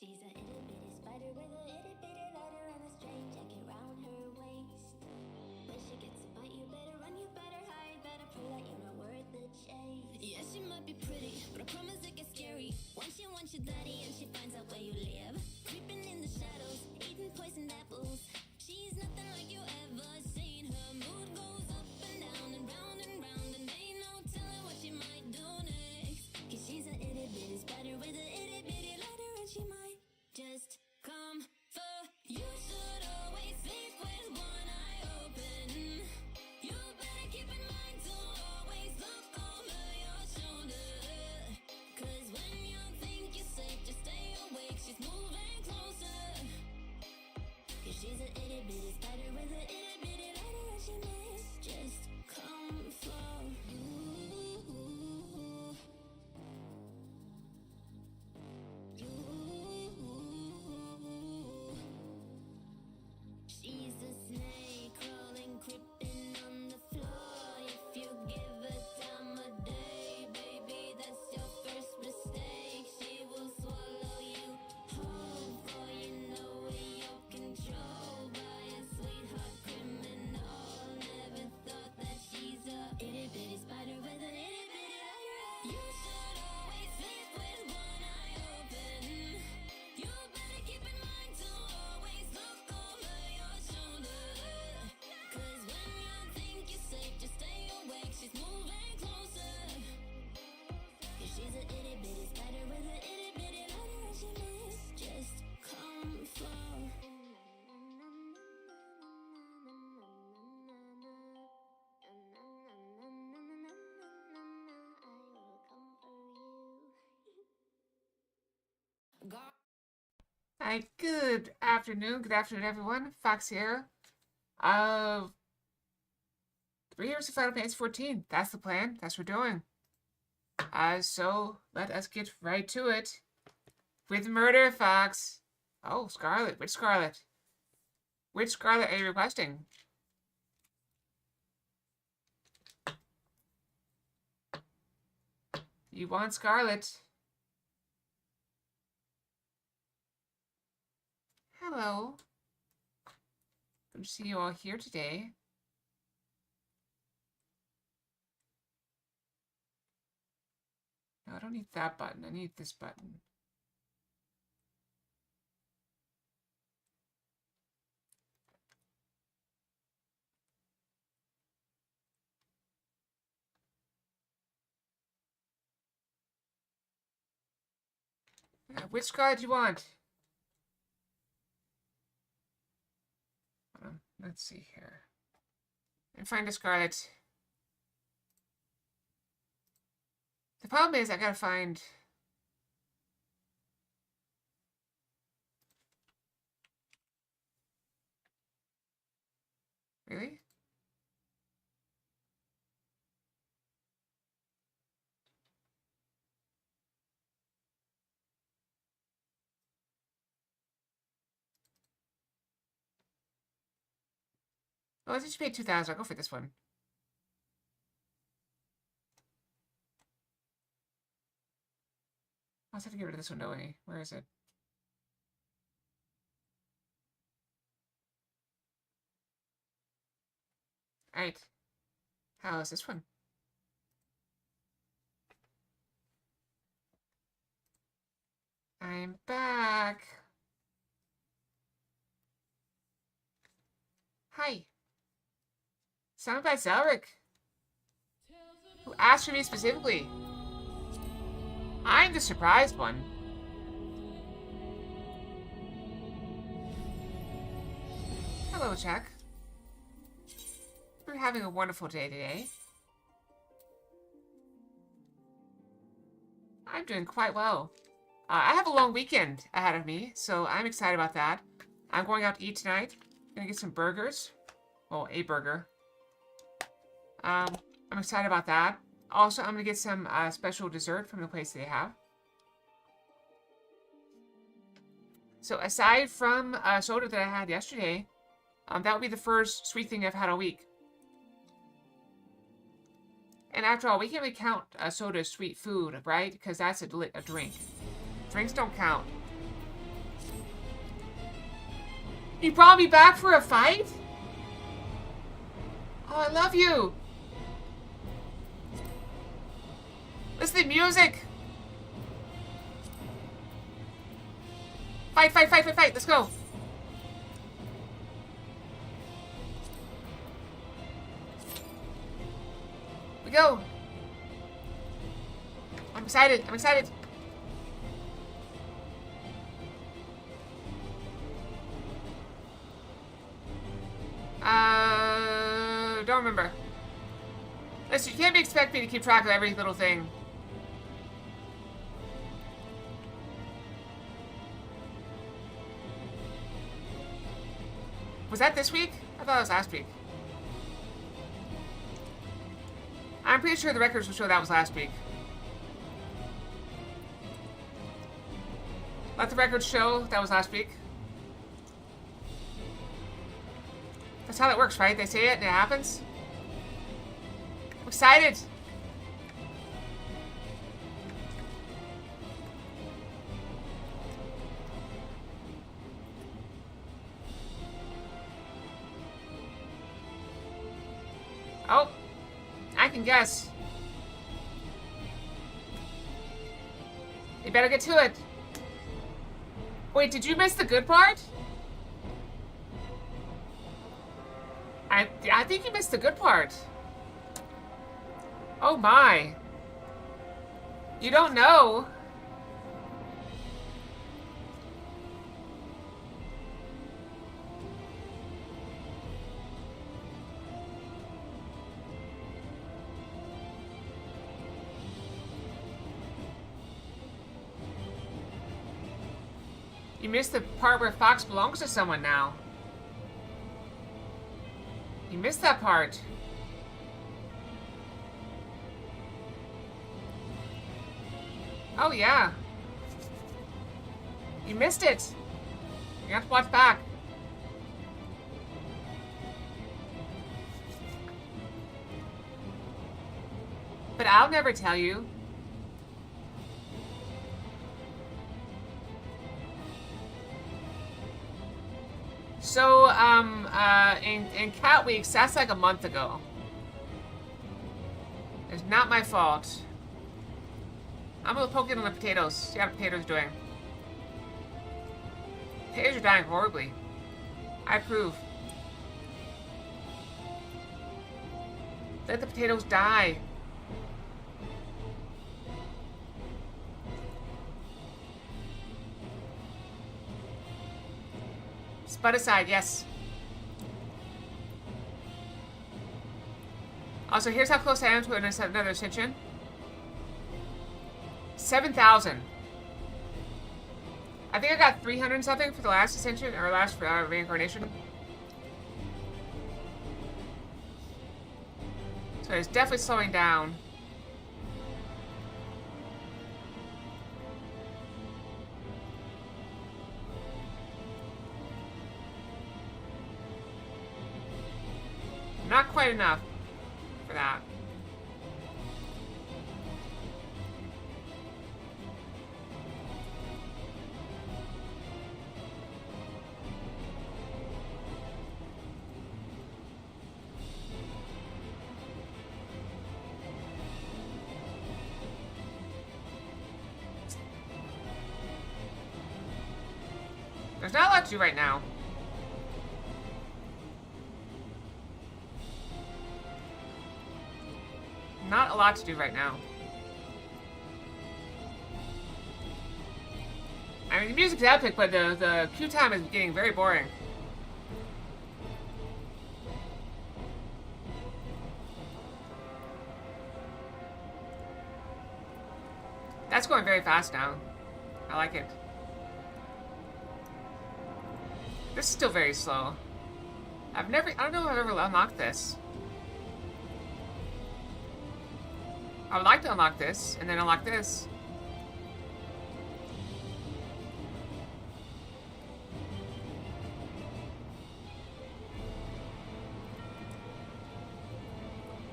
She's a itty bitty spider with a itty bitty lighter and a straight jacket round her waist. When she gets a bite, you better run, you better hide, better pray that you're not worth the chase. Yeah, she might be pretty, but I promise it gets scary. Once you want your daddy and she finds out where you live, creeping in the shadows, eating poisoned apples. She's nothing like you ever seen. Her mood goes up and down and round, and ain't no telling what she might do next. Cause she's a itty bitty spider with a itty bitty lighter and she might just come for you. Should always sleep with one eye open. You better keep in mind to always look over your shoulder. Cause when you think you're safe, just stay awake. She's moving closer. Cause she's an itty bitty spider with a itty bitty lighter and she might just come for you. She's a snake crawling, creeping on the floor. If you give her time of day, baby, that's your first mistake. She will swallow you whole, for you know you're controlled by a sweetheart criminal. Never thought that she's a itty bitty spider with an itty bitty lighter. You should always sleep with one eye open. You better keep in mind to always look over your shoulder. Cause when you think you're safe, just stay awake. She's moving closer. Cause she's an itty bitty spider with an itty bitty lighter and she might just come for. Hi, good afternoon, everyone. Fox here. 3 years of Final Fantasy 14. That's the plan. That's what we're doing. So let us get right to it with murder, Fox. Oh, Scarlet. Which Scarlet? Which Scarlet are you requesting? You want Scarlet. Hello. Good to see you all here today. No, I don't need that button. I need this button. Which Scarlet do you want? Let's see here. And find a Scarlet. The problem is I gotta find... Really? Oh, since you paid 2,000, I'll go for this one. I'll just have to get rid of this one, don't we? Where is it? Alright. How is this one? I'm back. Hi. Sound by Zelric. Who asked for me specifically? I'm the surprised one. Hello, Jack. We're having a wonderful day today. I'm doing quite well. I have a long weekend ahead of me, so I'm excited about that. I'm going out to eat tonight. Gonna get some burgers. Well, a burger. I'm excited about that. Also, I'm gonna get some special dessert from the place they have. So aside from soda that I had yesterday, that would be the first sweet thing I've had all week. And after all, we can't really count soda as sweet food, right? Because that's a drink. Drinks don't count. You brought me back for a fight? Oh, I love you. Listen to the music. Fight, fight, fight, fight, fight. Let's go. We go. I'm excited. I'm excited. Don't remember. Listen, you can't expect me to keep track of every little thing. Was that this week? I thought it was last week. I'm pretty sure the records will show that was last week. Let the records show that was last week. That's how that works, right? They say it and it happens. I'm excited. Oh, I can guess. You better get to it. Wait, did you miss the good part? I think you missed the good part. Oh my. You don't know. You missed the part where Fox belongs to someone now. You missed that part. Oh, yeah. You missed it. You have to watch back. but I'll never tell you. So, in Cat Weeks, that's like a month ago. It's not my fault. I'm gonna poke it on the potatoes. See how the potatoes doing. Potatoes are dying horribly. I approve. Let the potatoes die. Spud aside, yes. Also, here's how close I am to another ascension. 7,000. I think I got 300 something for the last ascension, or last reincarnation. So it's definitely slowing down. Not quite enough for that. There's not a lot to do right now. Not a lot to do right now. I mean, the music's epic, but the queue time is getting very boring. That's going very fast now. I like it. This is still very slow. I don't know if I've ever unlocked this. I would like to unlock this, and then unlock this.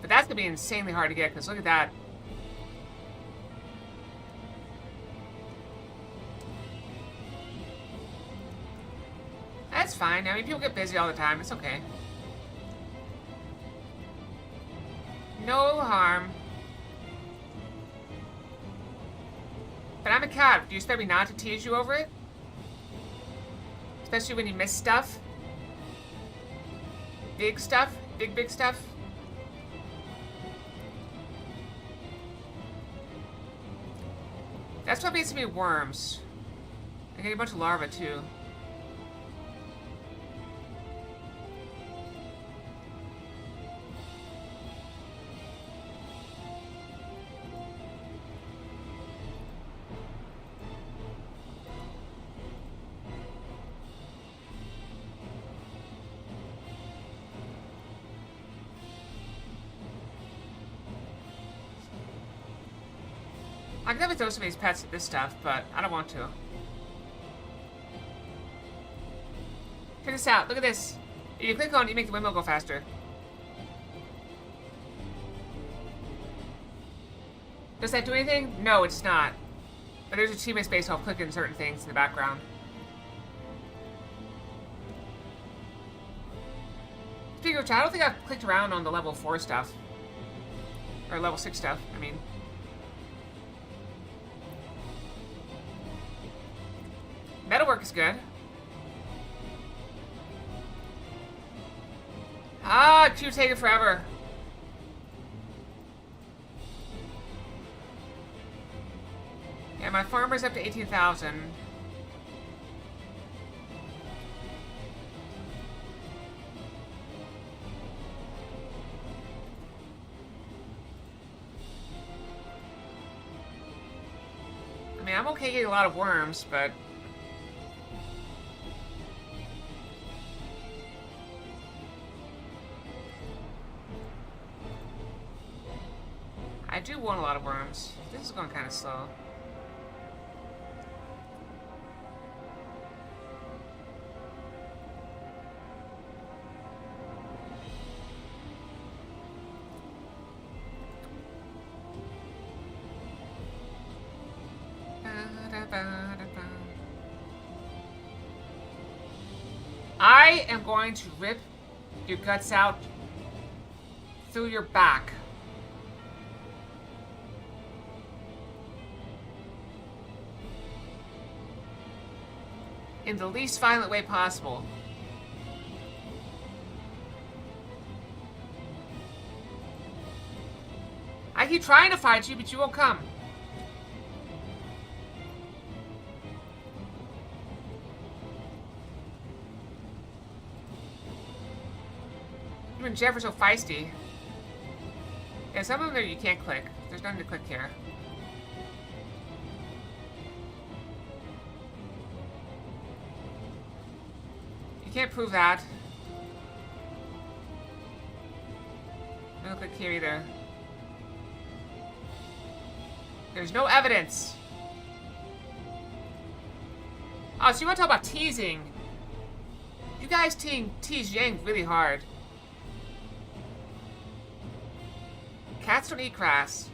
But that's gonna be insanely hard to get, because look at that. That's fine. I mean, people get busy all the time. It's okay. No harm. But I'm a cat. Do you expect me not to tease you over it? Especially when you miss stuff? Big stuff? Big stuff? That's what makes me worms. I get a bunch of larvae, too. I could never throw some of these pets at this stuff, but I don't want to. Check this out. Look at this. If you click on it, you make the windmill go faster. Does that do anything? No, it's not. But there's a teammate space, so I'll click in certain things in the background. Speaking of which, I don't think I've clicked around on the level 4 stuff. Or level 6 stuff, I mean. Metalwork is good. Ah, queue taking forever. Yeah, my farmer's up to 18,000. I mean, I'm okay getting a lot of worms, but I do want a lot of worms. This is going kind of slow. I am going to rip your guts out through your back. In the least violent way possible. I keep trying to fight you, but you won't come. You and Jeff are so feisty. Yeah, some of them there you can't click. There's nothing to click here. You can't prove that. No click here either. There's no evidence. Oh, so you want to talk about teasing? You guys tease Yang really hard. Cats don't eat grass.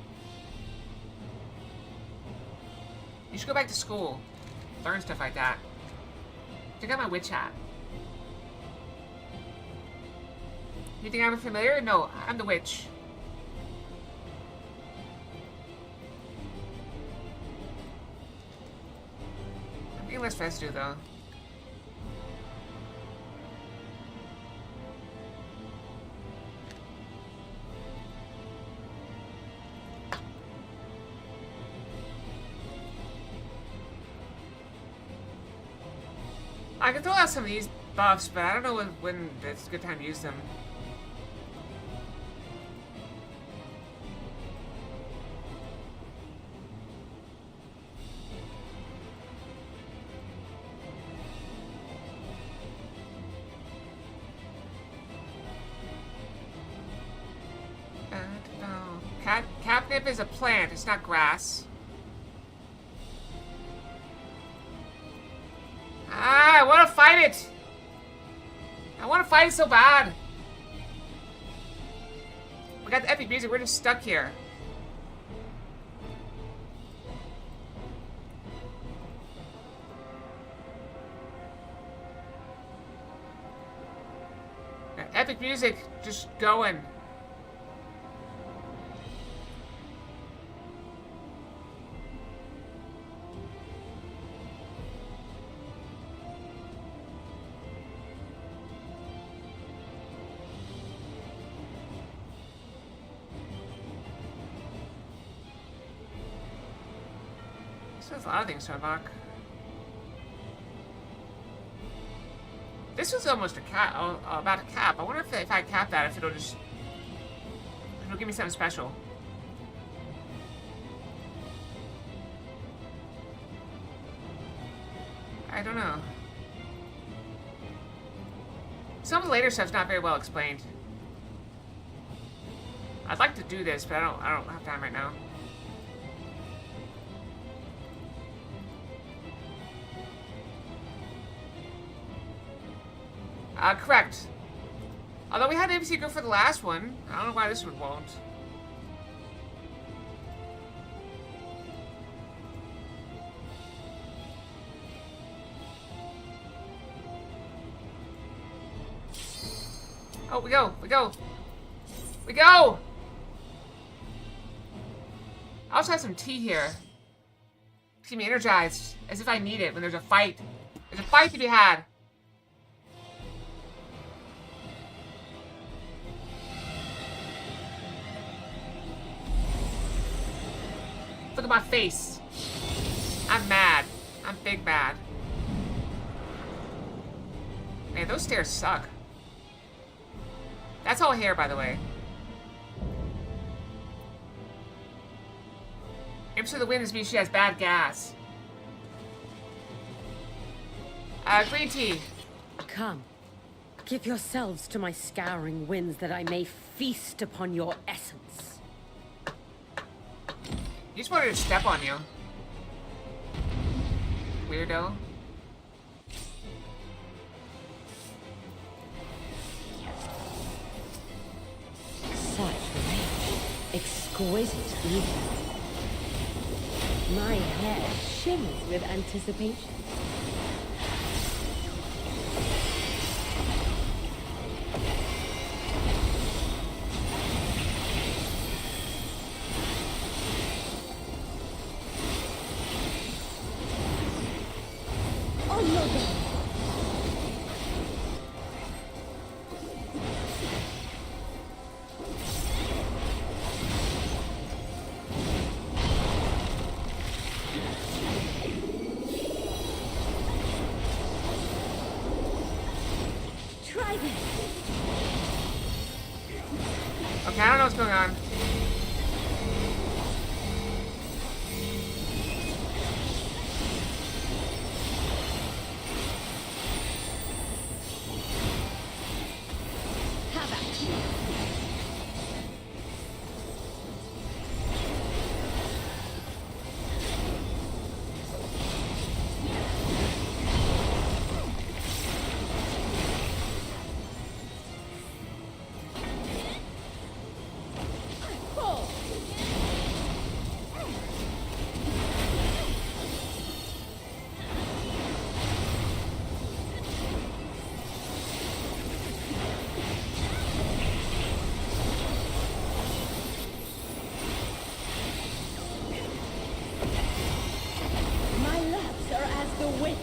You should go back to school. Learn stuff like that. Check out my witch hat. You think I'm familiar? No, I'm the witch. I'm getting less festive though. I can throw out some of these buffs, but I don't know when it's a good time to use them. Catnip is a plant, it's not grass. Ah, I want to fight it! I want to fight it so bad! We got the epic music, we're just stuck here. Got epic music just going. There's a lot of things to unlock. This was almost a cap, about a cap. I wonder if I cap that, if it'll give me something special. I don't know. Some of the later stuff's not very well explained. I'd like to do this, but I don't have time right now. Correct. Although we had an NPC go for the last one. I don't know why this one won't. Oh, we go! We go! We go! I also have some tea here. Keep me energized, as if I need it when there's a fight. There's a fight to be had! Look at my face. I'm mad. I'm big mad. Man, those stairs suck. That's all hair, by the way. Imps of the Wind is me, she has bad gas. Green tea. Come. Give yourselves to my scouring winds that I may feast upon your essence. You just wanted to step on you. Weirdo. Such rich, exquisite beauty. My hair shimmers with anticipation. Try this. Okay, I don't know what's going on. Have at you. My laps are as the wind.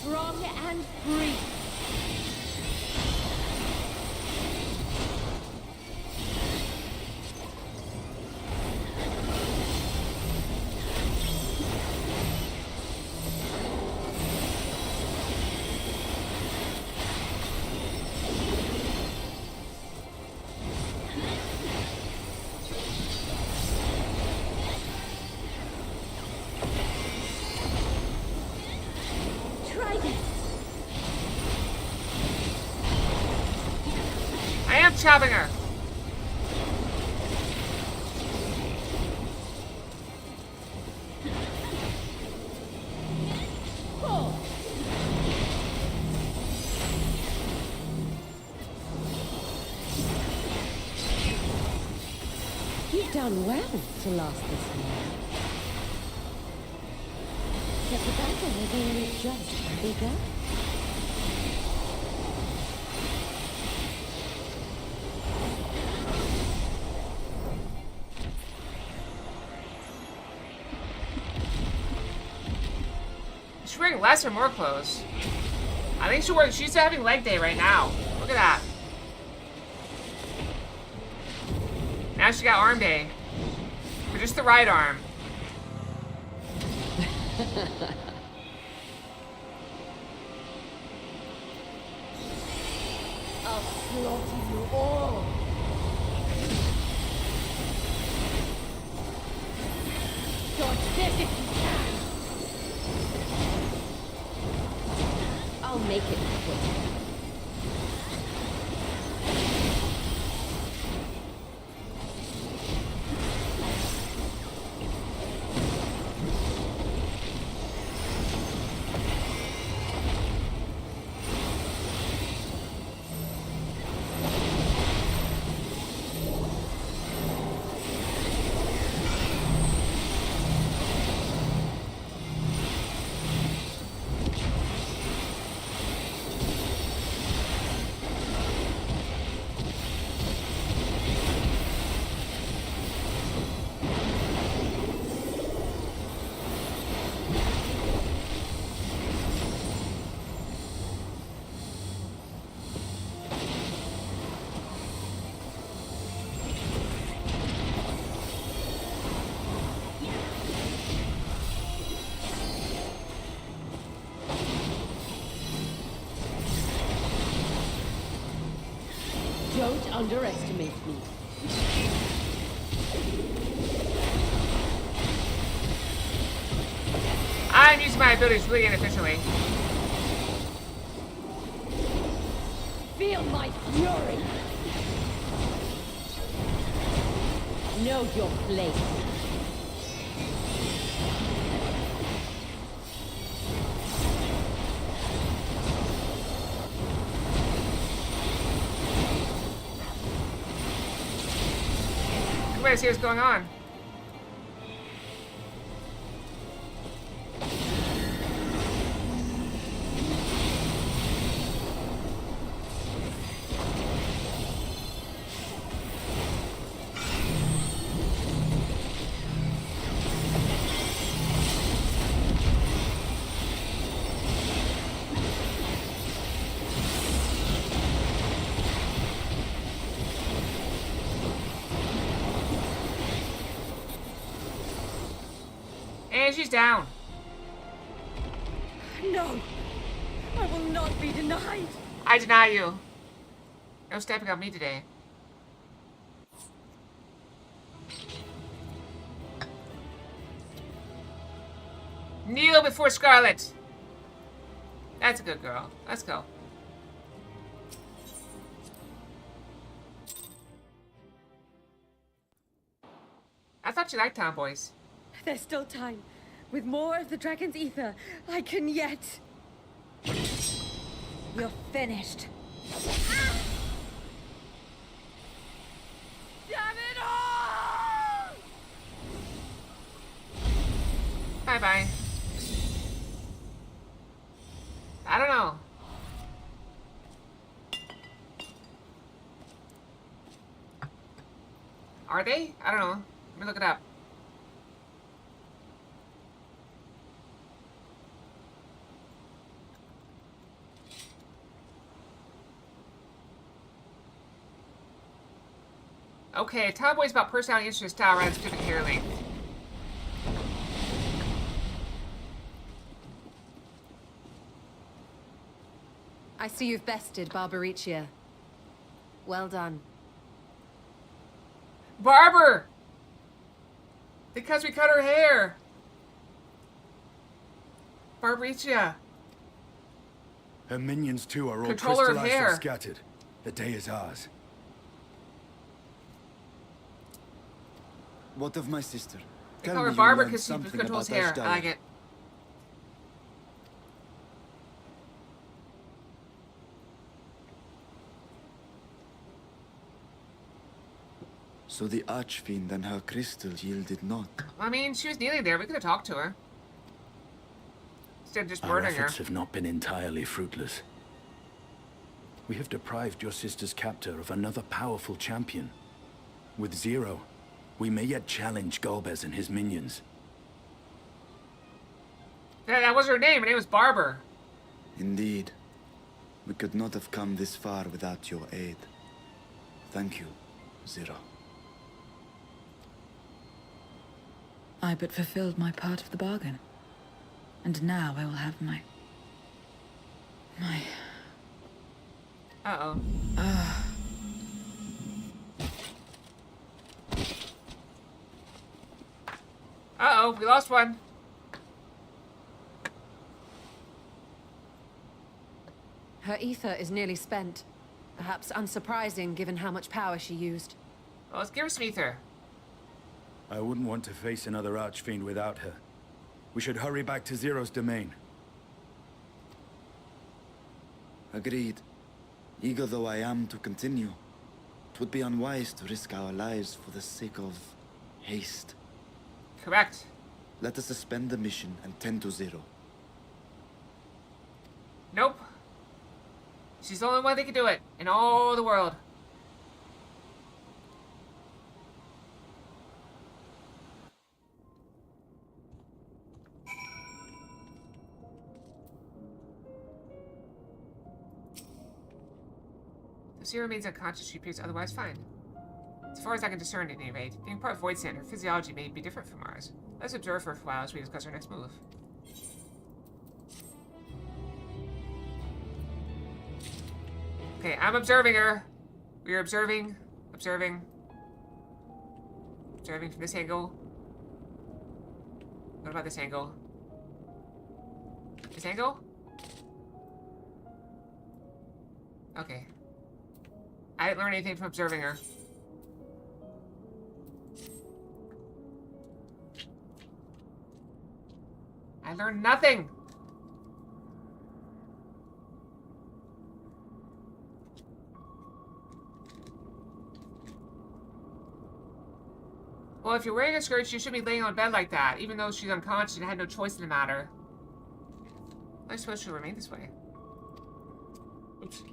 Strong and free. Try this. I am chopping her. Pull. You've done well to last this long. Yet the battle has only just begun. Is she wearing less or more clothes? I think she's having leg day right now. Look at that. Now she got arm day. For just the right arm. I'll slaughter you all. Dodge this if you can. I'll make it quick. Don't underestimate me. I'm using my abilities really inefficiently. Feel my fury. Know your place. Come here, see what's going on. And she's down. No! I will not be denied! I deny you. No stepping on me today. Kneel before Scarlet. That's a good girl. Let's go. I thought you liked tomboys. There's still time. With more of the dragon's ether, I can yet... You're finished. Damn it all! Bye-bye. I don't know. Are they? I don't know. Let me look it up. Okay, tomboy's about personality, interest, style, rather than specific hair length. I see you've bested Barbaricia. Well done. Barber! Because we cut her hair. Barbaricia. Her minions too are all Controller of crystallized hair. and scattered. The day is ours. What of my sister? They Tell call her me you Barber learned because she something controls about hair. Ashdala. I like it. So the Archfiend and her crystal yielded not. I mean, she was kneeling there. We could have talked to her. Instead of just Our murdering her. efforts have not been entirely fruitless. We have deprived your sister's captor of another powerful champion. With Zero, we may yet challenge Golbez and his minions. Yeah, that was her name. Her name was Barber. Indeed. We could not have come this far without your aid. Thank you, Zero. I but fulfilled my part of the bargain. And now I will have my... Uh-oh. Uh-oh, we lost one. Her ether is nearly spent. Perhaps unsurprising given how much power she used. Well, let's give her some ether. I wouldn't want to face another Archfiend without her. We should hurry back to Zero's domain. Agreed. Eager though I am to continue, it would be unwise to risk our lives for the sake of haste. Correct. Let us suspend the mission and tend to Zero. Nope. She's the only one that can do it in all the world. If Zero remains unconscious, she appears otherwise fine. As far as I can discern, at any rate, being part Void Sand, her physiology may be different from ours. Let's observe her for a while as we discuss our next move. Okay, I'm observing her. We are observing from this angle. What about this angle? This angle? Okay. I didn't learn anything from observing her. I learned nothing! Well, if you're wearing a skirt, you shouldn't be laying on bed like that, even though she's unconscious and had no choice in the matter. I suppose she'll remain this way. Oops.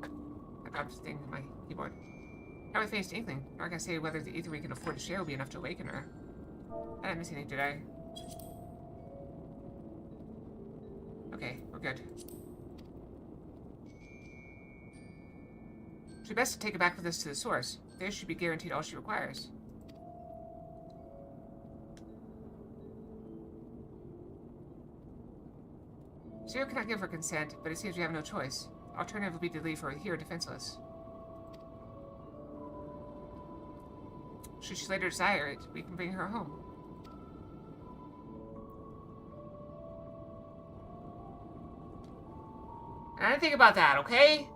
I dropped the thing in my keyboard. Now we faced Inkling. I'm not gonna say whether the ether we can afford to share will be enough to awaken her. I didn't miss anything, did I? Okay, we're good. She'd best to take her back with us to the source. There she'll be guaranteed all she requires. Zero cannot give her consent, but it seems we have no choice. Alternative would be to leave her here defenseless. Should she later desire it, we can bring her home. And I didn't think about that, okay?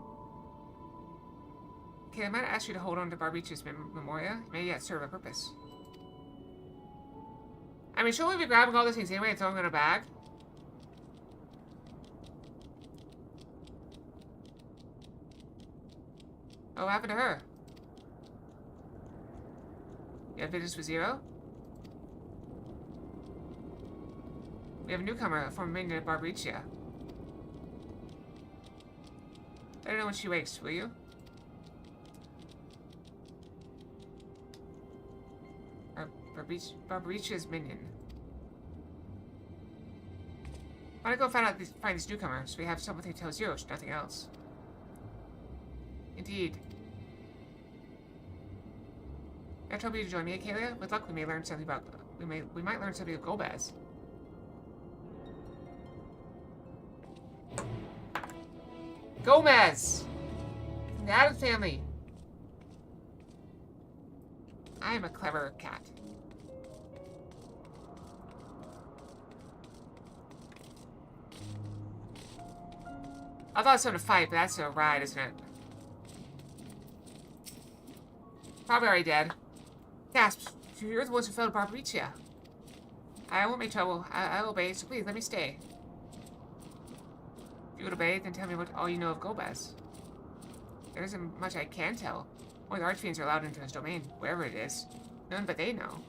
Okay, I might ask you to hold on to Barbicha's memoria. It may yet serve a purpose. I mean, shouldn't we be grabbing all these things anyway and throwing them in a bag? Oh, what happened to her? You have business with Zero? We have a newcomer, a former minion of Barbicha. Let her know when she wakes, will you? Barbicha's minion. I want to go find this newcomer, so we have something to tell Zero, nothing else. Indeed. I told you to join me, Akalia. With luck, we may learn something about. We might learn something of Golbez. Gomez! From the Addams family. I am a clever cat. I thought it was something to fight, but that's a ride, isn't it? Probably already dead. Gasp! You're the ones who fell to Barbicha. I won't make trouble. I will obey, so please let me stay. If you would obey, then tell me all you know of Golbez. There isn't much I can tell. Only the Archfiends are allowed into his domain, wherever it is. None but they know.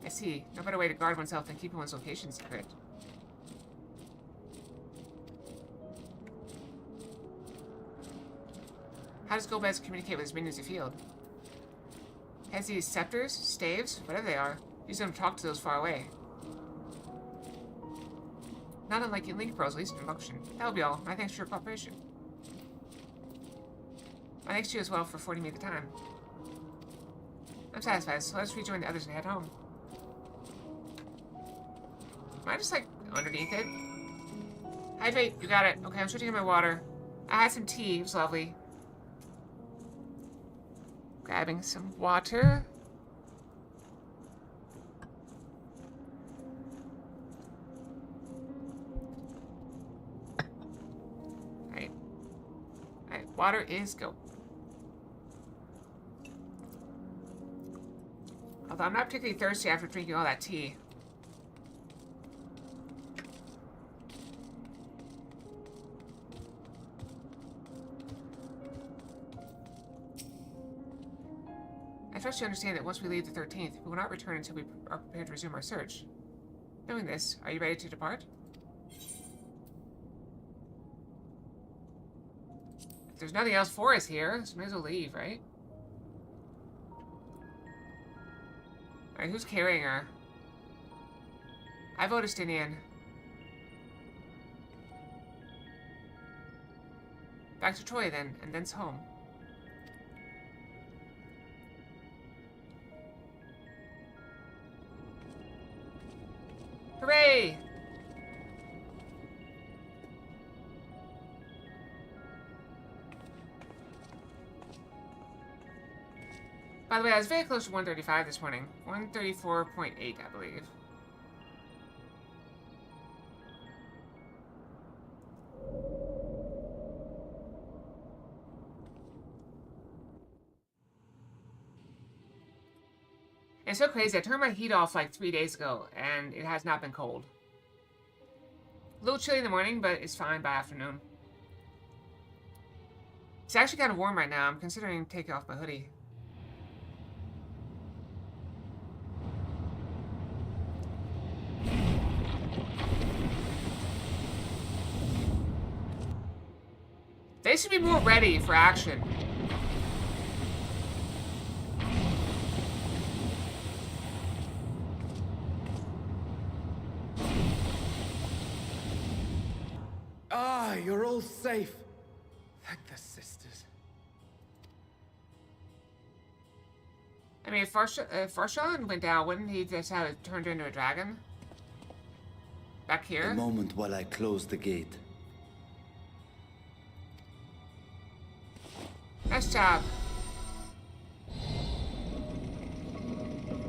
I see. No better way to guard oneself than keeping one's location secret. How does Golbez communicate with his minions afield? Has these scepters, staves, whatever they are, use them to talk to those far away. Not unlike in Link Pearls, at least in function. That'll be all. My thanks for your cooperation. My thanks to you as well for affording me the time. I'm satisfied, so let's rejoin the others and head home. Am I just, like, underneath it? Hydrate, you got it. Okay, I'm switching to my water. I had some tea, it was lovely. Grabbing some water. Alright. Alright, water is go. Although I'm not particularly thirsty after drinking all that tea. I trust you understand that once we leave the 13th, we will not return until we are prepared to resume our search. Knowing this, are you ready to depart? If there's nothing else for us here, so we may as well leave, right? Alright, who's carrying her? I vote Estinian. Back to Troy then, and thence home. Hooray! By the way, I was very close to 135 this morning. 134.8, I believe. It's so crazy. I turned my heat off like 3 days ago, and it has not been cold. A little chilly in the morning, but it's fine by afternoon. It's actually kind of warm right now. I'm considering taking off my hoodie. They should be more ready for action. Ah, you're all safe. Thank the sisters. I mean, if Farshawn went down, wouldn't he just have turned into a dragon? Back A here? moment while I close the gate. Nice job.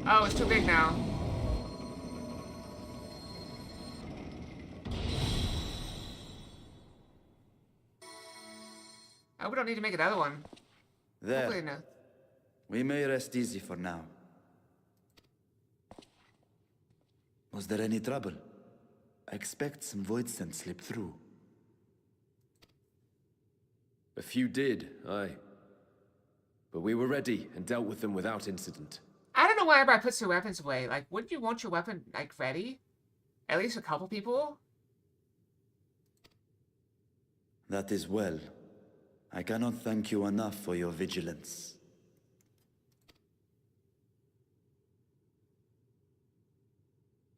Oh, it's too big now. Oh, we don't need to make another one. Hopefully There. no. We may rest easy for now. Was there any trouble? I expect some void scent slipped through. A few did, aye. But we were ready and dealt with them without incident. I don't know why everybody puts their weapons away. Like, wouldn't you want your weapon, like, ready? At least a couple people? That is well. I cannot thank you enough for your vigilance.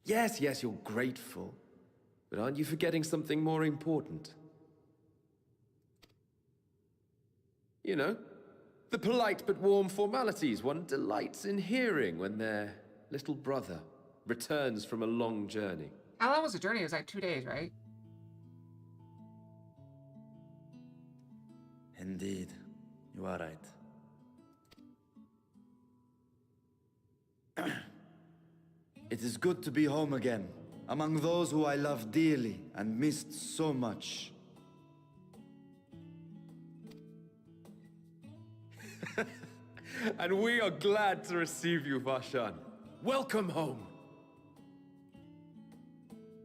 Yes, yes, you're grateful. But aren't you forgetting something more important? You know, the polite but warm formalities one delights in hearing when their little brother returns from a long journey. How long was the journey? It was like 2 days, right? Indeed, you are right. It is good to be home again, among those who I love dearly and missed so much. And we are glad to receive you, Vashan. Welcome home.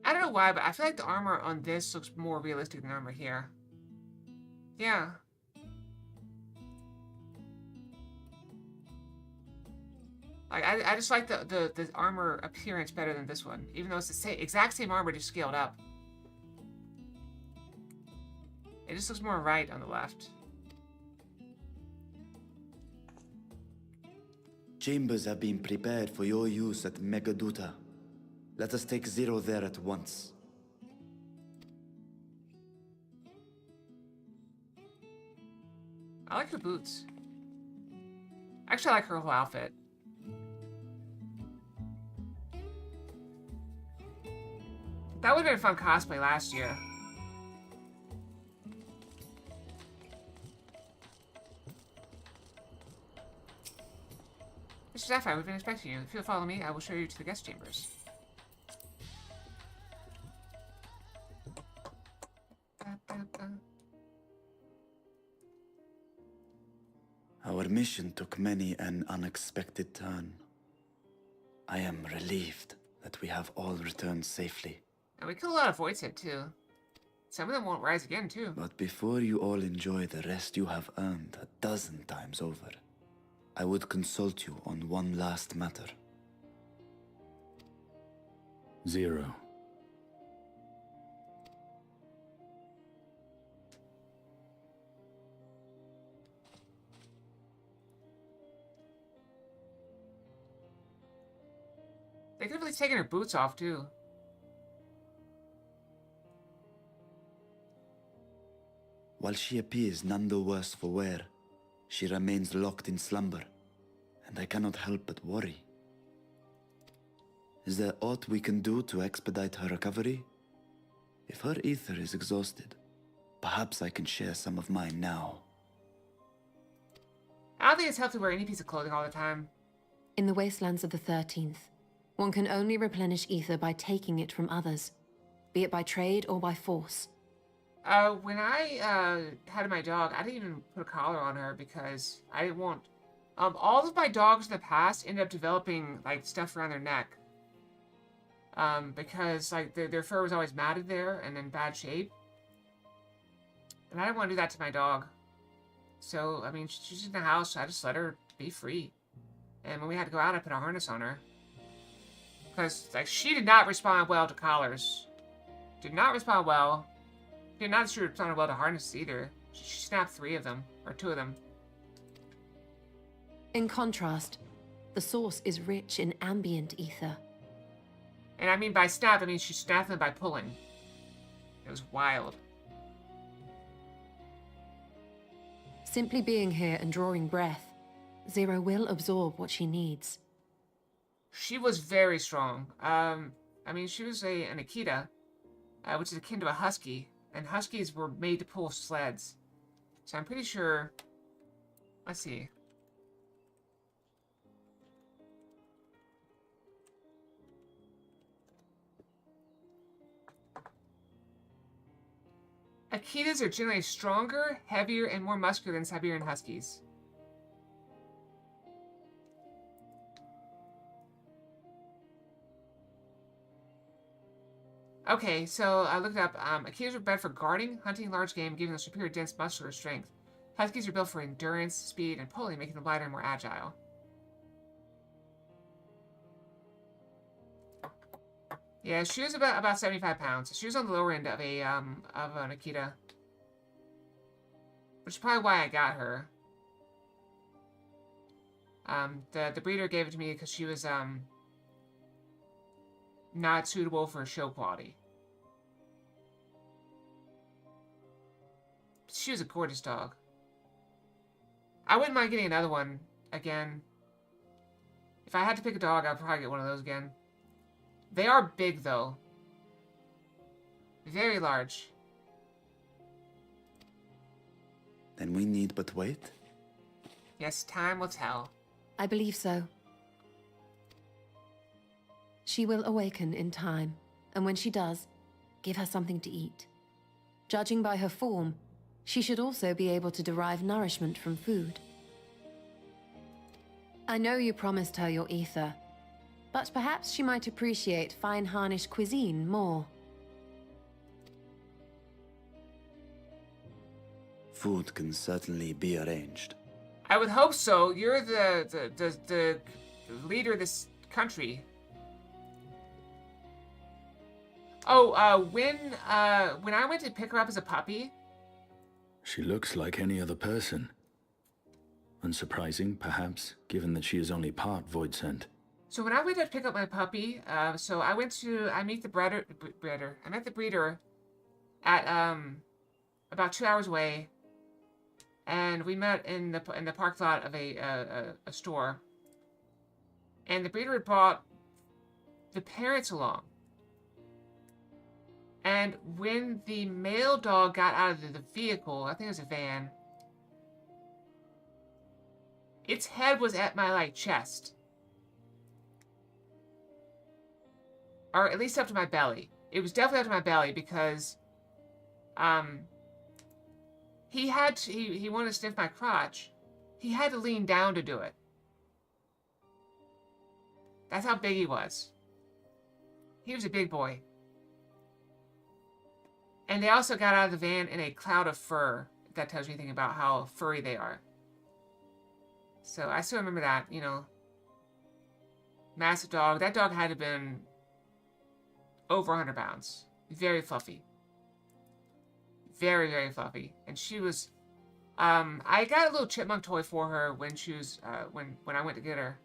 I don't know why, but I feel like the armor on this looks more realistic than the armor here. Yeah. Like, I just like the armor appearance better than this one, even though it's the same, exact same armor, just scaled up. It just looks more right on the left. Chambers have been prepared for your use at Megaduta. Let us take Zero there at once. I like her boots. Actually, I like her whole outfit. That would have been fun cosplay last year. Mr. Sapphire, we've been expecting you. If you'll follow me, I will show you to the guest chambers. Our mission took many an unexpected turn. I am relieved that we have all returned safely. And we killed a lot of voids hit too. Some of them won't rise again too. But before you all enjoy the rest you have earned 12 times over, I would consult you on one last matter. Zero. They could have really taken her boots off too. While she appears none the worse for wear, she remains locked in slumber, and I cannot help but worry. Is there aught we can do to expedite her recovery? If her ether is exhausted, perhaps I can share some of mine now. I don't think it's healthy to wear any piece of clothing all the time. In the wastelands of the 13th, one can only replenish ether by taking it from others, be it by trade or by force. When I had my dog, I didn't even put a collar on her because I didn't want... all of my dogs in the past ended up developing, like, stuff around their neck. Because, like, their fur was always matted there and in bad shape. And I didn't want to do that to my dog. So, I mean, she's in the house, so I just let her be free. And when we had to go out, I put a harness on her. Because, like, she did not respond well to collars. Did not respond well. Did not respond well to harnesses either. She snapped 3 of them, or 2 of them. In contrast, the source is rich in ambient ether. And I mean by snap, I mean she snapped them by pulling. It was wild. Simply being here and drawing breath, Zero will absorb what she needs. She was very strong. I mean, she was an Akita, which is akin to a husky. And huskies were made to pull sleds. So I'm pretty sure... Let's see. Akitas are generally stronger, heavier, and more muscular than Siberian Huskies. Okay, so I looked up. Akitas are bred for guarding, hunting large game, giving them superior dense muscular strength. Huskies are built for endurance, speed, and pulling, making them lighter and more agile. Yeah, she was about 75 pounds. She was on the lower end of an Akita, which is probably why I got her. The breeder gave it to me because she was not suitable for show quality. She was a gorgeous dog. I wouldn't mind getting another one again. If I had to pick a dog, I'd probably get one of those again. They are big, though. Very large. Then we need but wait? Yes, time will tell. I believe so. She will awaken in time, and when she does, give her something to eat. Judging by her form, she should also be able to derive nourishment from food. I know you promised her your ether, but perhaps she might appreciate fine Harnish cuisine more. Food can certainly be arranged. I would hope so. You're the leader of this country. Oh, when I went to pick her up as a puppy... She looks like any other person. Unsurprising, perhaps, given that she is only part void sent. So when I went to pick up my puppy, so I met the breeder. I met the breeder at about 2 hours away, and we met in the parking lot of a store. And the breeder had brought the parents along. And when the male dog got out of the vehicle, I think it was a van, its head was at my, chest. Or at least up to my belly. It was definitely up to my belly because, he wanted to sniff my crotch. He had to lean down to do it. That's how big he was. He was a big boy. And they also got out of the van in a cloud of fur. If that tells you anything about how furry they are. So I still remember that, massive dog. That dog had to have been over 100 pounds. Very fluffy. Very, very fluffy. And she was... I got a little chipmunk toy for her when she was... when I went to get her.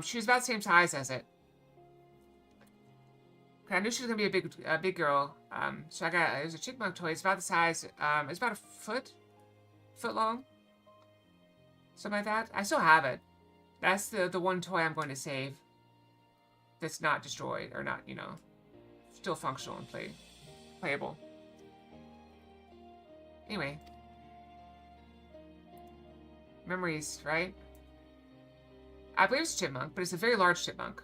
She was about the same size as it. I knew she was going to be a big girl. So I got... It was a chipmunk toy. It's about the size... it's about a foot long. Something like that. I still have it. That's the one toy I'm going to save. That's not destroyed. Or not, still functional and playable. Anyway. Memories, right? I believe it's a chipmunk, but it's a very large chipmunk.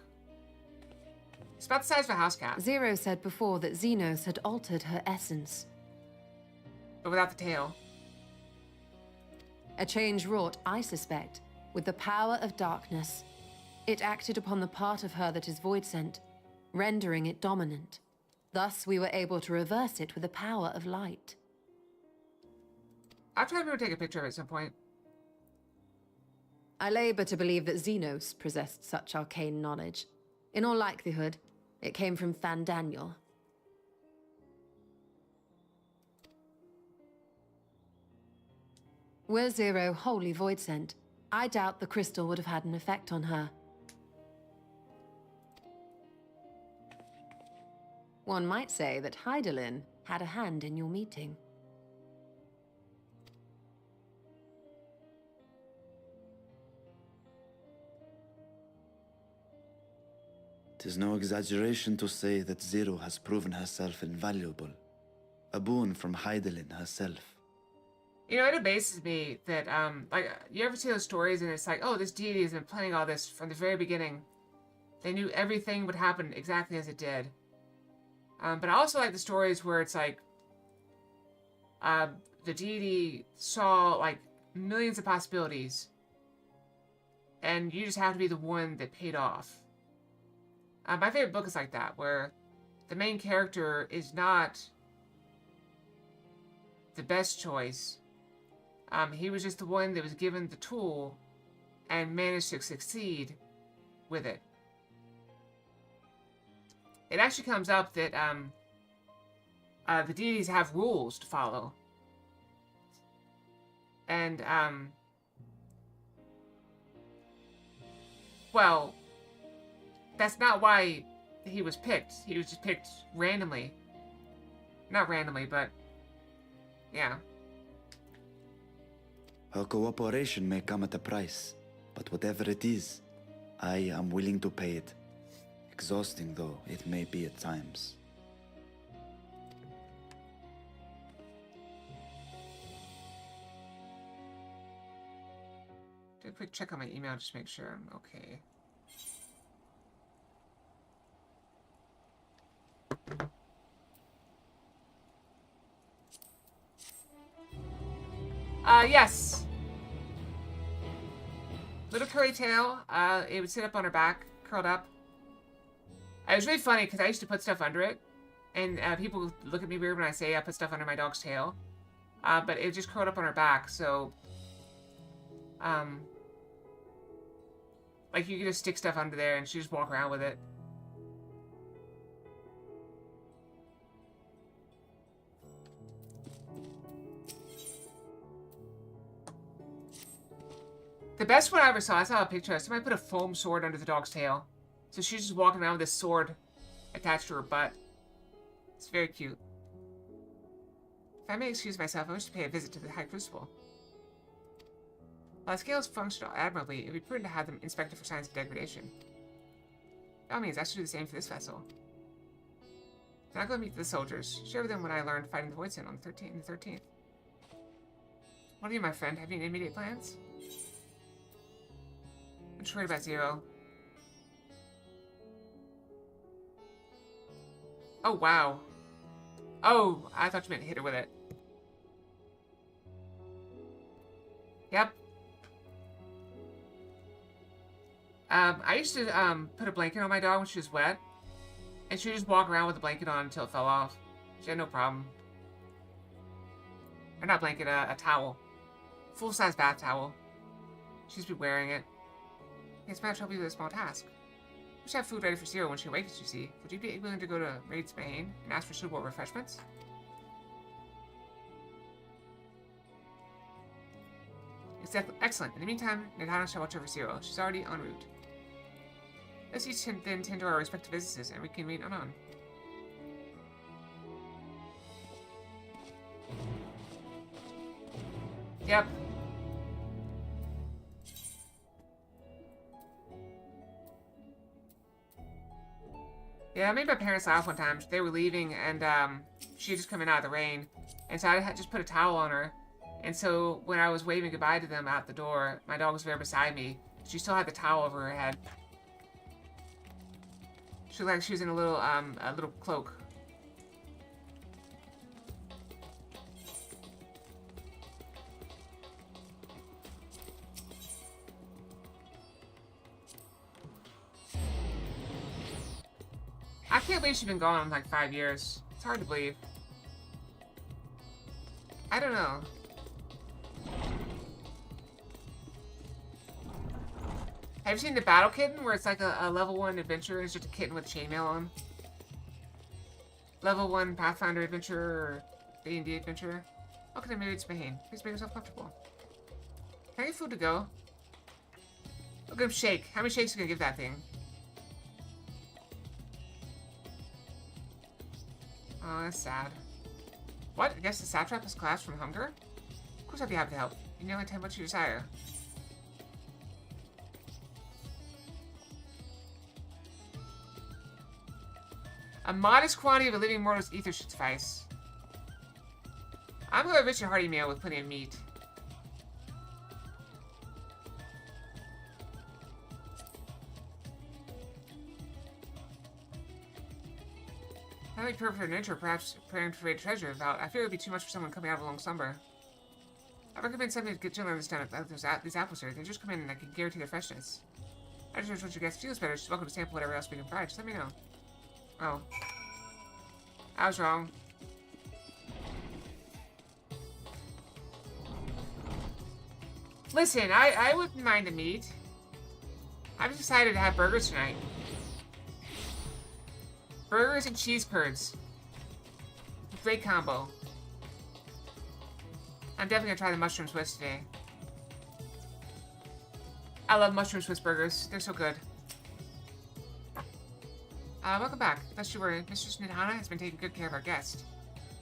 It's about the size of a house cat. Zero said before that Xenos had altered her essence. But without the tail. A change wrought, I suspect, with the power of darkness. It acted upon the part of her that is void-sent, rendering it dominant. Thus, we were able to reverse it with the power of light. I'll try to take a picture of it at some point. I labor to believe that Xenos possessed such arcane knowledge. In all likelihood, it came from Fandaniel. Were Zero wholly void-sent, I doubt the crystal would have had an effect on her. One might say that Hydaelyn had a hand in your meeting. 'Tis no exaggeration to say that Zero has proven herself invaluable. A boon from Heidelin herself. You know, it amazes me that, like, you ever see those stories and it's like, oh, this deity has been planning all this from the very beginning. They knew everything would happen exactly as it did. But I also like the stories where it's like, the deity saw, like, millions of possibilities. And you just have to be the one that paid off. My favorite book is like that, where the main character is not the best choice. He was just the one that was given the tool and managed to succeed with it. It actually comes up that the deities have rules to follow. And, well, that's not why he was picked. He was just picked randomly. Not randomly, but, yeah. Her cooperation may come at a price, but whatever it is, I am willing to pay it. Exhausting though it may be at times. Do a quick check on my email just to make sure I'm okay. Yes. Little curly tail. It would sit up on her back, curled up. It was really funny because I used to put stuff under it, and people look at me weird when I say I put stuff under my dog's tail. But it just curled up on her back, so like you could just stick stuff under there and she just walk around with it. The best one I ever saw, I saw a picture of somebody put a foam sword under the dog's tail. So she's just walking around with this sword attached to her butt. It's very cute. If I may excuse myself, I wish to pay a visit to the High Crucible. While the scales function admirably, it would be prudent to have them inspected for signs of degradation. By all means, I should do the same for this vessel. Then I'll go meet the soldiers, share with them what I learned fighting the Voidson on the 13th. What are you, my friend? Have you any immediate plans? I'm just worried about Zero. Oh, wow. Oh, I thought you meant hit her with it. Yep. I used to put a blanket on my dog when she was wet. And she would just walk around with the blanket on until it fell off. She had no problem. Or not blanket, a towel. Full-size bath towel. She'd just be wearing it. It's might help you with a small task. We should have food ready for Zero when she awakens, you see. Would you be willing to go to Maid Spain and ask for suitable refreshments? Excellent. In the meantime, Nadana shall watch over Zero. She's already en route. Let's each then tend to our respective businesses, and we can meet anon. Yep. Yeah, I made my parents laugh one time. They were leaving, and she had just come in out of the rain. And so I had just put a towel on her. And so when I was waving goodbye to them out the door, my dog was there beside me. She still had the towel over her head. She looked like she was in a little cloak. I can't believe she's been gone like 5 years. It's hard to believe. I don't know. Have you seen the Battle Kitten, where it's like a level 1 adventure and it's just a kitten with chainmail on? Level 1 Pathfinder adventure or D&D adventure? Okay, maybe it's Mahane. Please make yourself comfortable. Can I get food to go? Look at him shake. How many shakes are you gonna give that thing? Oh, that's sad. What? I guess the satrap has collapsed from hunger? Of course I'd be happy to help. You know I tend what you desire. A modest quantity of a living mortal's ether should suffice. I'm going to rich and hearty meal with plenty of meat. I like perfect for nature, perhaps preparing to raid treasure. About, I fear it would be too much for someone coming out of a long slumber. I recommend something to get generally this time about these apples here. They just come in and I can guarantee their freshness. I just wish your guest feels better. She's welcome to sample whatever else we can provide. Just let me know. Oh. I was wrong. Listen, I wouldn't mind the meat. I'm just excited to have burgers tonight. Burgers and cheese curds. Great combo. I'm definitely gonna try the mushroom Swiss today. I love mushroom Swiss burgers. They're so good. Welcome back. Best you were. Mistress Nidhana has been taking good care of our guest.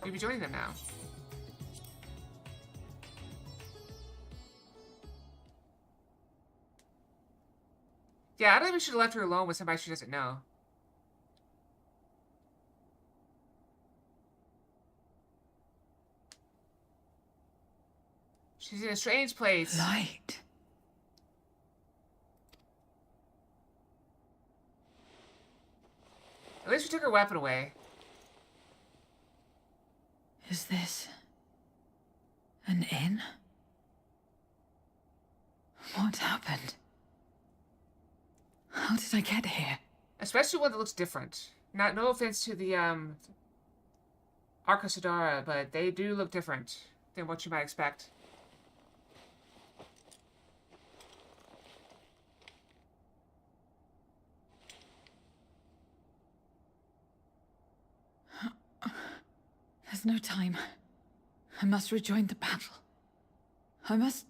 You'll be joining them now. Yeah, I don't think we should have left her alone with somebody she doesn't know. She's in a strange place. Light. At least we took her weapon away. Is this an inn? What happened? How did I get here? Especially one that looks different. No offense to the Arca Sodara, but they do look different than what you might expect. There's no time. I must rejoin the battle. I must...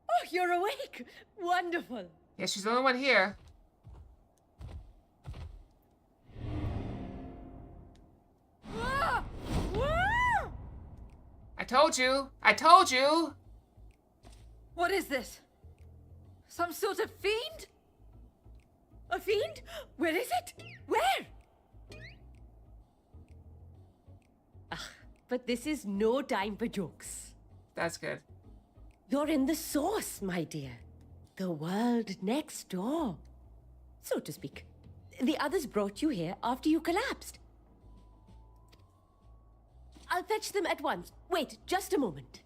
Oh, you're awake! Wonderful! Yeah, she's the only one here. Ah! Ah! I told you! I told you! What is this? Some sort of fiend? A fiend? Where is it? Where? Ah, but this is no time for jokes. That's good. You're in the source, my dear. The world next door. So to speak. The others brought you here after you collapsed. I'll fetch them at once. Wait, just a moment.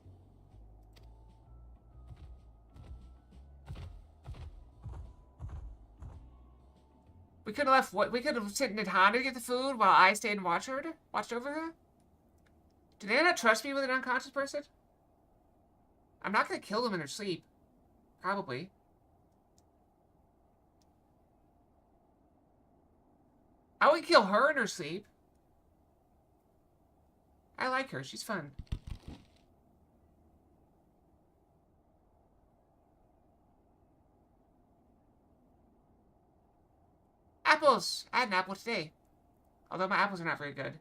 We could have left. What? We could have sent Nidhana to get the food while I stayed and watched over her. Do they not trust me with an unconscious person? I'm not gonna kill them in her sleep. Probably. I would kill her in her sleep. I like her. She's fun. Apples! I had an apple today. Although my apples are not very good.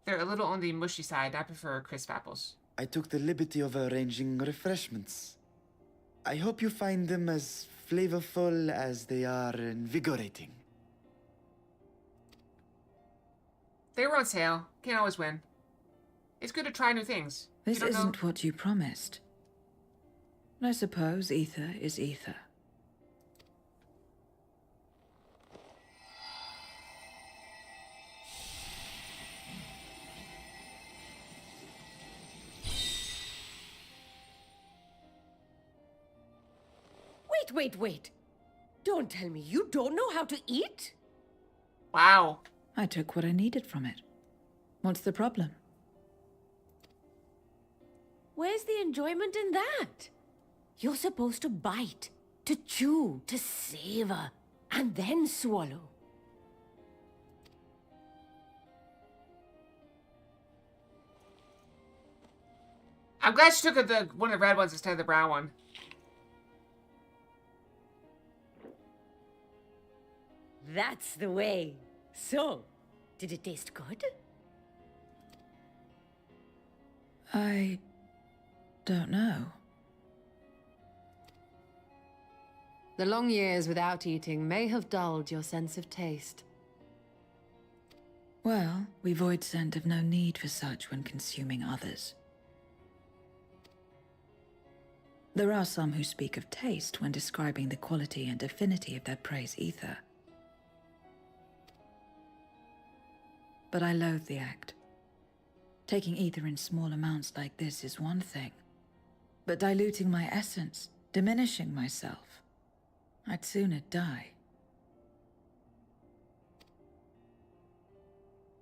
They're a little on the mushy side. I prefer crisp apples. I took the liberty of arranging refreshments. I hope you find them as flavorful as they are invigorating. They were on sale. Can't always win. It's good to try new things. This isn't what you promised. I suppose ether is ether. Wait. Don't tell me you don't know how to eat? Wow. I took what I needed from it. What's the problem? Where's the enjoyment in that? You're supposed to bite, to chew, to savor, and then swallow. I'm glad she took one of the red ones instead of the brown one. That's the way. So, did it taste good? I don't know. The long years without eating may have dulled your sense of taste. Well, we Void Scent have no need for such when consuming others. There are some who speak of taste when describing the quality and affinity of their prey's ether. But I loathe the act. Taking ether in small amounts like this is one thing, but diluting my essence, diminishing myself, I'd sooner die.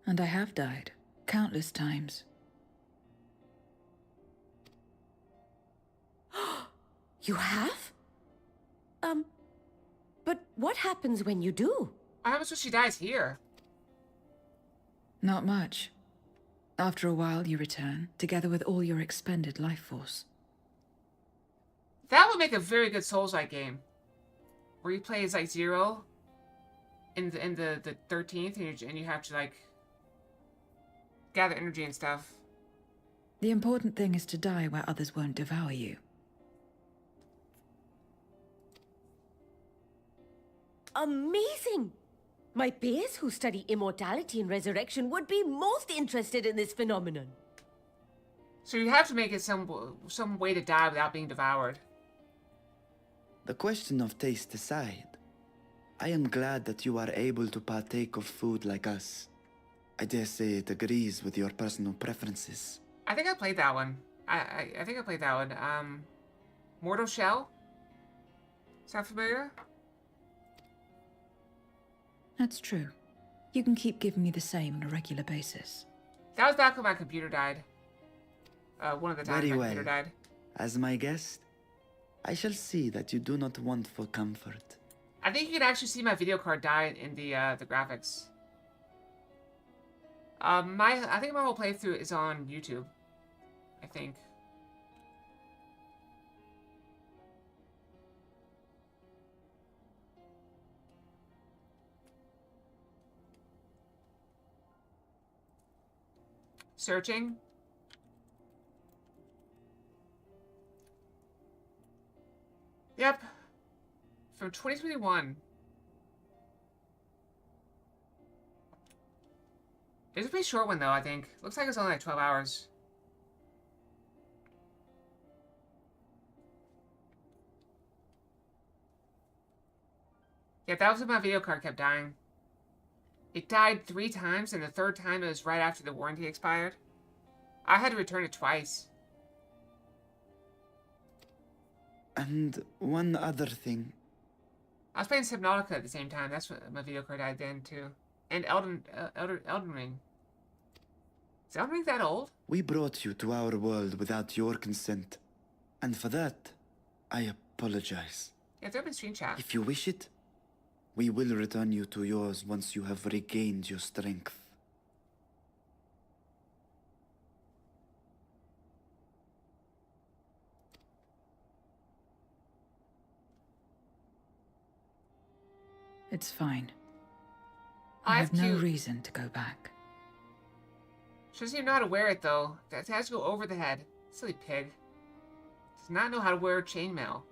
And I have died, countless times. You have? But what happens when you do? What happens when she dies here? Not much. After a while, you return, together with all your expended life force. That would make a very good Souls-like game. Where you play as like Zero in the 13th and you have to like gather energy and stuff. The important thing is to die where others won't devour you. Amazing! My peers who study immortality and resurrection would be most interested in this phenomenon. So you have to make it some way to die without being devoured. The question of taste aside, I am glad that you are able to partake of food like us. I dare say it agrees with your personal preferences. I think I played that one. I think I played that one. Mortal Shell? Sound familiar? That's true. You can keep giving me the same on a regular basis. That was back when my computer died. One of the times Very my computer well. died. As my guest, I shall see that you do not want for comfort. I think you can actually see my video card die in the graphics. I think my whole playthrough is on YouTube. I think. Searching. Yep. From 2021. It's a pretty short one, though, I think. Looks like it's only like 12 hours. Yeah, that was when my video card kept dying. It died 3 times, and the 3rd time it was right after the warranty expired. I had to return it twice. And one other thing. I was playing Subnautica at the same time. That's when my video card died then, too. And Elden Ring. Is Elden Ring that old? We brought you to our world without your consent. And for that, I apologize. Yeah, there have been screen chat. If you wish it, we will return you to yours once you have regained your strength. It's fine. I I have no cute. reason to go back. She doesn't even know how to wear it, though. That has to go over the head. Silly pig. Does not know how to wear chainmail.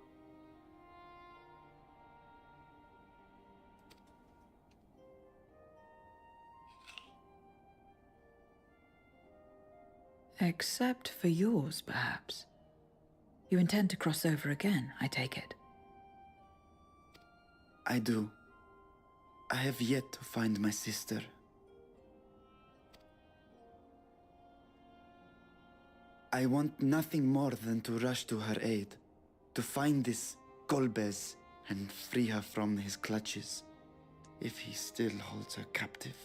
Except for yours, perhaps. You intend to cross over again, I take it. I do. I have yet to find my sister. I want nothing more than to rush to her aid, to find this Golbez and free her from his clutches, if he still holds her captive.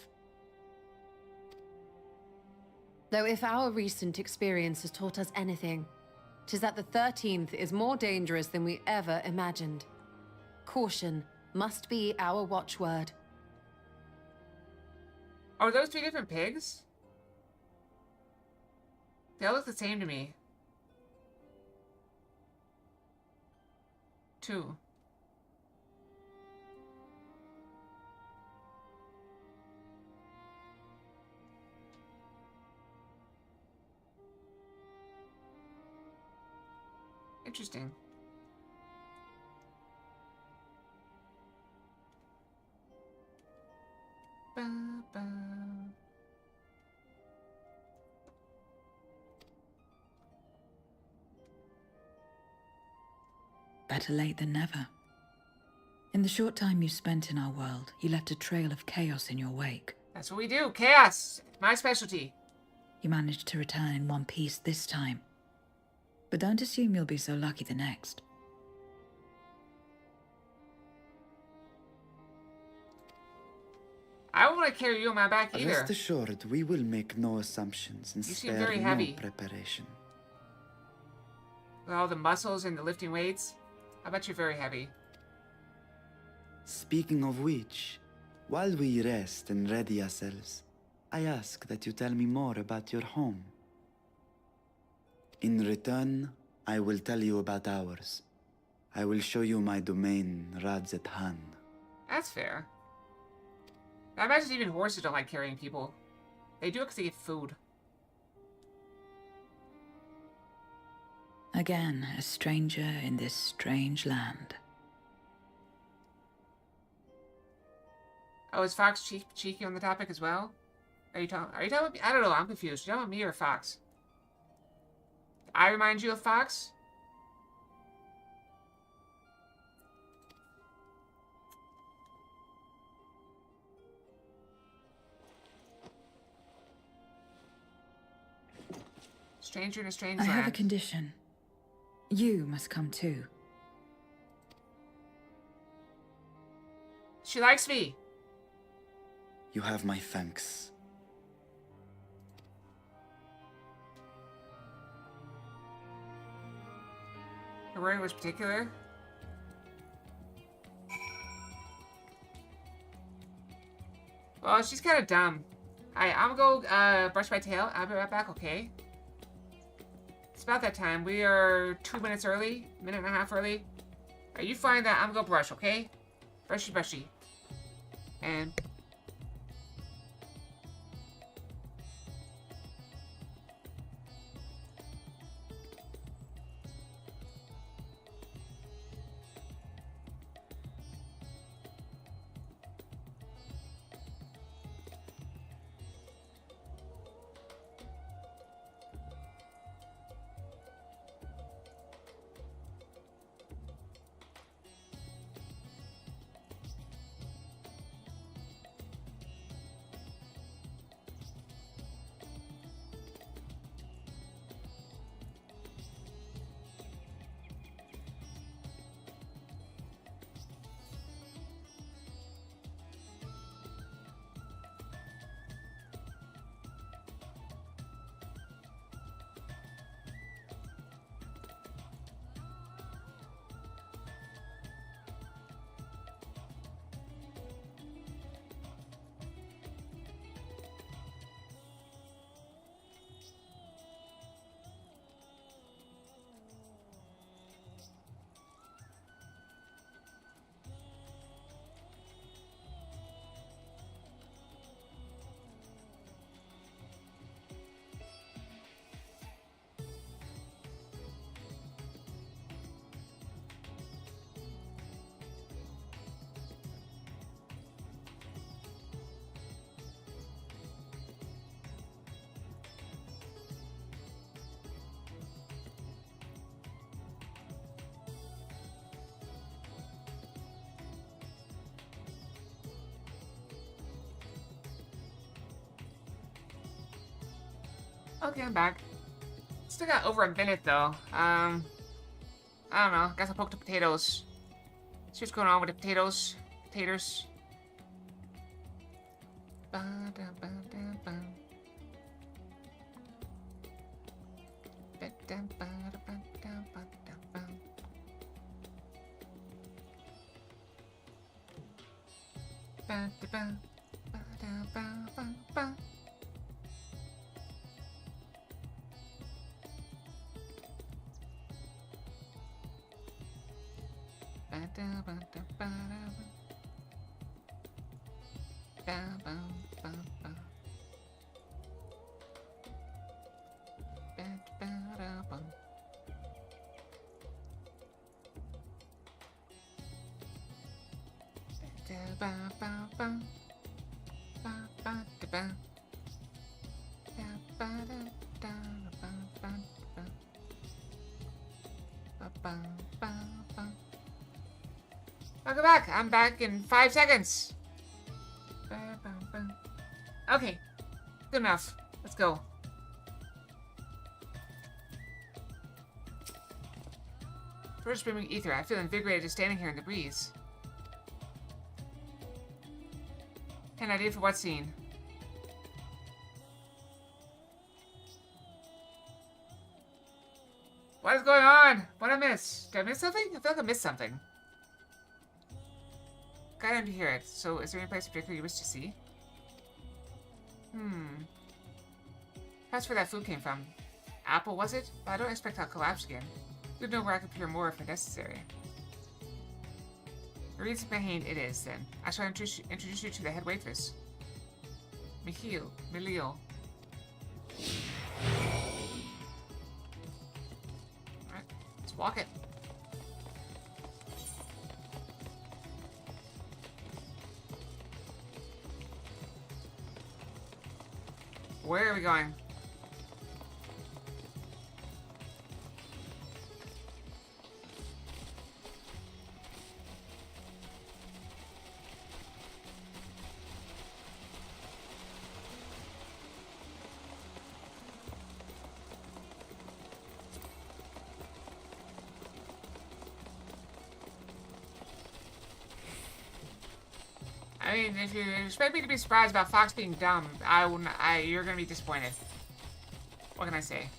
Though if our recent experience has taught us anything, 'tis that the 13th is more dangerous than we ever imagined. Caution must be our watchword. Are those 2 different pigs? They all look the same to me. 2. Interesting. Better late than never. In the short time you spent in our world, you left a trail of chaos in your wake. That's what we do. Chaos. My specialty. You managed to return in one piece this time. But don't assume you'll be so lucky the next. I don't want to carry you on my back either. Rest assured, we will make no assumptions and You seem spare very no heavy. preparation. With all the muscles and the lifting weights, I bet you're very heavy. Speaking of which, while we rest and ready ourselves, I ask that you tell me more about your home. In return, I will tell you about ours. I will show you my domain, Radzet Han. That's fair. I imagine even horses don't like carrying people. They do it because they get food. Again, a stranger in this strange land. Oh, is Fox cheeky on the topic as well? Are you talking about me? I don't know, I'm confused. Are you talking about me or Fox? I remind you of Fox? Stranger in a strange I land. have a condition. You must come too. She likes me. You have my thanks. Her word was particular. Well, she's kind of dumb. I'm gonna go brush my tail. I'll be right back, okay? It's about that time. We are 2 minutes early, minute and a half early. Are you fine that I'm gonna go brush, okay? Brushy, brushy. And... Okay, I'm back. Still got over a minute, though. I don't know. Guess I'll poke the potatoes. See what's going on with the potatoes. Taters. Welcome back. I'm back in 5 seconds. Okay. Good enough. Let's go. First brimming ether. I feel invigorated just standing here in the breeze. An idea for what scene? What is going on? What did I miss? Did I miss something? I feel like I missed something. Got him to hear it. So, is there any place in particular you wish to see? That's where that food came from. Apple, was it? But I don't expect I'll collapse again. You'd know where I could procure more if necessary. Marie's behind it is, then. I shall introduce you to the head waitress. Milio. Alright, let's walk it. Where are we going? I mean, if you expect me to be surprised about Fox being dumb, you're gonna be disappointed. What can I say?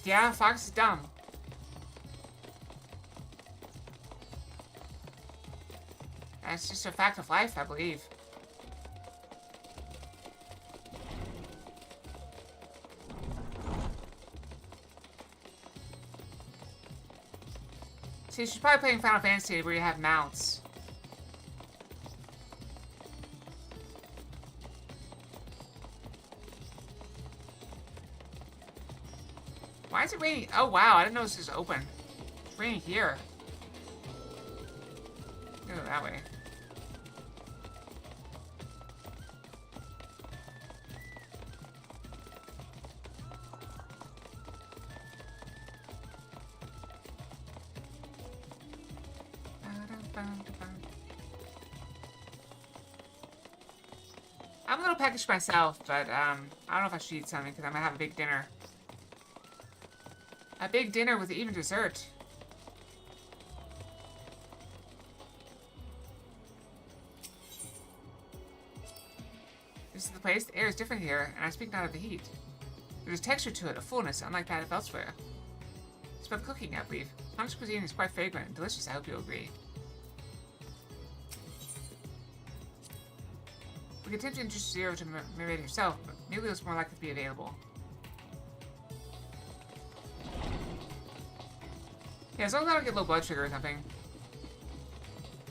Yeah, Fox is dumb. That's just a fact of life, I believe. See, she's probably playing Final Fantasy where you have mounts. Why is it raining? Oh wow, I didn't know this was open. It's raining here. Go that way. I'm a little peckish myself, but I don't know if I should eat something because I'm gonna have a big dinner. A big dinner with even dessert. This is the place. The air is different here, and I speak not of the heat. There's a texture to it, a fullness, unlike that of elsewhere. It's about cooking, I believe. Punch cuisine is quite fragrant and delicious, I hope you'll agree. We could attempt to introduce Zero to Mirade herself, but Milio's more likely to be available. Yeah, as long as I don't get low blood sugar or something.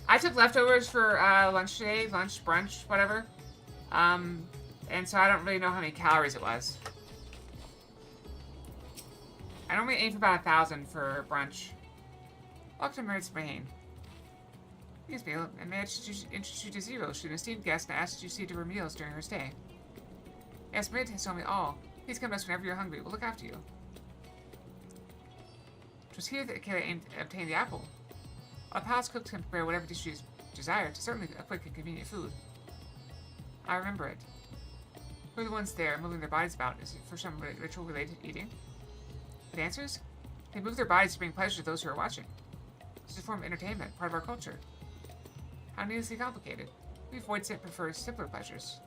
I took leftovers for lunch today, lunch, brunch, whatever. And so I don't really know how many calories it was. I normally aim for about 1,000 for brunch. Welcome to Mirade's Brain. Please, Milo, and may I introduce you to Zero? She's an esteemed guest and I asked you to see to her meals during her stay. Yes, Mirade has told me all. Please come to us whenever you're hungry. We'll look after you. It was here that Kayla obtained the apple. Our palace cook can prepare whatever dish you desire. It's certainly a quick and convenient food. I remember it. Who are the ones there moving their bodies about? Is it for some ritual related to eating? The dancers? They move their bodies to bring pleasure to those who are watching. This is a form of entertainment, part of our culture. How needlessly complicated. We void-sent prefer simpler pleasures.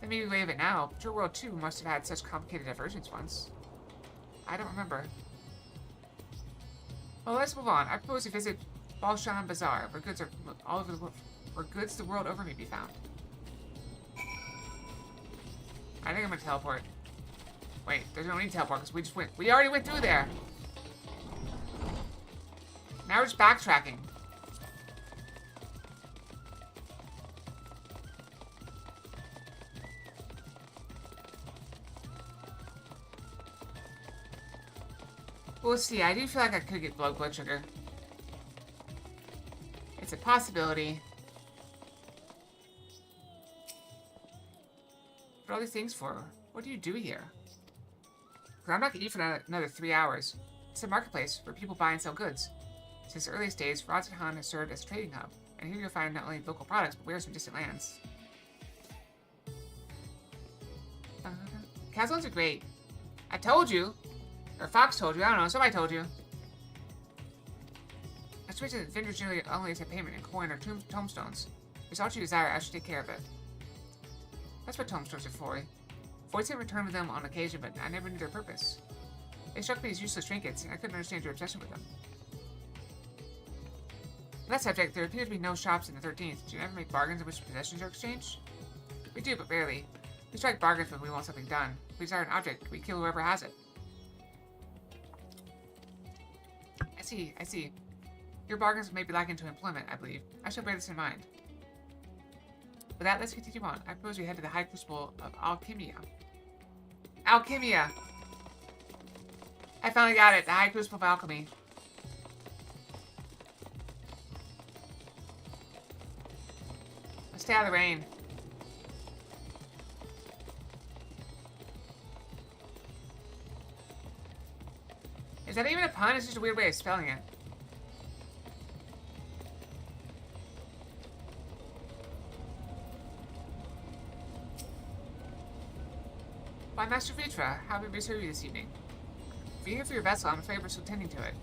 They may be way of it now, but your world too must have had such complicated diversions once. I don't remember. Well, let's move on. I propose we visit Balshan Bazaar, where goods are all over the world, where goods the world over may be found. I think I'm gonna teleport. Wait, there's no need to teleport because we already went through there. Now we're just backtracking. We'll see. I do feel like I could get low blood sugar. It's a possibility. What are all these things for? What do you do here? Because I'm not going to eat for another 3 hours. It's a marketplace where people buy and sell goods. Since the earliest days, Rotterdam has served as a trading hub, and here you'll find not only local products, but wares from distant lands. Castles are great. I told you! Or Fox told you, I don't know, somebody told you. I suppose that vendors generally only accept payment in coin or tombstones. If it's all you desire, I should take care of it. That's what tombstones are for. Void sent returned with them on occasion, but I never knew their purpose. They struck me as useless trinkets, and I couldn't understand your obsession with them. On that subject, there appear to be no shops in the 13th. Do you ever make bargains in which possessions are exchanged? We do, but rarely. We strike bargains when we want something done. If we desire an object, we kill whoever has it. I see. Your bargains may be lacking to employment, I believe. I shall bear this in mind. With that, let's continue on. I propose we head to the High Crucible of Alchemia. Alchemia! I finally got it. The High Crucible of Alchemy. Let's stay out of the rain. Is that even a pun? It's just a weird way of spelling it. Why, Master Vitra, how may we serve you this evening? If you're here for your vessel, I'm afraid we're still tending to it.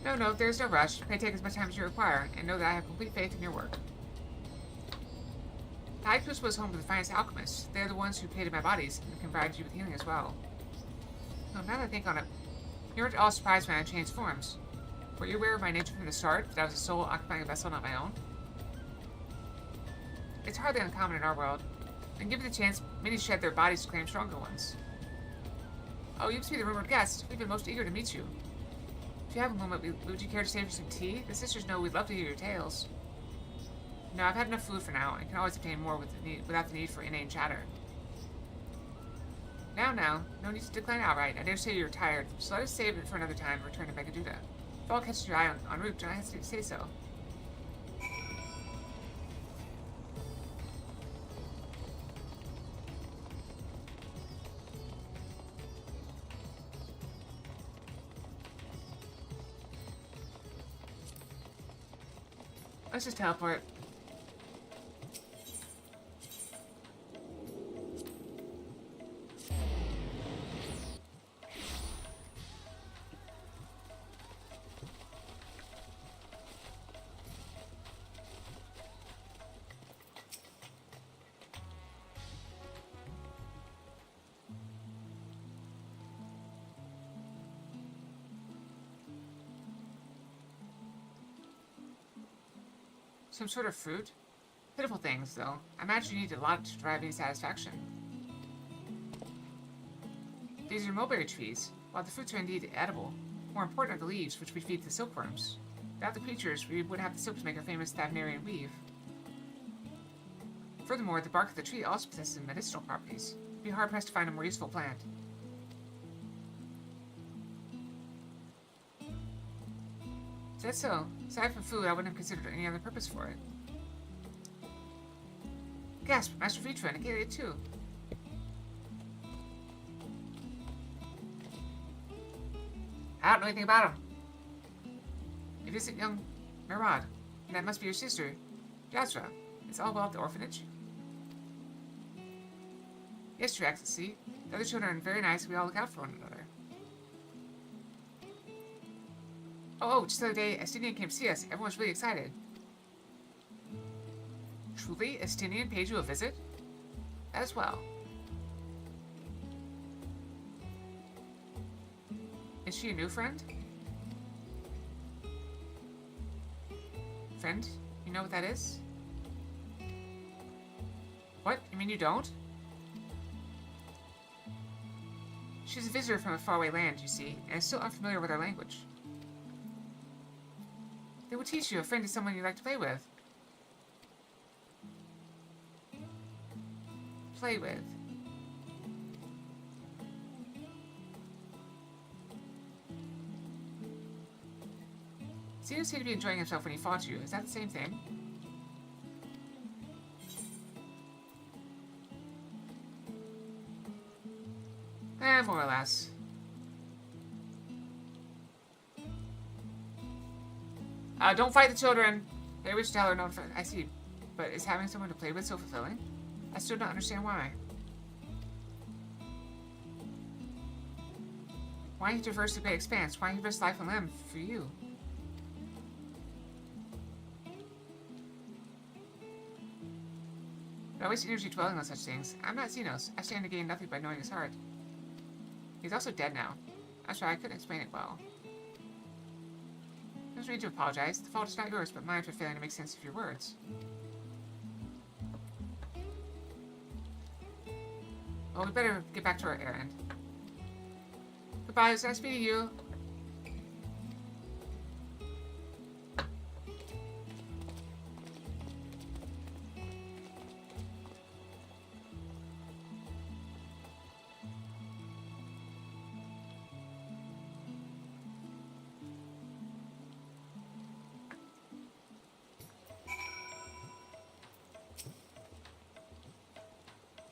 No, there's no rush. Pray take as much time as you require, and know that I have complete faith in your work. The High Crucible is home to the finest alchemists. They're the ones who created my bodies, and can provide you with healing as well. Now that I think on it, you weren't all surprised when I changed forms. Were you aware of my nature from the start, that I was a soul occupying a vessel not my own? It's hardly uncommon in our world. And given the chance, many shed their bodies to claim stronger ones. Oh, you must be the rumored guest. We've been most eager to meet you. If you have a moment, would you care to stay for some tea? The sisters know we'd love to hear your tales. No, I've had enough food for now, and can always obtain more without the need for inane chatter. Now, no need to decline outright. I dare say you're tired, so let us save it for another time and return to Megaduda. If all catches your eye en route, don't hesitate to say so. Let's just teleport. Some sort of fruit? Pitiful things, though. I imagine you need a lot to derive any satisfaction. These are mulberry trees. While the fruits are indeed edible, more important are the leaves, which we feed to the silkworms. Without the creatures, we wouldn't have the silk to make our famous Thavnarian weave. Furthermore, the bark of the tree also possesses medicinal properties. You'd be hard-pressed to find a more useful plant. Is that so? Aside from food, I wouldn't have considered any other purpose for it. Gasp! Master Vitra and Acalia too. I don't know anything about him. It isn't young Mirad, and that must be your sister, Jazra. It's all well at the orphanage. Yes, Your Excellency. The other children are very nice, and we all look out for one another. Oh, just the other day, Estinian came to see us. Everyone was really excited. Truly, Estinian paid you a visit? As well. Is she a new friend? Friend? You know what that is? What? You mean you don't? She's a visitor from a faraway land, you see, and is still unfamiliar with our language. They will teach you. A friend is someone you like to play with. Play with. Xenos seemed to be enjoying himself when he fought you. Is that the same thing? More or less. Don't fight the children. They wish to tell her no. I see. But is having someone to play with so fulfilling? I still don't understand why. Why he traversed the great expanse? Why he risked life and limb for you? But I waste energy dwelling on such things. I'm not Xenos. I stand to gain nothing by knowing his heart. He's also dead now. That's why I couldn't explain it well. There's no need to apologize. The fault is not yours, but mine for failing to make sense of your words. Well, we better get back to our errand. Goodbye, it was nice meeting you.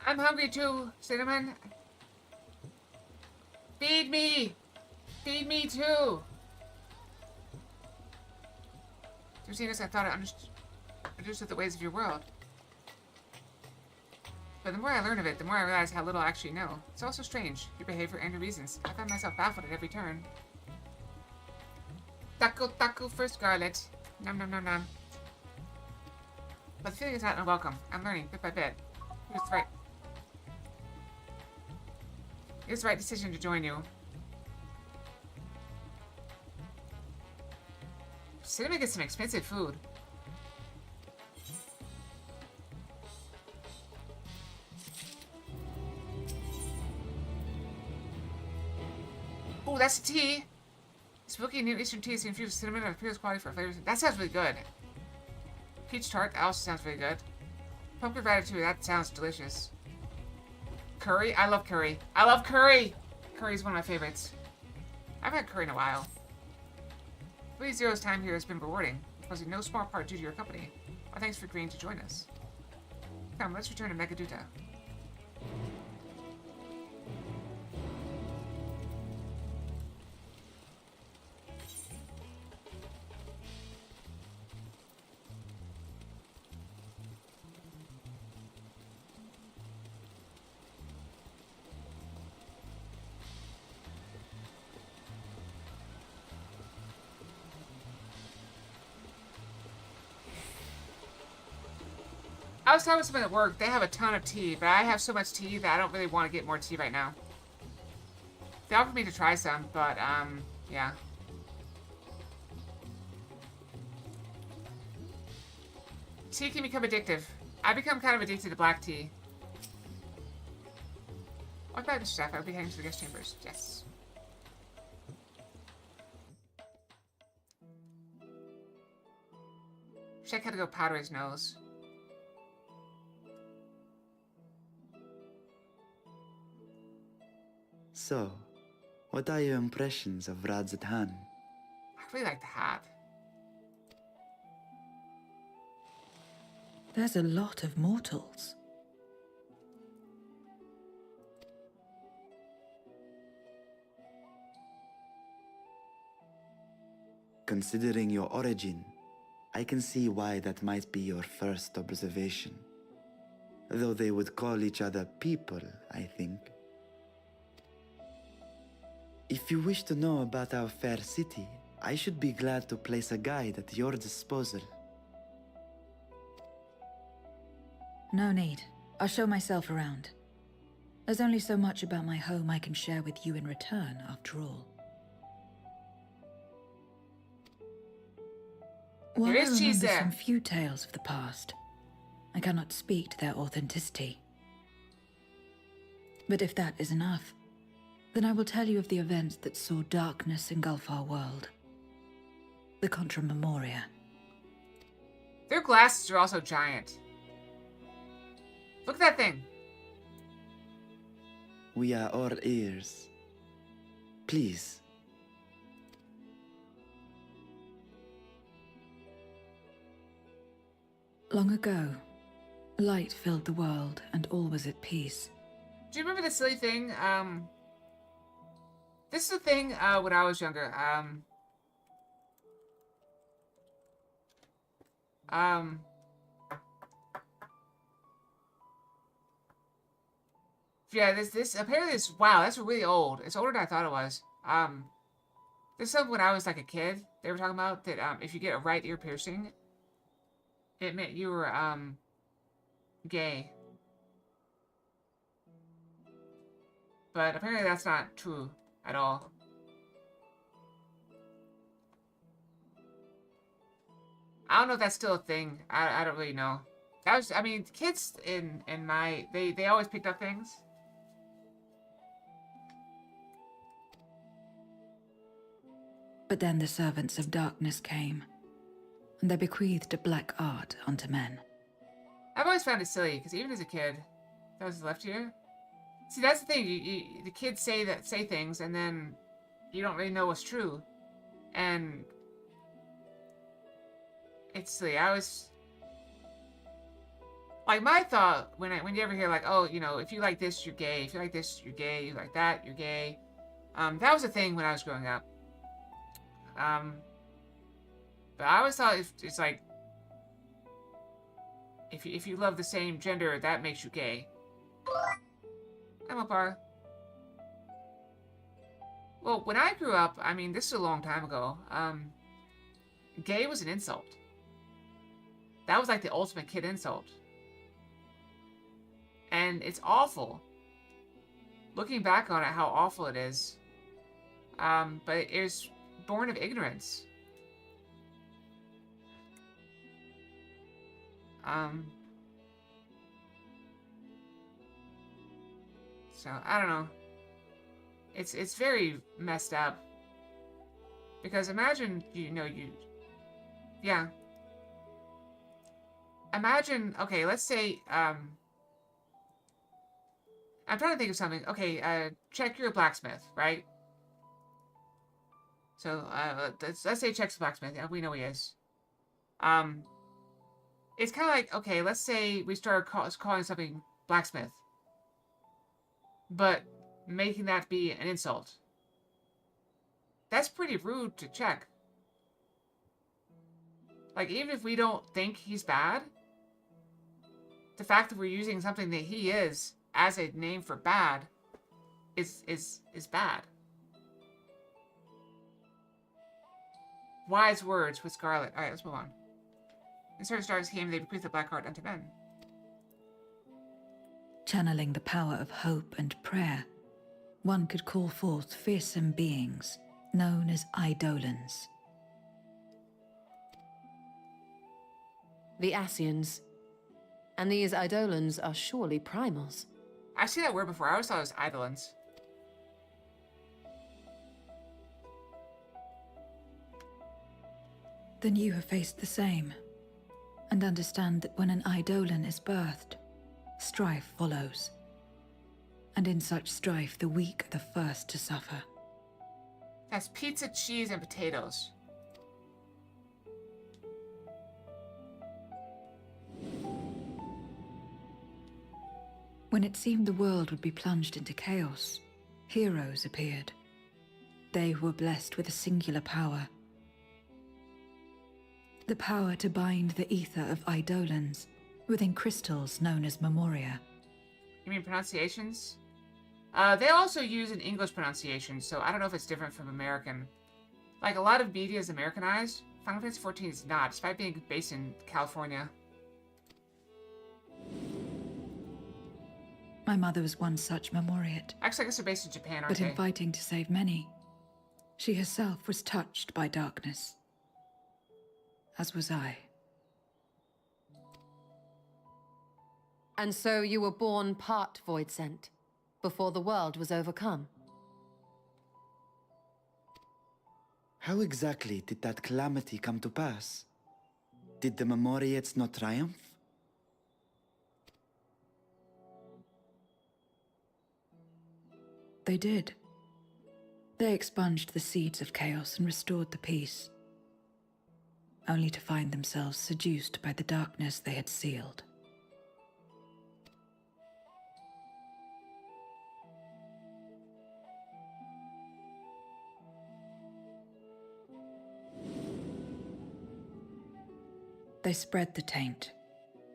I'm hungry too, Cinnamon. Feed me! Feed me too! Through seeing this, I thought I understood the ways of your world. But the more I learn of it, the more I realize how little I actually know. It's also strange, your behavior and your reasons. I find myself baffled at every turn. Taco for Scarlet. Nom nom nom nom. But the feeling is not unwelcome. I'm learning, bit by bit. It's right. It's the right decision to join you. Cinnamon gets some expensive food. Oh, that's the tea. Spooky new Eastern tea is infused with cinnamon and purest quality for flavors. That sounds really good. Peach tart, that also sounds really good. Pumpkin ratatouille, that sounds delicious. Curry? I love curry. I love curry! Curry is one of my favorites. I haven't had curry in a while. Please, Zero's time here has been rewarding. It was in no small part due to your company. Our thanks for agreeing to join us. Come, let's return to Megaduta. I was talking with someone at work. They have a ton of tea, but I have so much tea that I don't really want to get more tea right now. They offered me to try some, but, yeah. Tea can become addictive. I become kind of addicted to black tea. What about the staff? I'll be heading to the guest chambers. Yes. Shaq had to go powder his nose. So, what are your impressions of Radzatan? I really like the hat. There's a lot of mortals. Considering your origin, I can see why that might be your first observation. Though they would call each other people, I think. If you wish to know about our fair city, I should be glad to place a guide at your disposal. No need. I'll show myself around. There's only so much about my home I can share with you in return, after all. While I There is cheese remember there. some few tales of the past, I cannot speak to their authenticity. But if that is enough, then I will tell you of the events that saw darkness engulf our world. The Contra Memoria. Their glasses are also giant. Look at that thing. We are all ears. Please. Long ago, light filled the world and all was at peace. Do you remember the silly thing? This is a thing when I was younger. Yeah, this apparently this, wow, that's really old. It's older than I thought it was. This is something when I was like a kid. They were talking about that if you get a right ear piercing, it meant you were gay. But apparently that's not true at all. I don't know if that's still a thing. I don't really know. That was, I mean, kids in my, they always picked up things. But then the servants of darkness came, and they bequeathed a black art unto men. I've always found it silly, because even as a kid, that was left ear. See, that's the thing. The kids say things, and then you don't really know what's true. And it's silly. I was like, my thought when you ever hear like, oh, you know, if you like this, you're gay. If you like this, you're gay. You like that, you're gay. That was a thing when I was growing up. But I always thought it's like, if you love the same gender, that makes you gay. I'm a bar. Well, when I grew up, I mean, this is a long time ago, gay was an insult. That was like the ultimate kid insult. And it's awful. Looking back on it, how awful it is. But it was born of ignorance. So, I don't know. It's very messed up. Because imagine, yeah. Imagine, okay, let's say, I'm trying to think of something. Okay, check you're a blacksmith, right? So, let's say Check's a blacksmith. Yeah, we know he is. It's kind of like, okay, let's say we started calling something blacksmith. But making that be an insult. That's pretty rude to Check. Like, even if we don't think he's bad, the fact that we're using something that he is as a name for bad is bad. Wise words with Scarlet. Alright, let's move on. In certain stars came, they bequeathed the black art unto men. Channeling the power of hope and prayer, one could call forth fearsome beings known as Eidolons. The Ascians. And these Eidolons are surely primals. I've seen that word before. I always thought it was Eidolons. Then you have faced the same, and understand that when an Eidolon is birthed, strife follows. And in such strife, the weak are the first to suffer. That's pizza, cheese, and potatoes. When it seemed the world would be plunged into chaos, heroes appeared. They were blessed with a singular power. The power to bind the ether of Eidolons within crystals known as memoria. You mean pronunciations? They also use an English pronunciation, so I don't know if it's different from American. Like, a lot of media is Americanized. Final Fantasy XIV is not, despite being based in California. My mother was one such memoriate. Actually, I guess they're based in Japan, aren't But they? in fighting to save many, she herself was touched by darkness. As was I. And so you were born part Void Sent, before the world was overcome. How exactly did that calamity come to pass? Did the Memoriates not triumph? They did. They expunged the seeds of chaos and restored the peace. only to find themselves seduced by the darkness they had sealed. They spread the taint,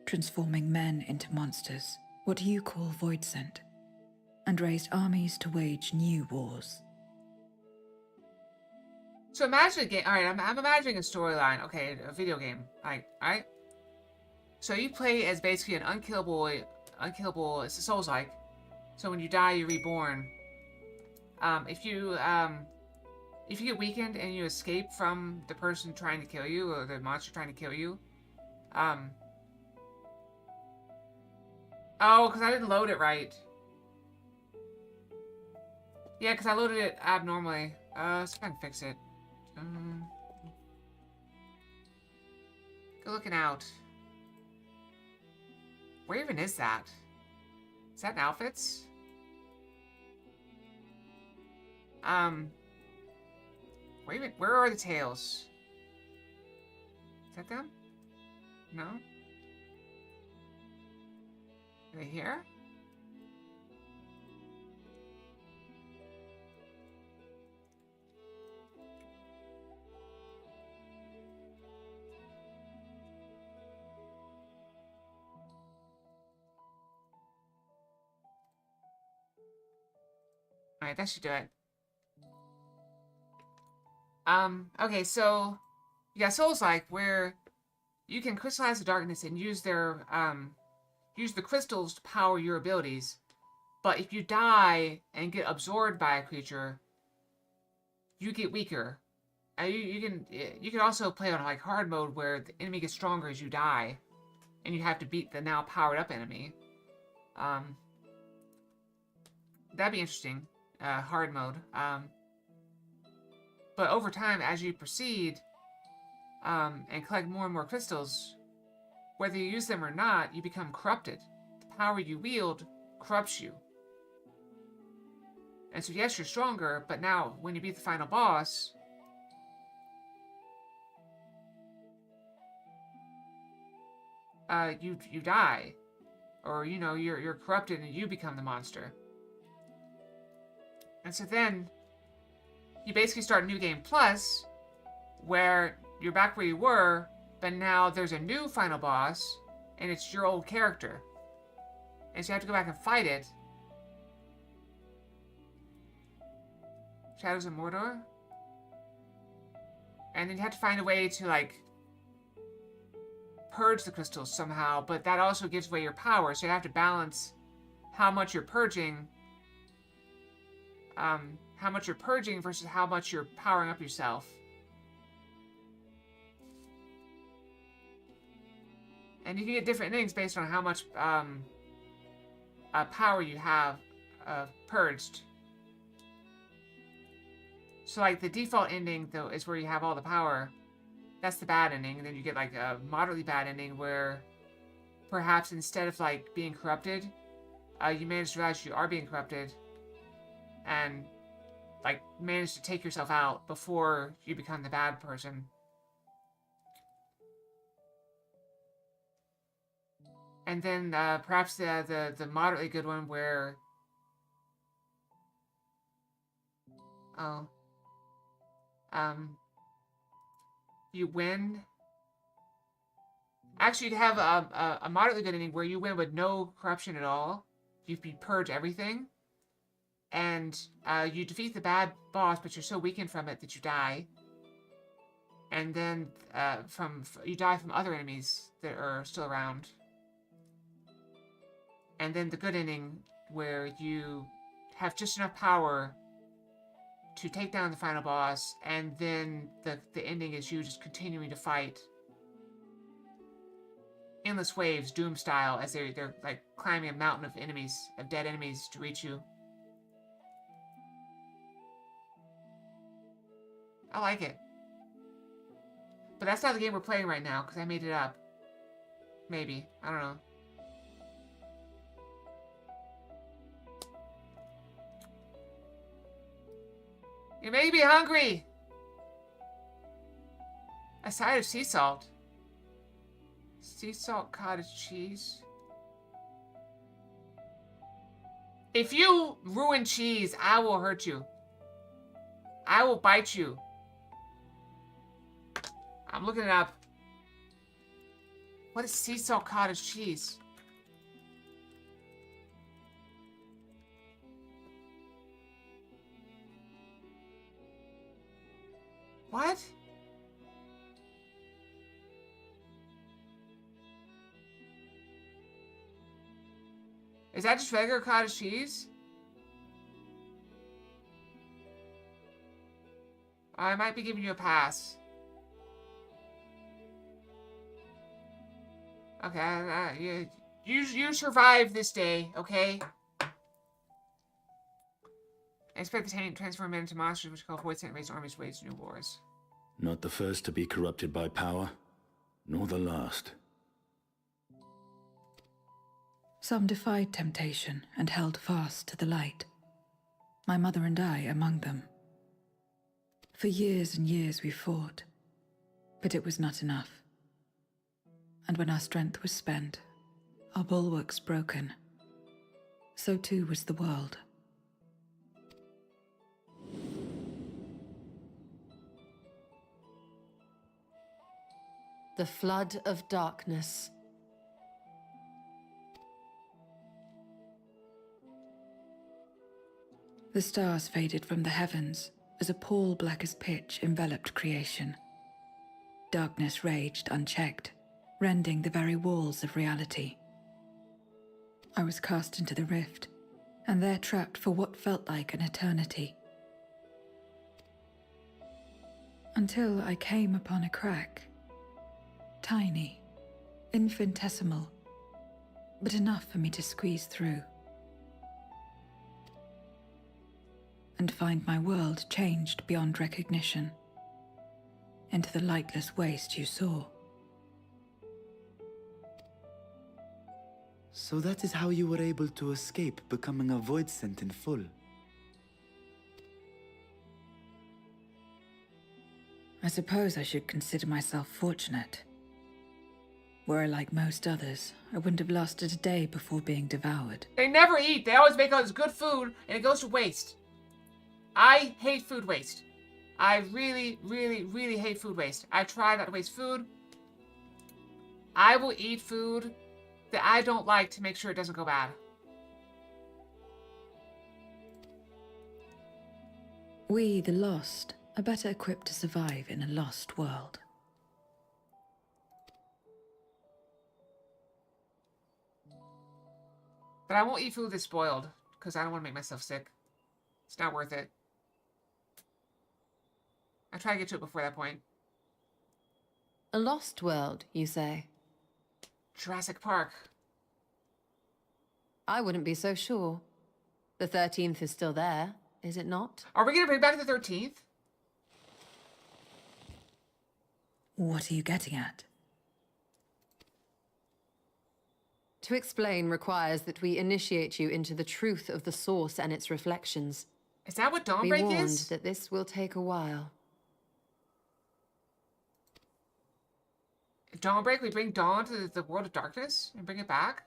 transforming men into monsters, what you call void scent, and raised armies to wage new wars. So imagine a game. All right, I'm imagining a storyline. Okay, a video game. All right. So you play as basically an unkillable. It's a Souls-like. So when you die, you're reborn. If you get weakened and you escape from the person trying to kill you or the monster trying to kill you, oh, because I didn't load it right. Yeah, because I loaded it abnormally. See if I can fix it. Good looking out. Where even is that? Is that in outfits? Where are the tails? Is that them? No? Are they here? Alright, that should do it. Okay, so you got Souls-like where you can crystallize the darkness and use the crystals to power your abilities. But if you die and get absorbed by a creature, you get weaker. You can also play on like hard mode where the enemy gets stronger as you die, and you have to beat the now powered up enemy. That'd be interesting. Hard mode. But over time, as you proceed, and collect more and more crystals, whether you use them or not, you become corrupted. The power you wield corrupts you. And so yes, you're stronger, but now when you beat the final boss, you die. Or, you know, you're corrupted and you become the monster. And so then, you basically start New Game Plus, where you're back where you were, but now there's a new final boss, and it's your old character. And so you have to go back and fight it. Shadows of Mordor? And then you have to find a way to, like, purge the crystals somehow, but that also gives away your power, so you have to balance how much you're purging, versus how much you're powering up yourself. And you can get different endings based on how much power you have purged. So like the default ending though is where you have all the power. That's the bad ending, and then you get like a moderately bad ending where perhaps instead of like being corrupted, you manage to realize you are being corrupted and like manage to take yourself out before you become the bad person. And then perhaps the moderately good one where you win. Actually, you have a moderately good ending where you win with no corruption at all. You purge everything. And you defeat the bad boss, but you're so weakened from it that you die. And then you die from other enemies that are still around. And then the good ending where you have just enough power to take down the final boss, and then the ending is you just continuing to fight endless waves, Doom style, as they're like climbing a mountain of enemies, of dead enemies to reach you. I like it. But that's not the game we're playing right now, because I made it up. Maybe. I don't know. You may be hungry! A side of sea salt. Sea salt cottage cheese. If you ruin cheese, I will hurt you. I will bite you. I'm looking it up. What is sea salt cottage cheese? What? Is that just regular cottage cheese? I might be giving you a pass. Okay, you survive this day, okay? I expect the tank to transform men into monsters which call void sent raise armies wage new wars. Not the first to be corrupted by power, nor the last. Some defied temptation and held fast to the light. My mother and I among them. For years and years we fought, but it was not enough. And when our strength was spent, our bulwarks broken, so too was the world. The flood of darkness. The stars faded from the heavens as a pall black as pitch enveloped creation. Darkness raged unchecked, rending the very walls of reality. I was cast into the rift, and there trapped for what felt like an eternity. Until I came upon a crack. Tiny, infinitesimal, but enough for me to squeeze through. And find my world changed beyond recognition, into the lightless waste you saw. So that is how you were able to escape becoming a void sent in full. I suppose I should consider myself fortunate. Were I like most others, I wouldn't have lasted a day before being devoured. They never eat. They always make all this good food, and it goes to waste. I hate food waste. I really, really, really hate food waste. I try not to waste food. I will eat food that I don't like to make sure it doesn't go bad. We, the lost, are better equipped to survive in a lost world. But I won't eat food that's spoiled, because I don't want to make myself sick. It's not worth it. I try to get to it before that point. A lost world, you say? Jurassic Park. I wouldn't be so sure. The 13th is still there, is it not? Are we going to bring back the 13th? What are you getting at? To explain requires that we initiate you into the truth of the source and its reflections. Is that what Be Dawnbreak warned is? that this will take a while. Dawnbreak, we bring Dawn to the world of darkness and bring it back?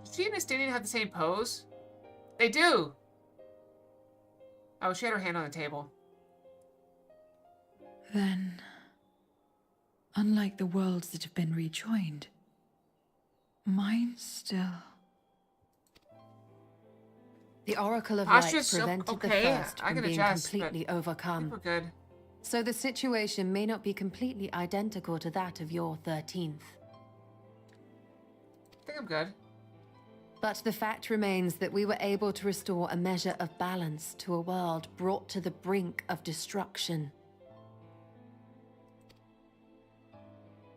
Does she and Estinian have the same pose? They do! Oh, she had her hand on the table. Then, unlike the worlds that have been rejoined, mine still... The Oracle of That's Light just prevented okay. the first I from can being adjust, but completely I think overcome. we're good. So the situation may not be completely identical to that of your 13th. I think I'm good. But the fact remains that we were able to restore a measure of balance to a world brought to the brink of destruction.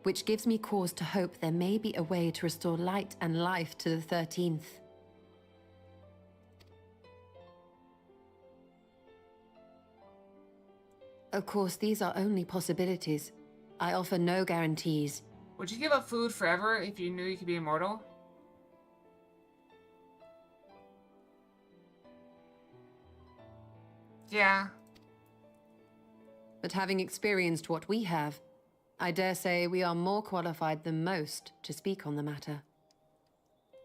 Which gives me cause to hope there may be a way to restore light and life to the 13th. Of course, these are only possibilities. I offer no guarantees. Would you give up food forever if you knew you could be immortal? Yeah. But having experienced what we have, I dare say we are more qualified than most to speak on the matter.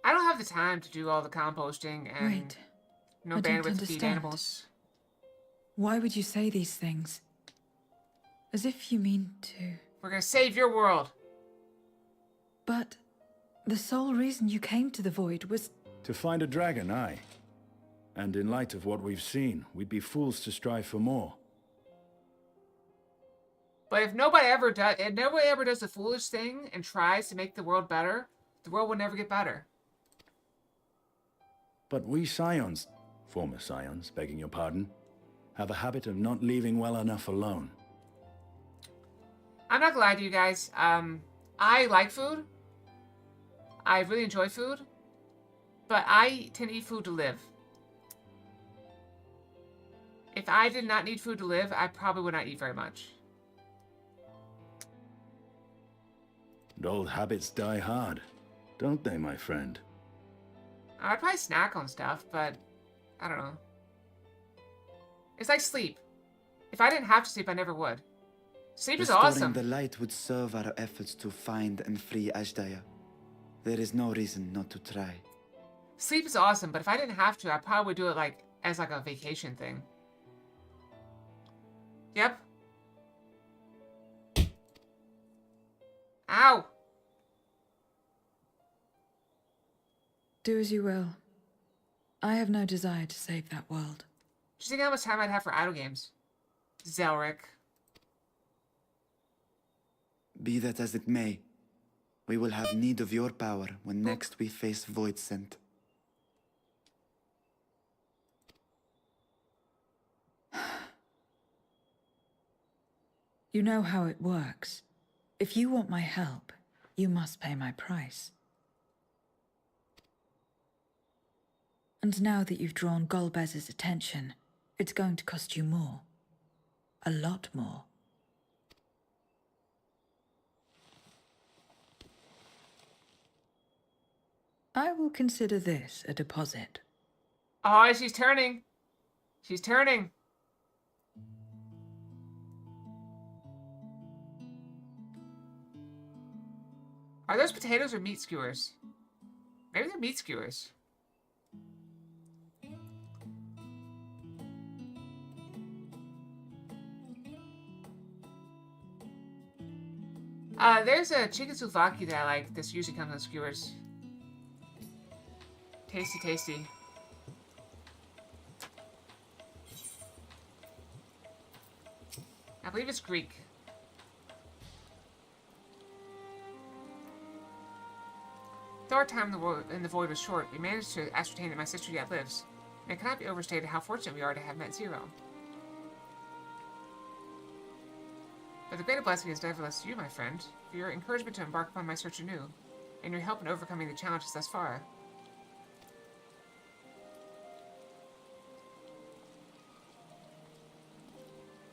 I don't have the time to do all the composting and Wait. no I don't bandwidth to feed understand. animals. Why would you say these things? As if you mean to... We're gonna save your world. But the sole reason you came to the Void was... To find a dragon, aye. And in light of what we've seen, we'd be fools to strive for more. But if nobody ever does the foolish thing and tries to make the world better, the world will never get better. But we Scions, former Scions, begging your pardon, have a habit of not leaving well enough alone. I'm not gonna lie to you guys. I like food. I really enjoy food. But I tend to eat food to live. If I did not need food to live, I probably would not eat very much. And old habits die hard, don't they, my friend? I'd probably snack on stuff, but I don't know. It's like sleep. If I didn't have to sleep, I never would. Sleep is Restoring awesome. the light would serve our efforts to find and free Ashdaya. There is no reason not to try. Sleep is awesome, but if I didn't have to, I probably would do it like as like a vacation thing. Yep. Ow! Do as you will. I have no desire to save that world. Just think how much time I'd have for idle games. Zelric. Be that as it may, we will have need of your power when next we face Voidsent. You know how it works. If you want my help, you must pay my price. And now that you've drawn Golbez's attention, it's going to cost you more. A lot more. I will consider this a deposit. Oh, she's turning. She's turning. Are those potatoes or meat skewers? Maybe they're meat skewers. There's a chicken souvlaki that I like. This usually comes on skewers. Tasty, tasty. I believe it's Greek. Though our time in the void was short, we managed to ascertain that my sister yet lives, and it cannot be overstated how fortunate we are to have met Zero. But the greater blessing is nevertheless you, my friend, for your encouragement to embark upon my search anew, and your help in overcoming the challenges thus far.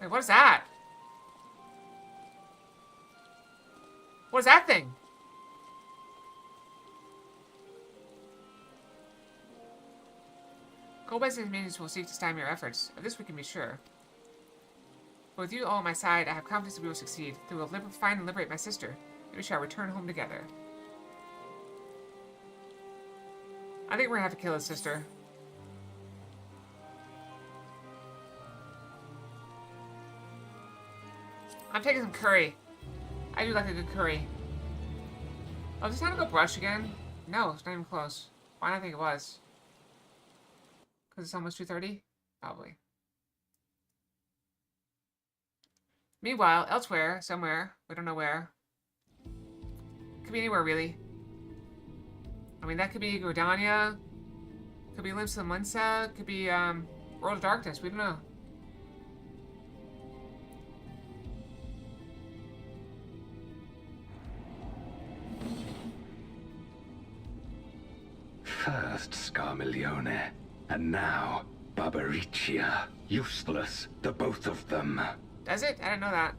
Wait, what is that? What is that thing? Golbez and his minions will seek to stymie your efforts. Of this we can be sure. But with you all on my side, I have confidence that we will succeed. That we will find and liberate my sister, and we shall return home together. I think we're gonna have to kill his sister. I'm taking some curry. I do like a good curry. Oh, is this time to go brush again? No, it's not even close. Why did I think it was? Because it's almost 2:30? Probably. Meanwhile, elsewhere, somewhere, we don't know where. Could be anywhere, really. I mean, that could be Gordania. Could be Limsa Munsa. Could be, World of Darkness. We don't know. First Scarmiglione, and now Barbaricia. Useless, the both of them. Does it? I didn't know that.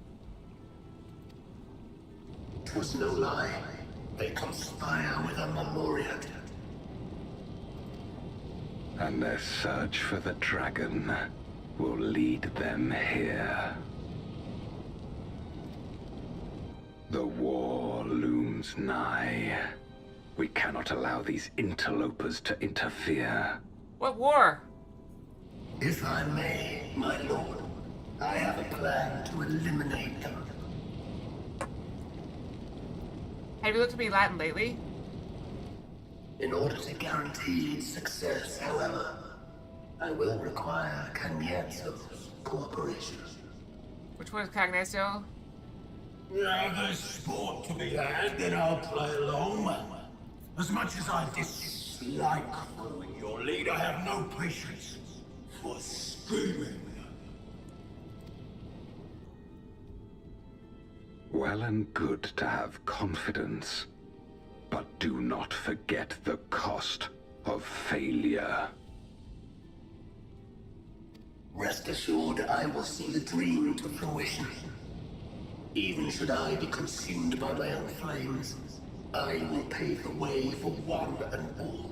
'Twas no lie. They conspire with a memorial. And their search for the dragon will lead them here. The war looms nigh. We cannot allow these interlopers to interfere. What war? If I may, my lord, I have a plan to eliminate them. Have you looked at me Latin lately? In order to guarantee its success, however, I will require Cagnazzo's cooperation. Which one is Cagnazzo? Now there's sport to be had, then I'll play along. As much as I dislike following your lead, I have no patience for screaming. Well and good to have confidence, but do not forget the cost of failure. Rest assured, I will see the dream to fruition. Even should I be consumed by my own flames, I will pave the way for one and all.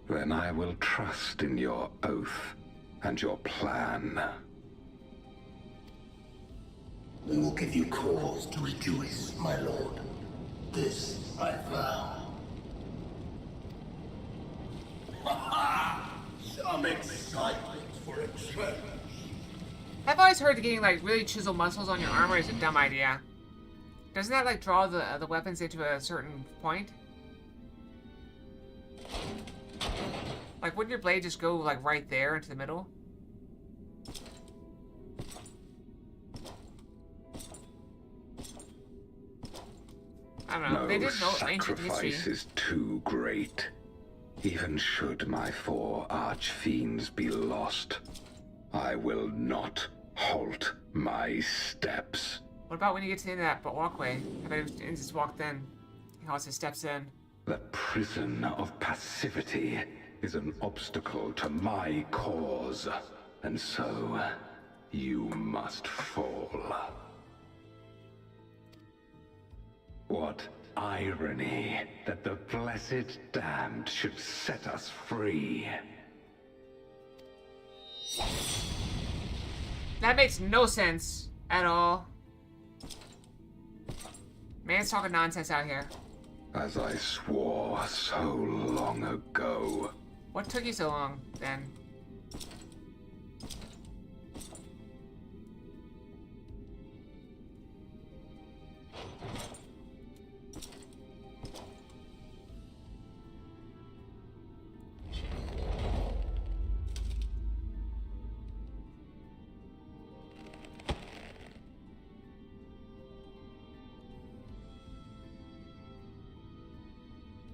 Then I will trust in your oath and your plan. We will give you cause to rejoice, my lord. This I vow. Some excitement for a change. I've always heard that getting like really chiseled muscles on your armor is a dumb idea. Doesn't that like draw the weapons into a certain point? Like, wouldn't your blade just go like right there into the middle? I don't know. No They didn't know ancient history. sacrifice is too great. Even should my 4 archfiends be lost, I will not halt my steps. What about when you get to the end of that walkway? I bet he just walked in. He also steps in. The prison of passivity is an obstacle to my cause, and so you must fall. What irony that the blessed damned should set us free. That makes no sense at all. Man's talking nonsense out here. As I swore so long ago. What took you so long, then?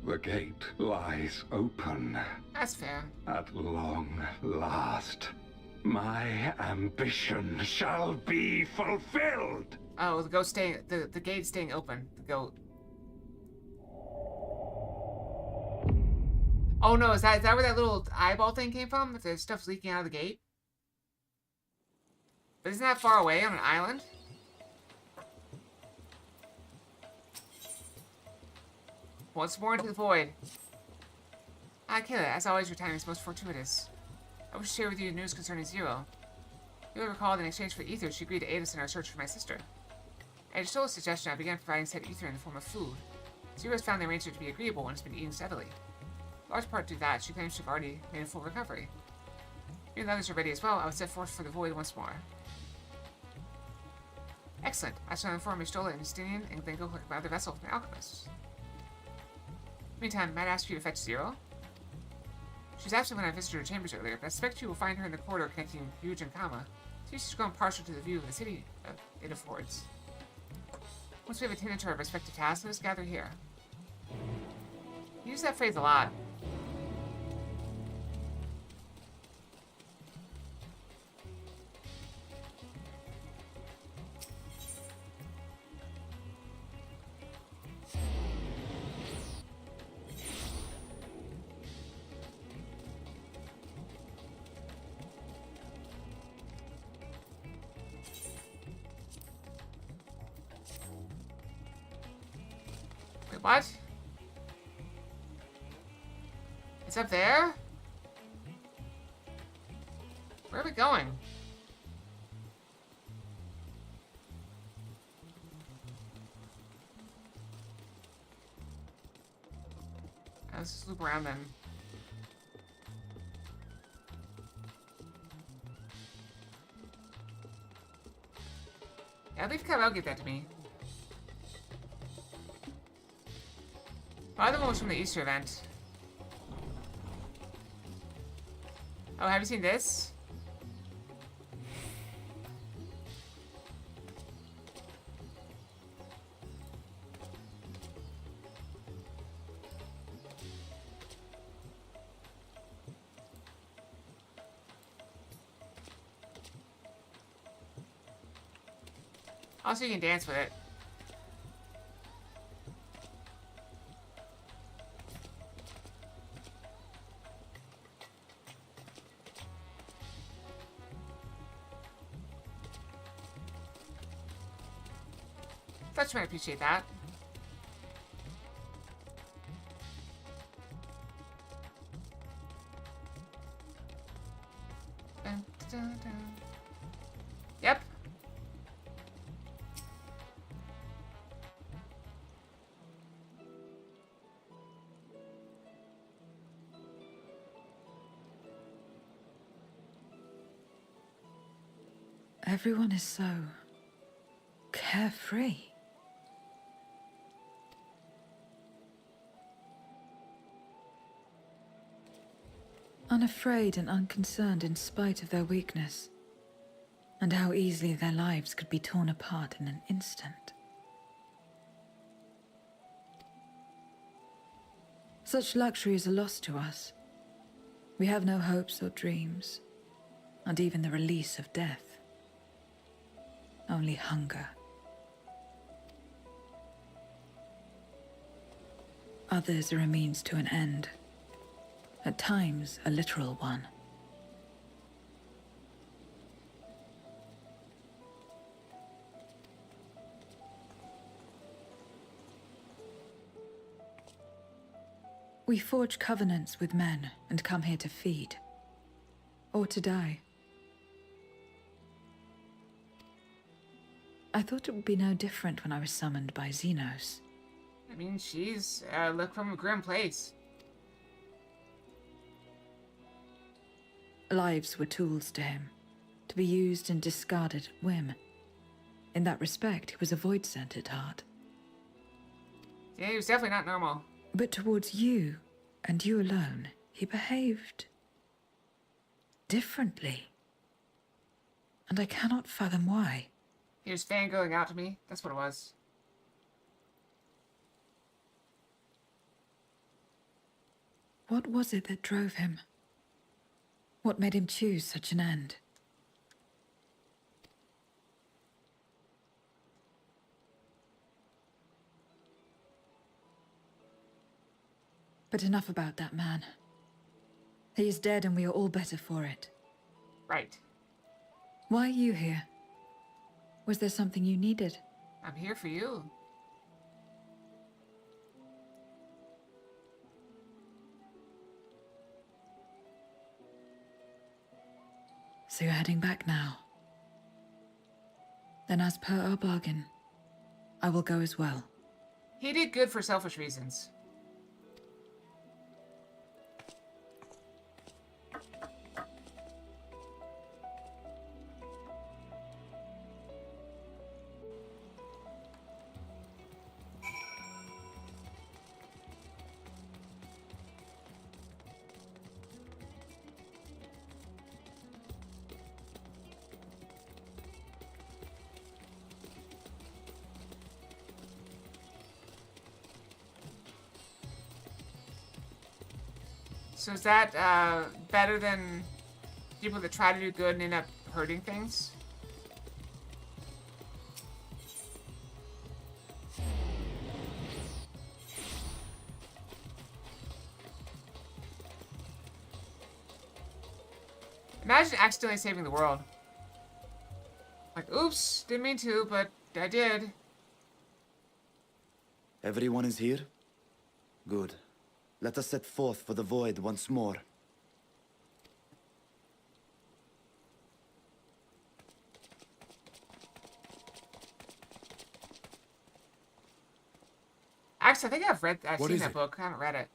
The gate lies open. That's fair. At long last, my ambition shall be fulfilled. Oh, the ghost staying, the gate staying open. The goat. Oh no, is that where that little eyeball thing came from? If the stuff's leaking out of the gate? But isn't that far away on an island? Once more into the void. Kayla, as always, your timing is most fortuitous. I wish to share with you news concerning Zero. You'll recall that in exchange for ether, she agreed to aid us in our search for my sister. At her sole suggestion, I began providing said ether in the form of food. Zero has found the arrangement to be agreeable and has been eating steadily. In large part due to that, she claims to have already made a full recovery. Even the others are ready as well, I would set forth for the void once more. Excellent. I shall inform Mistola and Justinian and then go collect my other vessel from the alchemists. Meantime, might I ask you to fetch Zero? She was absent when I visited her chambers earlier, but I suspect you will find her in the corridor connecting Huge and Kama. Seems she's grown partial to the view of the city it affords. Once we have attended to our respective tasks, let us gather here. You use that phrase a lot. What? It's up there? Where are we going? Let's just loop around then. Yeah, leave Kyle give that to me. Probably the one was from the Easter event. Oh, have you seen this? Also, you can dance with it. Touch might appreciate that. Dun, dun, dun. Yep. Everyone is so carefree. Unafraid and unconcerned in spite of their weakness, and how easily their lives could be torn apart in an instant. Such luxury is a loss to us. We have no hopes or dreams, and even the release of death. Only hunger. Others are a means to an end, at times a literal one. We forge covenants with men and come here to feed, or to die. I thought it would be no different when I was summoned by Xenos. I mean, she's look from a grim place. Lives were tools to him, to be used and discarded at whim. In that respect, he was a void-sent at heart. Yeah, he was definitely not normal. But towards you, and you alone, he behaved differently. And I cannot fathom why. He was fangirling out to me. That's what it was. What was it that drove him? What made him choose such an end? But enough about that man. He is dead and we are all better for it. Right. Why are you here? Was there something you needed? I'm here for you. So you're heading back now. Then as per our bargain, I will go as well. He did good for selfish reasons. So is that better than people that try to do good and end up hurting things? Imagine accidentally saving the world. Like, oops, didn't mean to, but I did. Everyone is here? Good. Let us set forth for the void once more. Actually, I think I've What seen is that it? book. I haven't read it.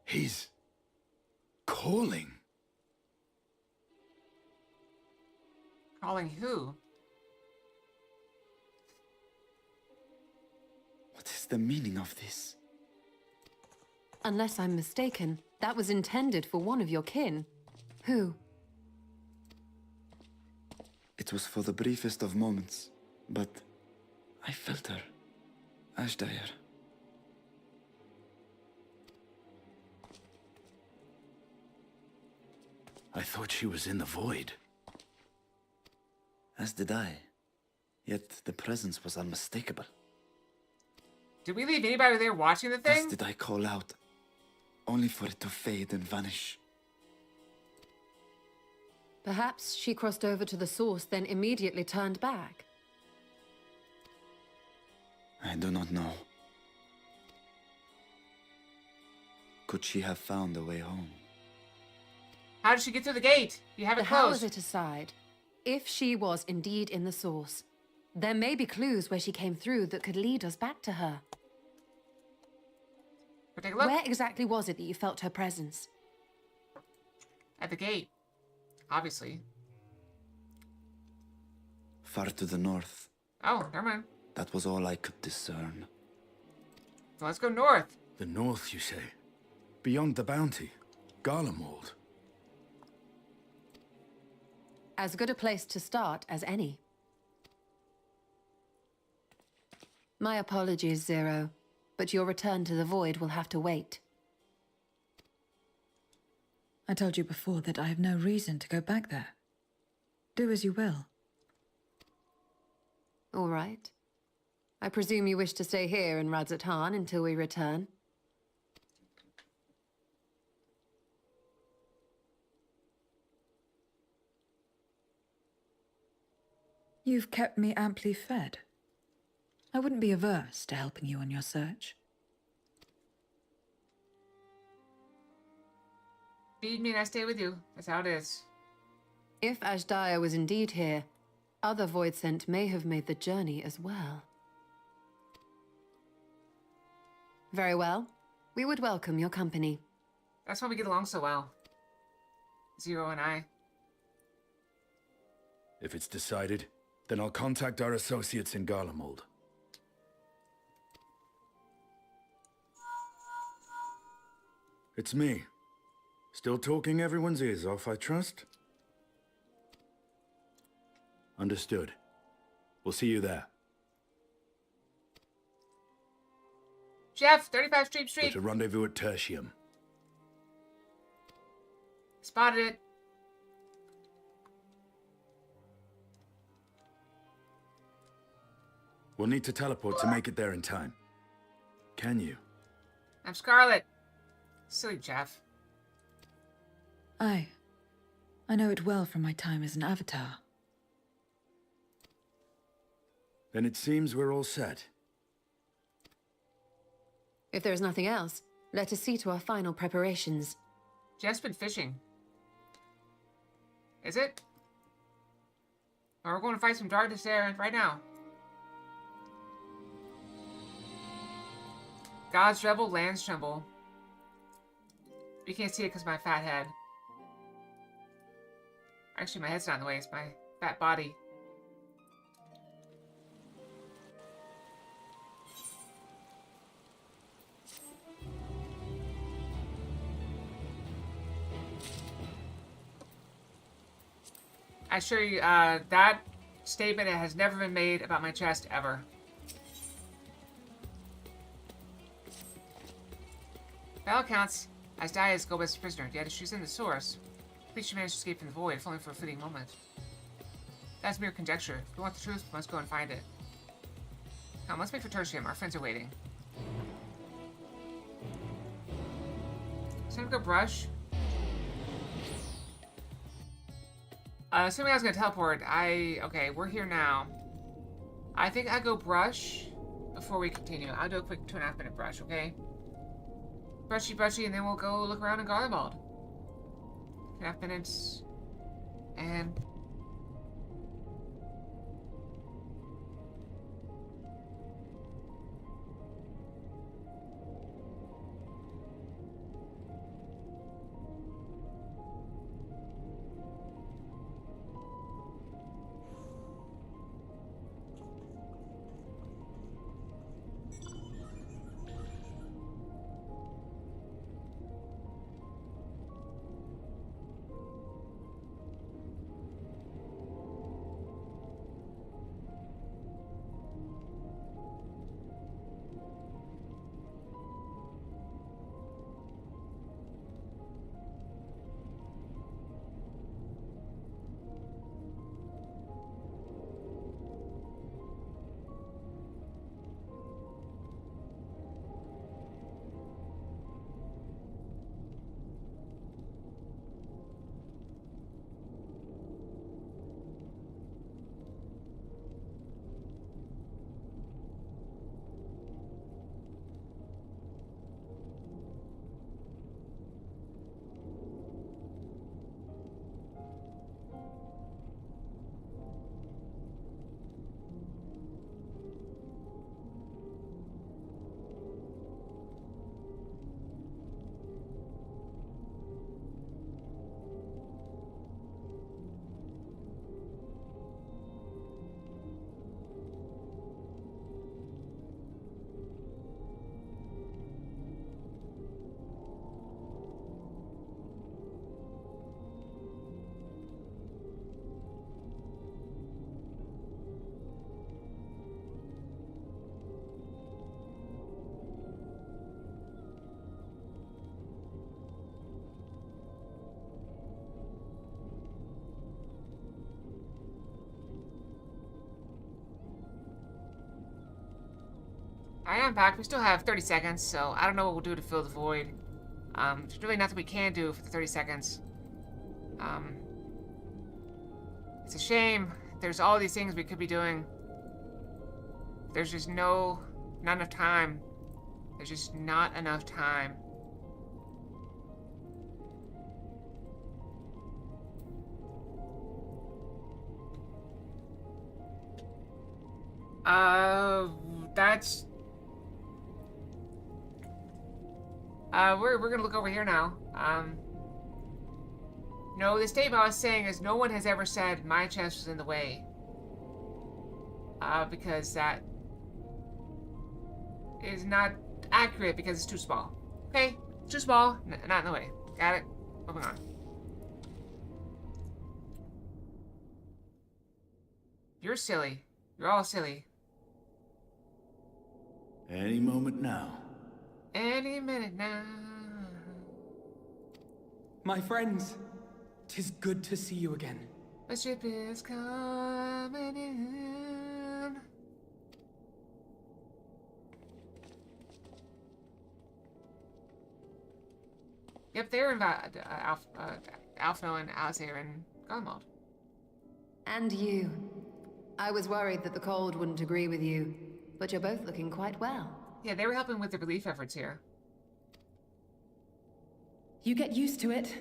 He's calling. Calling who? What is the meaning of this? Unless I'm mistaken, that was intended for one of your kin. Who? It was for the briefest of moments, but I felt her. Ashdire. I thought she was in the void. As did I. Yet the presence was unmistakable. Did we leave anybody there watching the Thus thing? did I call out, only for it to fade and vanish. Perhaps she crossed over to the source, then immediately turned back. I do not know. Could she have found a way home? How did she get through the gate? You have it The how closed. of it aside, if she was indeed in the source, there may be clues where she came through that could lead us back to her. But take a look Where exactly was it that you felt her presence? at the gate. Obviously. Far to the north. Oh, never mind. That was all I could discern. So let's go north. The north, you say? Beyond the bounty? Garlemald? As good a place to start as any. My apologies, Zero, but your return to the void will have to wait. I told you before that I have no reason to go back there. Do as you will. All right. I presume you wish to stay here in Radzat-Han until we return? You've kept me amply fed. I wouldn't be averse to helping you on your search. Feed me and I stay with you. That's how it is. If Ashdaya was indeed here, other Voidsent may have made the journey as well. Very well. We would welcome your company. That's why we get along so well. Zero and I. If it's decided, then I'll contact our associates in Garlemald. It's me. Still talking everyone's ears off, I trust? Understood. We'll see you there. Jeff, 35 Street We're Street. to rendezvous at Tertium. Spotted it. We'll need to teleport to make it there in time. Can you? I'm Scarlet. Silly Jeff. Aye. I know it well from my time as an avatar. Then it seems we're all set. If there is nothing else, let us see to our final preparations. Jeff's been fishing. Is it? Or we're going to fight some darkness there right now. Gods revel, lands tremble. You can't see it because of my fat head. Actually, my head's not in the way, it's my fat body. I assure you, that statement has never been made about my chest, ever. By all accounts, Ashdaya is Gobez's prisoner, yet she's in the source. She managed to escape from the void, if only for a fleeting moment. That's mere conjecture. If we want the truth, we must go and find it. Come, let's make for Tertium. Our friends are waiting. So I'm gonna go brush. Assuming I was gonna teleport, okay, we're here now. I think I go brush before we continue. I'll do a quick 2.5 minute brush, okay? Brushy, brushy, and then we'll go look around in Garlemald. 2.5 minutes. And... I am back. We still have 30 seconds, so I don't know what we'll do to fill the void. There's really nothing we can do for the 30 seconds. It's a shame. There's all these things we could be doing. There's just not enough time. There's just not enough time. That's... we're gonna look over here now. No, the statement I was saying is no one has ever said my chest was in the way. Because that is not accurate because it's too small. Okay? It's too small, not in the way. Got it? Moving on. You're silly. You're all silly. Any moment now. Any minute now. My friends, 'tis good to see you again. A ship is coming in. Yep, they're in Alpha and Alzir and Garlemald. And you. I was worried that the cold wouldn't agree with you, but you're both looking quite well. Yeah, they were helping with the relief efforts here. You get used to it.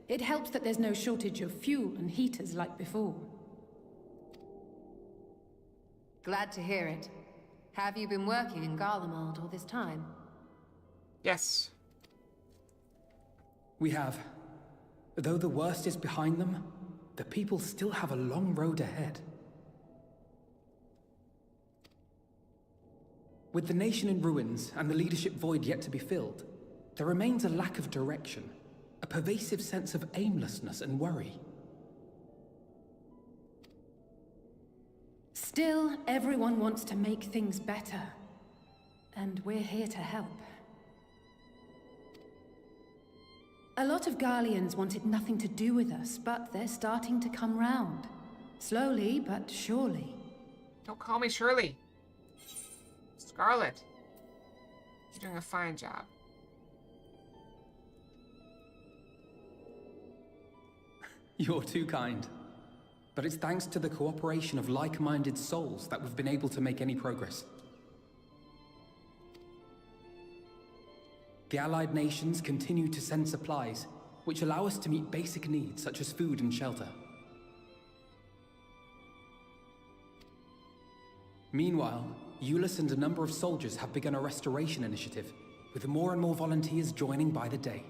It helps that there's no shortage of fuel and heaters like before. Glad to hear it. Have you been working in Garlemald all this time? Yes. We have. Though the worst is behind them, the people still have a long road ahead. With the nation in ruins and the leadership void yet to be filled, there remains a lack of direction, a pervasive sense of aimlessness and worry. Still, everyone wants to make things better. And we're here to help. A lot of Garleans wanted nothing to do with us, but they're starting to come round. Slowly, but surely. Don't call me Shirley. Scarlet. You're doing a fine job. You're too kind. But it's thanks to the cooperation of like-minded souls that we've been able to make any progress. The Allied nations continue to send supplies, which allow us to meet basic needs such as food and shelter. Meanwhile, Euless and a number of soldiers have begun a restoration initiative, with more and more volunteers joining by the day.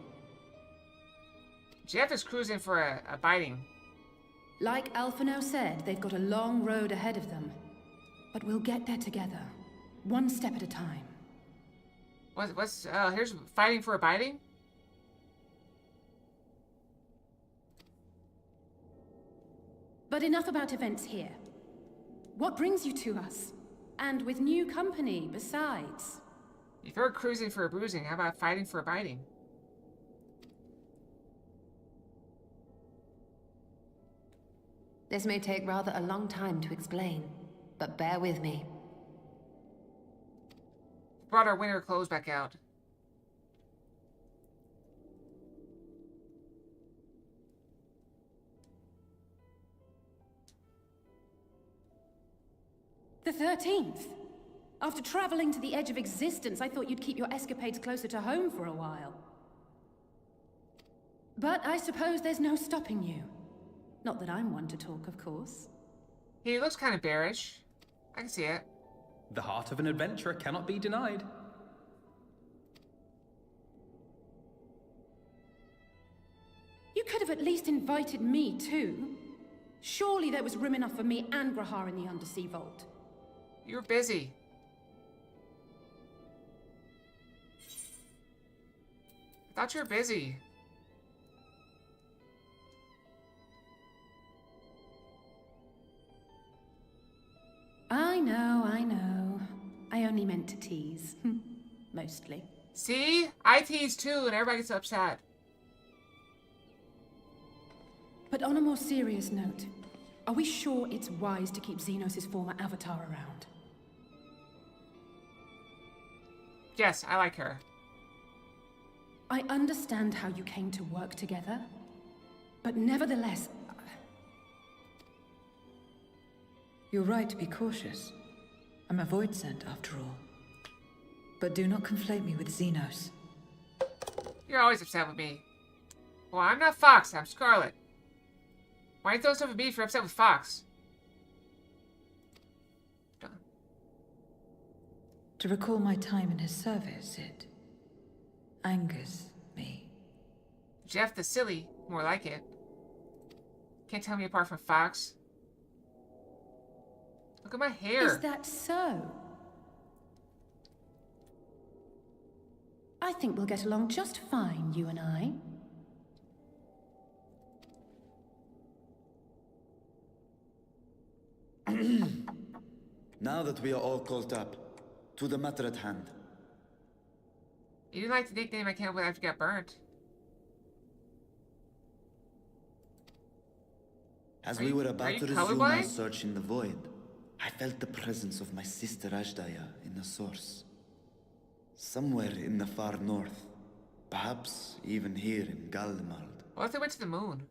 Jeff is cruising for a biting. Like Alphino said, they've got a long road ahead of them. But we'll get there together, one step at a time. Here's fighting for a biting? But enough about events here. What brings you to us? And with new company, besides. If you're cruising for a bruising, how about fighting for a biting? This may take rather a long time to explain, but bear with me. Brought our winter clothes back out. The 13th. After traveling to the edge of existence, I thought you'd keep your escapades closer to home for a while. But I suppose there's no stopping you. Not that I'm one to talk, of course. He looks kind of bearish. I can see it. The heart of an adventurer cannot be denied. You could have at least invited me, too. Surely there was room enough for me and Grahar in the Undersea Vault. You were busy. I thought you were busy. I know, I know. I only meant to tease. Mostly. See? I tease too, and everybody gets upset. But on a more serious note, are we sure it's wise to keep Xenos' former avatar around? Yes, I like her. I understand how you came to work together, but nevertheless... You're right to be cautious. I'm a void sent, after all. But do not conflate me with Xenos. You're always upset with me. Well, I'm not Fox, I'm Scarlet. Why you throw stuff at me if you're upset with Fox? Done. To recall my time in his service, it angers me. Jeff the Silly, more like it. Can't tell me apart from Fox. Look at my hair. Is that so? I think we'll get along just fine, you and I. Now that we are all caught up, to the matter at hand. You didn't like the nickname, I can't believe I got burnt. As we were about to resume our colorblind? search in the void, I felt the presence of my sister Ajdaya in the source. Somewhere in the far north. Perhaps even here in Galdemald. What if they went to the moon?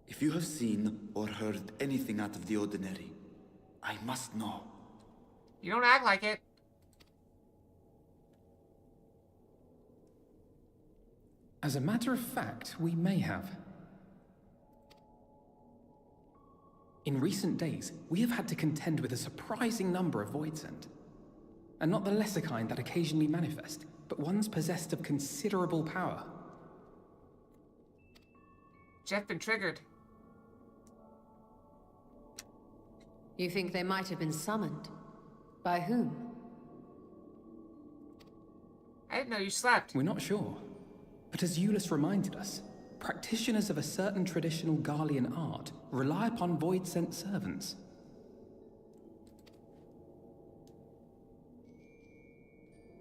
If you have seen or heard anything out of the ordinary, I must know. You don't act like it. As a matter of fact, we may have. In recent days, we have had to contend with a surprising number of Voidsent. And not the lesser kind that occasionally manifest, but ones possessed of considerable power. Jeff been triggered. You think they might have been summoned? By whom? I didn't know you slept. We're not sure. But as Euless reminded us, practitioners of a certain traditional Garlean art rely upon void-sent servants.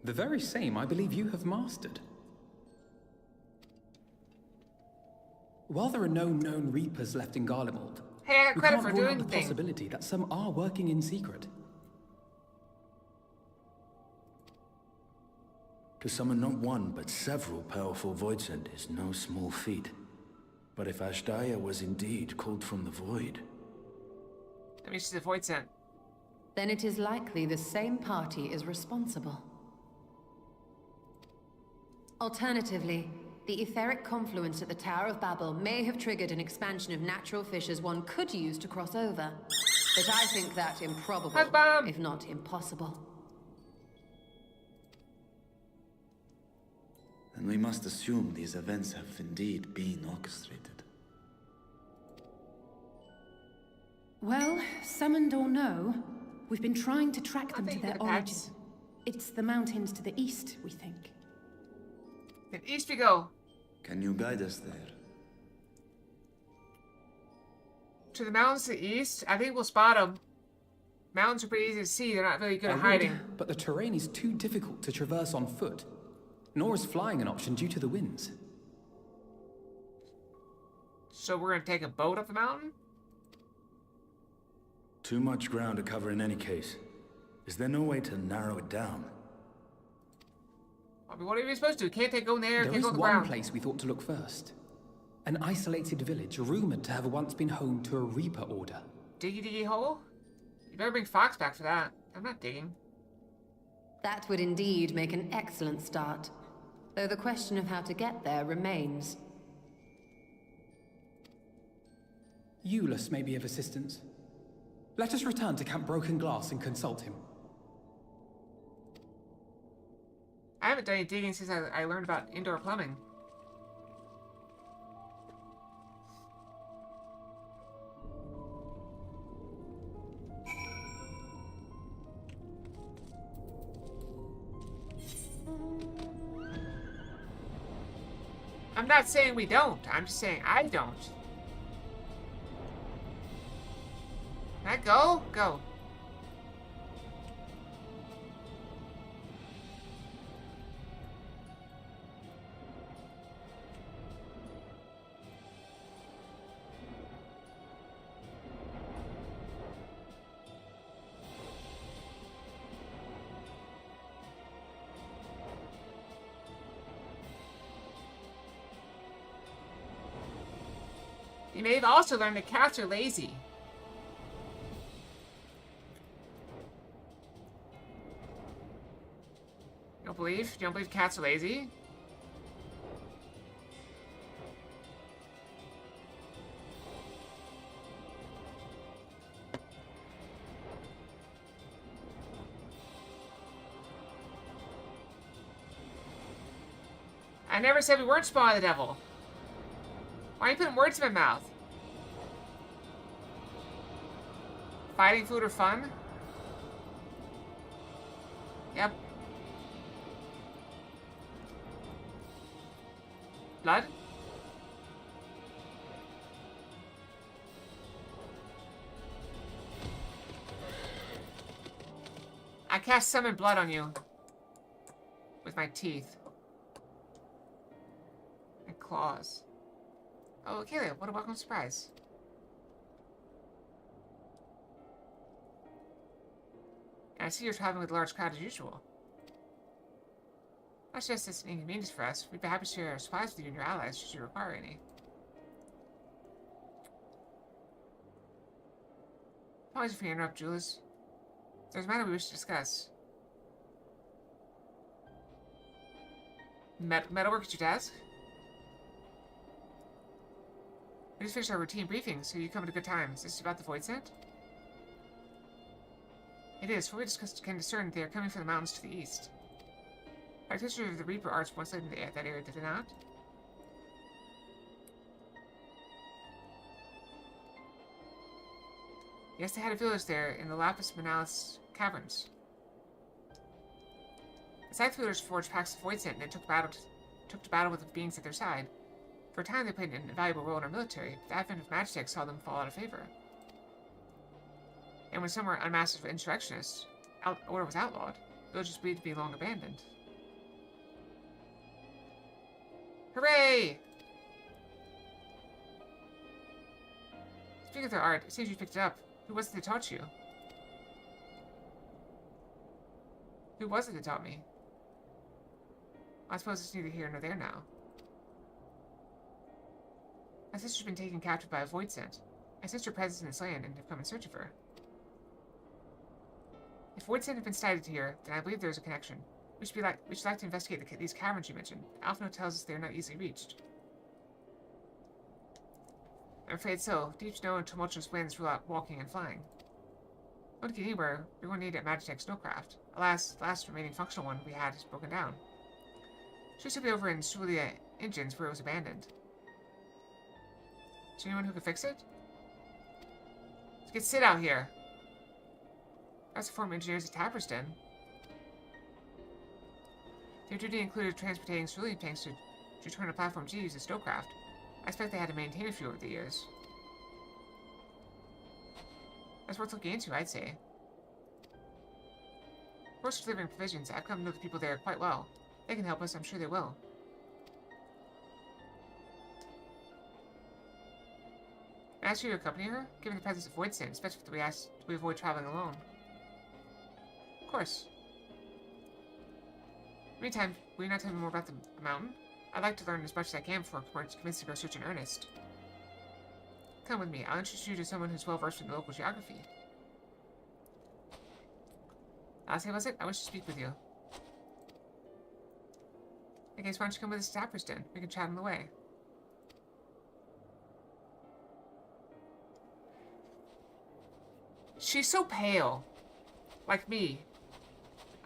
The very same I believe you have mastered. While there are no known Reapers left in Garlemald, Hey, I got we credit can't for rule doing out the the thing. possibility that some are working in secret. To summon not one, but several powerful Voidsent is no small feat. But if Ashdaya was indeed called from the void... That means she's a Voidsent. Then it is likely the same party is responsible. Alternatively, the etheric confluence at the Tower of Babel may have triggered an expansion of natural fissures one could use to cross over. But I think that improbable, if not impossible. And we must assume these events have indeed been orchestrated. Well, summoned or no, we've been trying to track them to their origin. Pets. It's the mountains to the east, we think. Then east we go. Can you guide us there? To the mountains to the east? I think we'll spot them. Mountains are pretty easy to see. They're not really good at hiding. But the terrain is too difficult to traverse on foot. Nor is flying an option due to the winds. So we're gonna take a boat up the mountain? Too much ground to cover in any case. Is there no way to narrow it down? I mean, what are we supposed to do? Can't go in the air, There can't is go on the one ground. place we thought to look first. An isolated village rumored to have once been home to a Reaper order. Diggy hole? You better bring Fox back for that. I'm not digging. That would indeed make an excellent start. Though the question of how to get there remains. Eulus may be of assistance. Let us return to Camp Broken Glass and consult him. I haven't done any digging since I learned about indoor plumbing. I'm not saying we don't. I'm just saying I don't. Can I go? Go. You may have also learned that cats are lazy. You don't believe? You don't believe cats are lazy? I never said we weren't spawned by the devil. Why are you putting words in my mouth? Fighting food or fun? Yep. Blood? I cast summon blood on you. With my teeth. My claws. Oh, okay, what a welcome surprise. And I see you're traveling with a large crowd as usual. Not just as an inconvenience for us, we'd be happy to share our supplies with you and your allies should you require any. Apologies for your interrupt, Julius. There's a matter we wish to discuss. Metalwork at your desk? We just finished our routine briefing, so you come at a good time. Is this about the Voidsent? It is, for we can discern that they are coming from the mountains to the east. Practitioners of the Reaper arts once lived in that area, did they not? Yes, they had a village there in the Lapis Manalis caverns. The Scythe Wielders forged packs of Voidsent and took to battle with the beings at their side. For a time, they played an invaluable role in our military. The advent of Magitech saw them fall out of favor. And when some were unmasked insurrectionists, order was outlawed. Villages believed to be long abandoned. Hooray! Speaking of their art, it seems you picked it up. Who was it that taught you? Who was it that taught me? I suppose it's neither here nor there now. My sister's been taken captive by a void scent. I sensed her presence in this land and have come in search of her. If void scent had been sighted here, then I believe there is a connection. We should like to investigate these caverns you mentioned. Alphino tells us they are not easily reached. I'm afraid so. Deep snow and tumultuous winds rule out walking and flying. To get anywhere, we're going to need a Magitech snowcraft. Alas, the last remaining functional one we had is broken down. Should still be over in Sulia Engines where it was abandoned. Is there anyone who can fix it? Let's get Sid out here. That's the former engineers at Tapperston. Their duty included transporting cerulean tanks to return to Platform G to use a snowcraft. I expect they had to maintain a few over the years. That's worth looking into, I'd say. Of course, for delivering provisions, I've come to know the people there quite well. They can help us, I'm sure they will. I asked you to accompany her, given the presence of void sin, especially if we avoid traveling alone. Of course. Meantime, will you not tell me more about the mountain? I'd like to learn as much as I can before I'm convinced to go search in earnest. Come with me. I'll introduce you to someone who's well-versed in the local geography. Lastly, was it? I wish to speak with you. I guess why don't you come with us to Tapperston? We can chat on the way. She's so pale. Like me.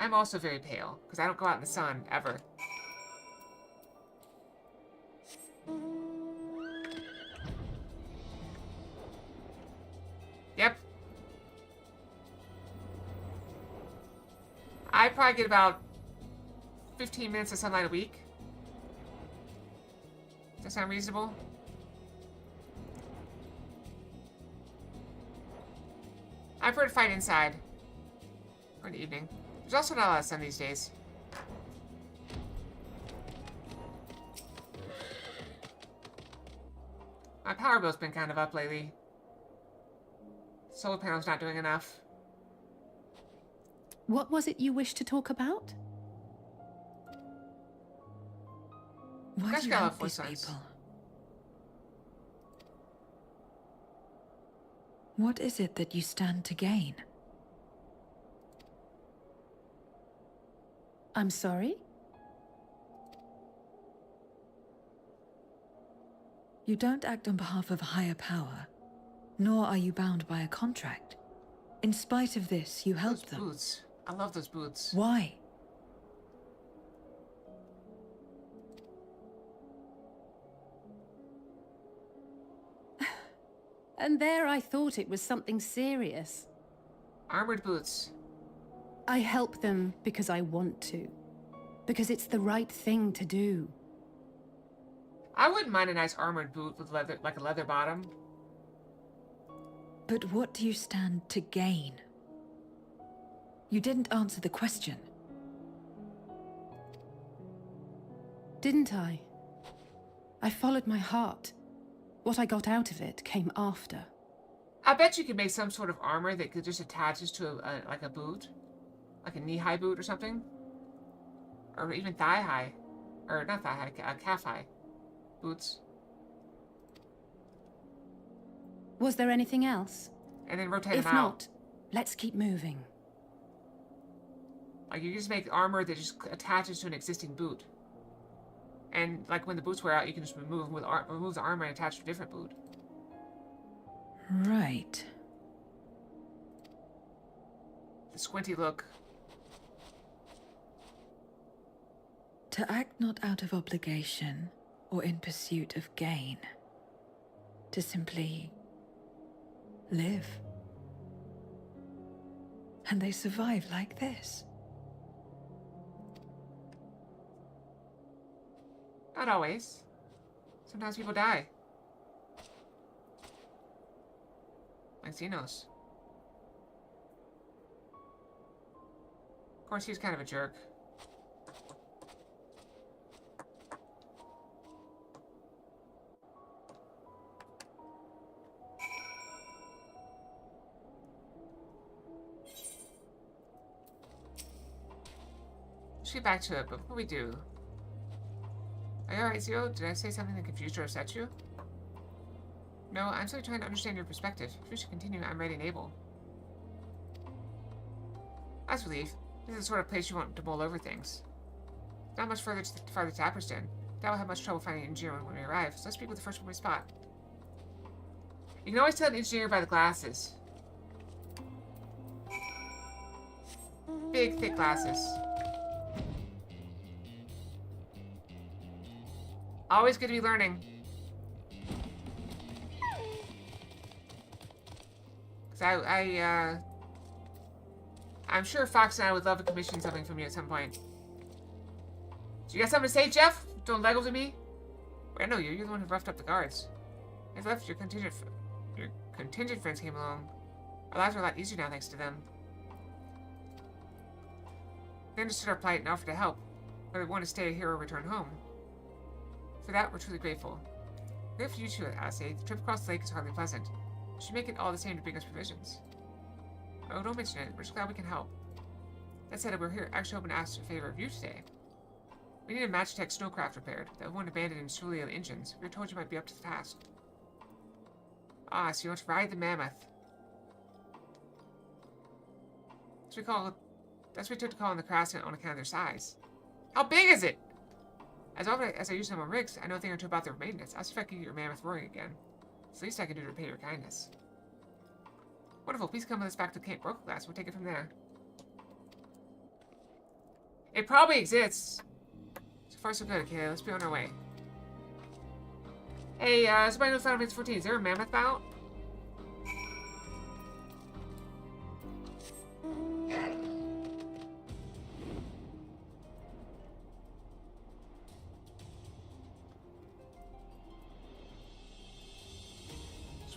I'm also very pale, because I don't go out in the sun, ever. Yep. I probably get about 15 minutes of sunlight a week. Does that sound reasonable? I prefer to fight inside. Or in the evening. There's also not a lot of sun these days. My power bill's been kind of up lately. Solar panel's not doing enough. What was it you wished to talk about? Why do you help these people? What is it that you stand to gain? I'm sorry? You don't act on behalf of a higher power, nor are you bound by a contract. In spite of this, you help them. Boots. I love those boots. Why? And there I thought it was something serious. Armored boots. I help them because I want to. Because it's the right thing to do. I wouldn't mind a nice armored boot with leather, like a leather bottom. But what do you stand to gain? You didn't answer the question. Didn't I? I followed my heart. What I got out of it came after. I bet you could make some sort of armor that could just attaches to like a boot. Like a knee-high boot or something. Or even thigh-high. Or not thigh-high, calf-high boots. Was there anything else? And then rotate If them out. not, let's keep moving. Like you just make armor that just attaches to an existing boot. And like when the boots wear out, you can just remove the armor and attach to a different boot. Right. The squinty look. To act not out of obligation or in pursuit of gain. To simply live. And they survive like this. Not always. Sometimes people die. Like Xenos. Of course, he's kind of a jerk. Let's get back to it, but before we do... Are you alright, Zero? Did I say something that confused or upset you? No, I'm simply trying to understand your perspective. If we should continue, I'm ready and able. That's relief. This is the sort of place you want to mull over things. Not much further to Apperston. Doubt we'll have much trouble finding an engineer when we arrive, so let's speak with the first one we spot. You can always tell an engineer by the glasses. Big, thick glasses. Always good to be learning. Cause I'm sure Fox and I would love to commission something from you at some point. So you got something to say, Jeff? Throwing Legos at me? Wait, I know you. You're the one who roughed up the guards. I've left your contingent friends came along. Our lives are a lot easier now thanks to them. They understood our plight and offered to help, whether we want to stay here or return home. For that, we're truly grateful. Great for you too, Assay. The trip across the lake is hardly pleasant. We should make it all the same to bring us provisions. Oh, don't mention it. We're just glad we can help. That said, we're here actually hoping to ask a favor of you today. We need a Magitech snowcraft repaired. That one abandoned in Cerulean engines. We were told you might be up to the task. Ah, so you want to ride the mammoth. That's what we took to call in the Crassant on account of their size. How big is it? As often as I use them on rigs, I know a thing or two about their maintenance. I'll see if I can get your mammoth roaring again. It's the least I can do to repay your kindness. Wonderful. Please come with us back to Camp Brokeglass. We'll take it from there. It probably exists. So far, so good. Okay, let's be on our way. Hey, somebody knows Final Fantasy 14. Is there a mammoth out?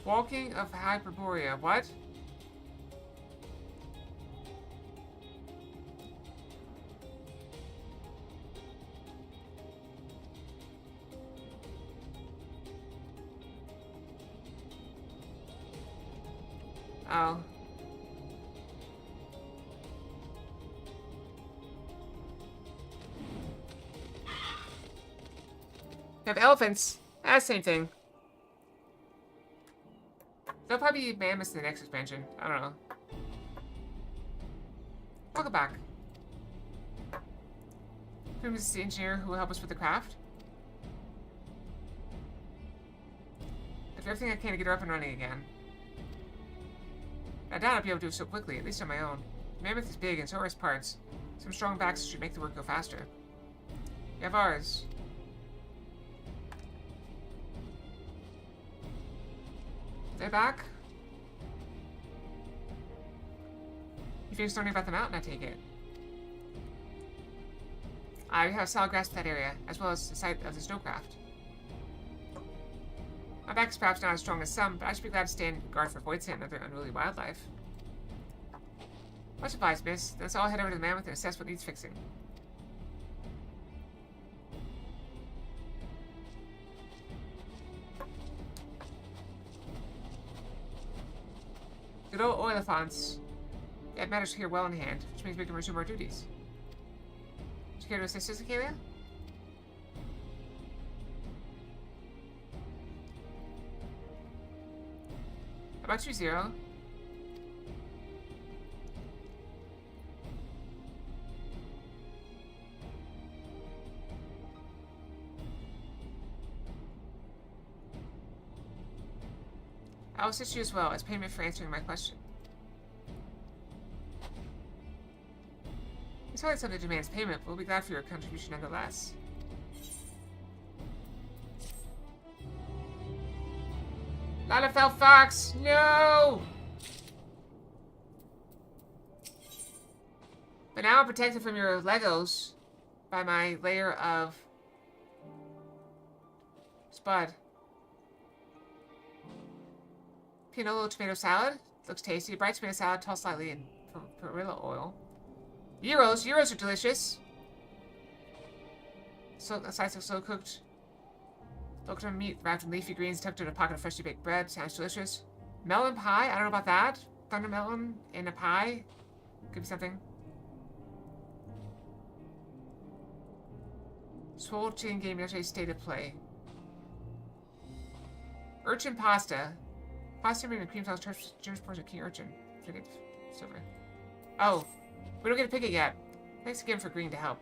Walking of Hyperborea. What? Oh. You have elephants. That's the same thing. There'll probably be mammoths in the next expansion. I don't know. Welcome back. Who is the engineer who will help us with the craft? I do everything I can to get her up and running again. I doubt I'll be able to do it so quickly, at least on my own. The mammoth is big and so are its parts. Some strong backs should make the work go faster. You have ours. They're back. You finished learning about the mountain, I take it. I have a solid grasp of that area, as well as the site of the snowcraft. My back is perhaps not as strong as some, but I should be glad to stand guard for Voidsent and other unruly wildlife. Much obliged, miss. Let's all head over to the mammoth and assess what needs fixing. Good old Oilifants. That matters here well in hand, which means we can resume our duties. Would you care to assist us, Acalia? How about you, Zero? I'll assist you as well as payment for answering my question. It's hardly something that demands payment, but we'll be glad for your contribution nonetheless. Lalafell Fox! No! But now I'm protected from your Legos by my layer of spud. Pinolo tomato salad. Looks tasty. Bright tomato salad tossed slightly in perilla oil. Gyros. Gyros are delicious. So, slice of slow cooked coconut meat wrapped in leafy greens tucked in a pocket of freshly baked bread. Sounds delicious. Melon pie. I don't know about that. Thunder melon in a pie. Could be something. Swole chicken game yesterday's state of play. Urchin pasta. Pasta made with cream sauce, German portion of king urchin. Forget silver. Oh, we don't get to pick it yet. Thanks again for agreeing to help.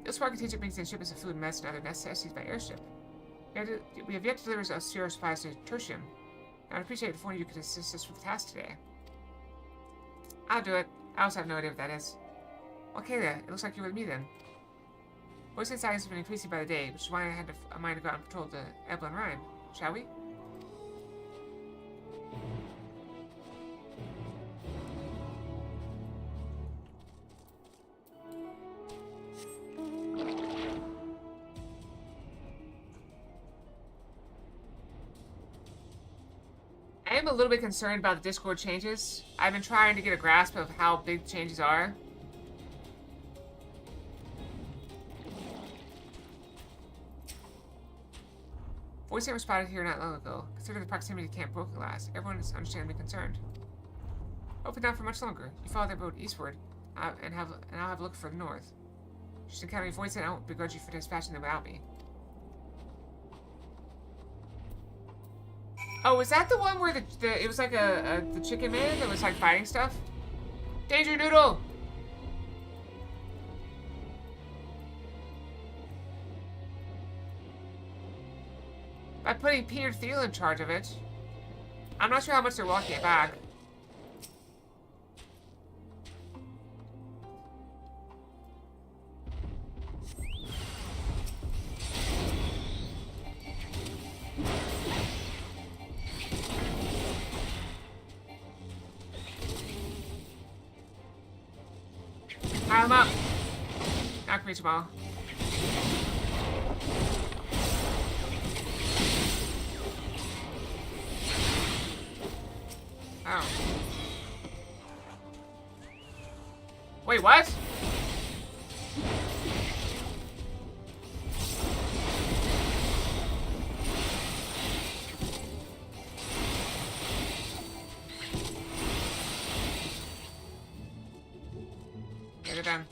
This spark contingent brings in shipments of food and medicine and other necessities by airship. We have yet to deliver our zero supplies to Tertium. I'd appreciate it if one of you could assist us with the task today. I'll do it. I also have no idea what that is. Okay then, it looks like you're with me then. Voice and sightings have been increasing by the day, which is why I had a mind to go out and patrol the Eblin Rhine. Shall we? I am a little bit concerned about the Discord changes. I've been trying to get a grasp of how big the changes are. Voice center was spotted here not long ago. Considering the proximity to Camp Broken Glass, everyone is understandably concerned. Hopefully not for much longer. You follow that road eastward, and I'll have a look for the north. Should encounter any voice, and I won't begrudge you for dispatching them without me. Oh, is that the one where it was like the chicken man that was like fighting stuff? Danger Noodle! By putting Peter Thiel in charge of it. I'm not sure how much they're walking it back. Pile them up. Not reach them all. Oh. Wait, what? Okay, they're done.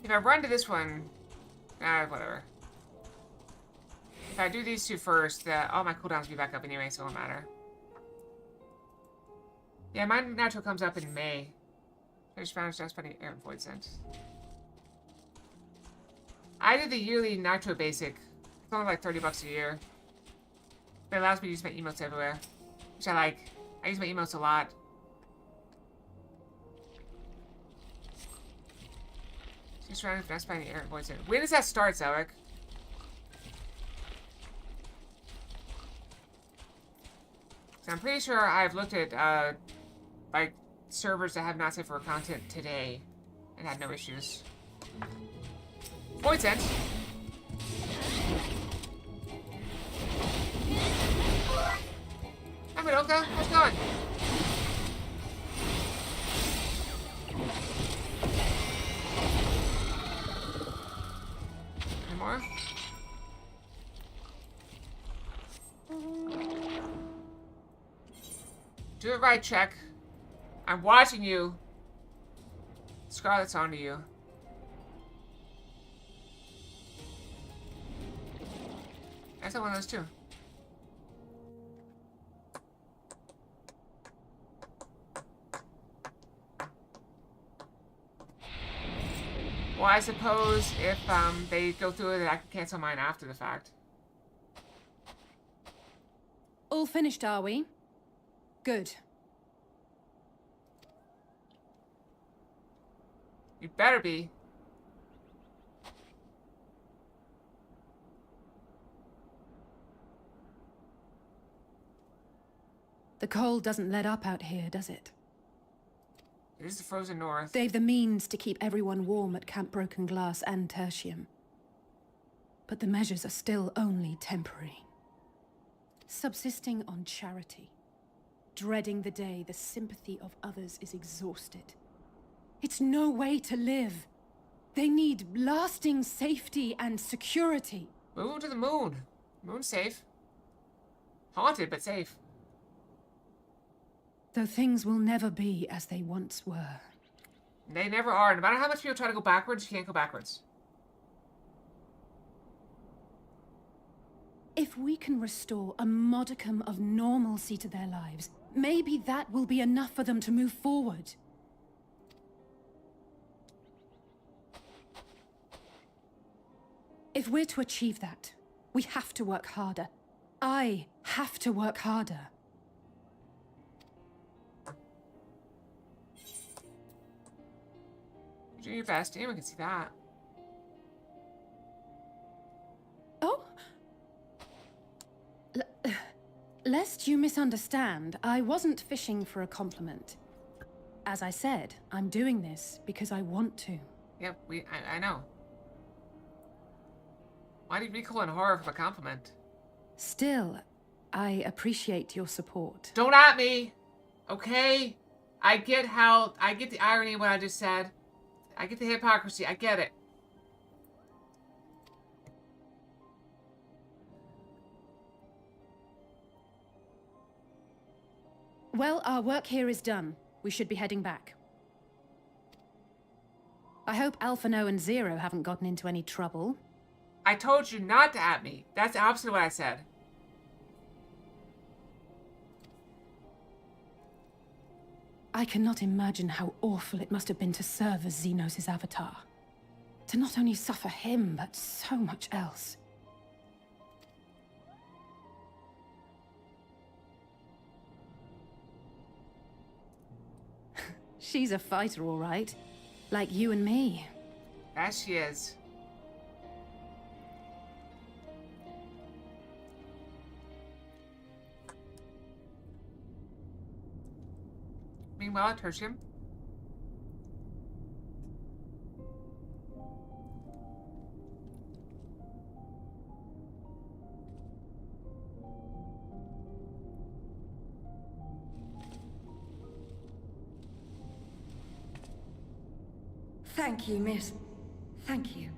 If I run to this one, whatever. If I do these two first, all my cooldowns will be back up anyway, so it won't matter. Yeah, my natural comes up in May. I just found just by Air Void Scent. I did the yearly Nitro Basic. It's only like $30 a year. But it allows me to use my emotes everywhere. Which I like. I use my emotes a lot. Just surrounded with by Air Void Scent. When does that start, Zelric? So I'm pretty sure I've looked at like servers that have not safe for content today and had no issues. Void Scent. Hi Madoka, how's it going? Any more? Do it right, check. I'm watching you. Scarlet's onto you. That's not one of those too. Well, I suppose if they go through it, I can cancel mine after the fact. All finished, are we? Good. You better be. The cold doesn't let up out here, does it? It is the frozen north. They've the means to keep everyone warm at Camp Broken Glass and Tertium. But the measures are still only temporary. Subsisting on charity. Dreading the day the sympathy of others is exhausted. It's no way to live. They need lasting safety and security. Move them to the moon. Moon's safe. Haunted, but safe. Though things will never be as they once were. They never are. No matter how much people try to go backwards, you can't go backwards. If we can restore a modicum of normalcy to their lives, maybe that will be enough for them to move forward. If we're to achieve that, we have to work harder. I have to work harder. You're doing your best. Anyone can see that. Oh? Lest you misunderstand, I wasn't fishing for a compliment. As I said, I'm doing this because I want to. Yep, I know. Why did recoil in horror from a compliment? Still, I appreciate your support. Don't at me! Okay? I get the irony of what I just said. I get the hypocrisy. I get it. Well, our work here is done. We should be heading back. I hope Alphino and Zero haven't gotten into any trouble. I told you not to at me. That's the opposite of what I said. I cannot imagine how awful it must have been to serve as Xenos' avatar. To not only suffer him, but so much else. She's a fighter, all right. Like you and me. As she is. Meanwhile, at Tertium. Thank you, miss. Thank you.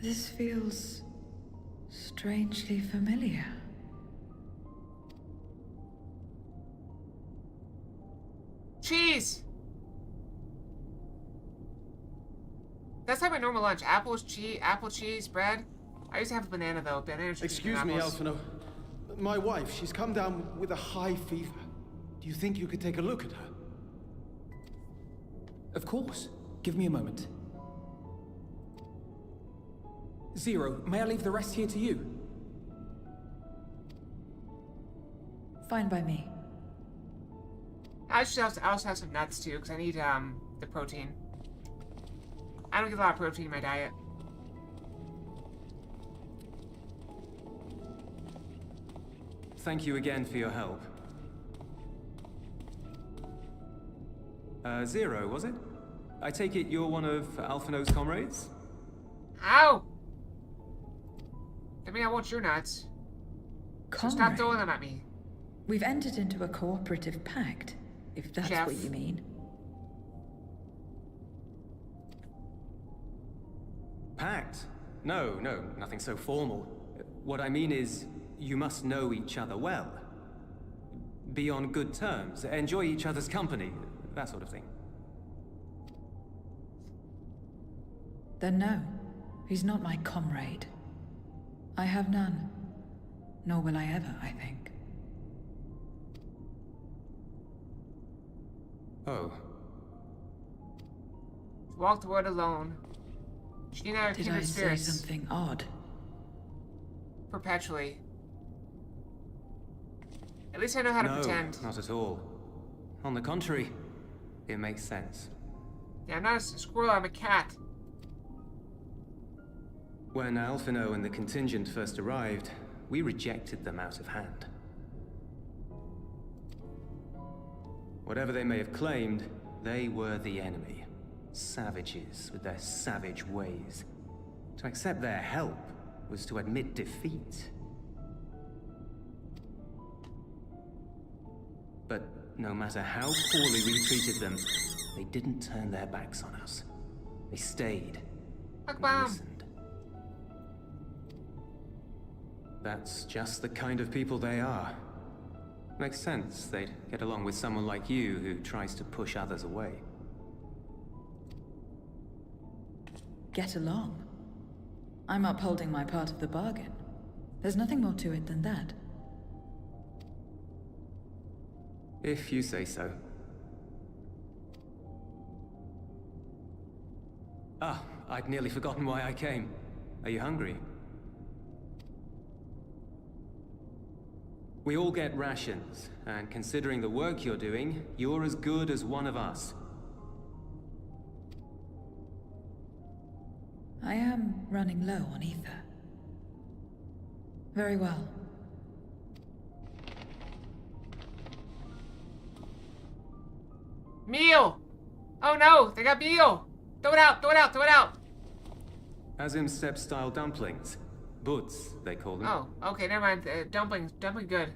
This feels strangely familiar. Cheese! That's like my normal lunch. Apple cheese, bread. I used to have a banana though. Excuse me, Alphino. My wife, she's come down with a high fever. Do you think you could take a look at her? Of course. Give me a moment. Zero, may I leave the rest here to you? Fine by me. I also have some nuts too, because I need the protein. I don't get a lot of protein in my diet. Thank you again for your help. Zero, was it? I take it you're one of Alphino's comrades? Ow! I mean, I want your nuts. So stop Comrade. throwing them at me. We've entered into a cooperative pact, if that's Chef. what you mean. Pact? No, nothing so formal. What I mean is, you must know each other well. Be on good terms, enjoy each other's company, that sort of thing. Then no, he's not my comrade. I have none. Nor will I ever, I think. Oh. Walk the word alone. She and I are Did I kindred say spirits. something odd? Perpetually. At least I know how to pretend. Not at all. On the contrary, it makes sense. Yeah, I'm not a squirrel, I'm a cat. When Alphino and the contingent first arrived, we rejected them out of hand. Whatever they may have claimed, they were the enemy. Savages with their savage ways. To accept their help was to admit defeat. But no matter how poorly we treated them, they didn't turn their backs on us. They stayed. And listened. That's just the kind of people they are. Makes sense they'd get along with someone like you who tries to push others away. Get along? I'm upholding my part of the bargain. There's nothing more to it than that. If you say so. Ah, I'd nearly forgotten why I came. Are you hungry? We all get rations, and considering the work you're doing, you're as good as one of us. I am running low on ether. Very well. Meal! Oh no, they got meal! Throw it out, throw it out, throw it out! Azim Step-style dumplings. Butz, they call them. Oh, okay, never mind. Dumpling good.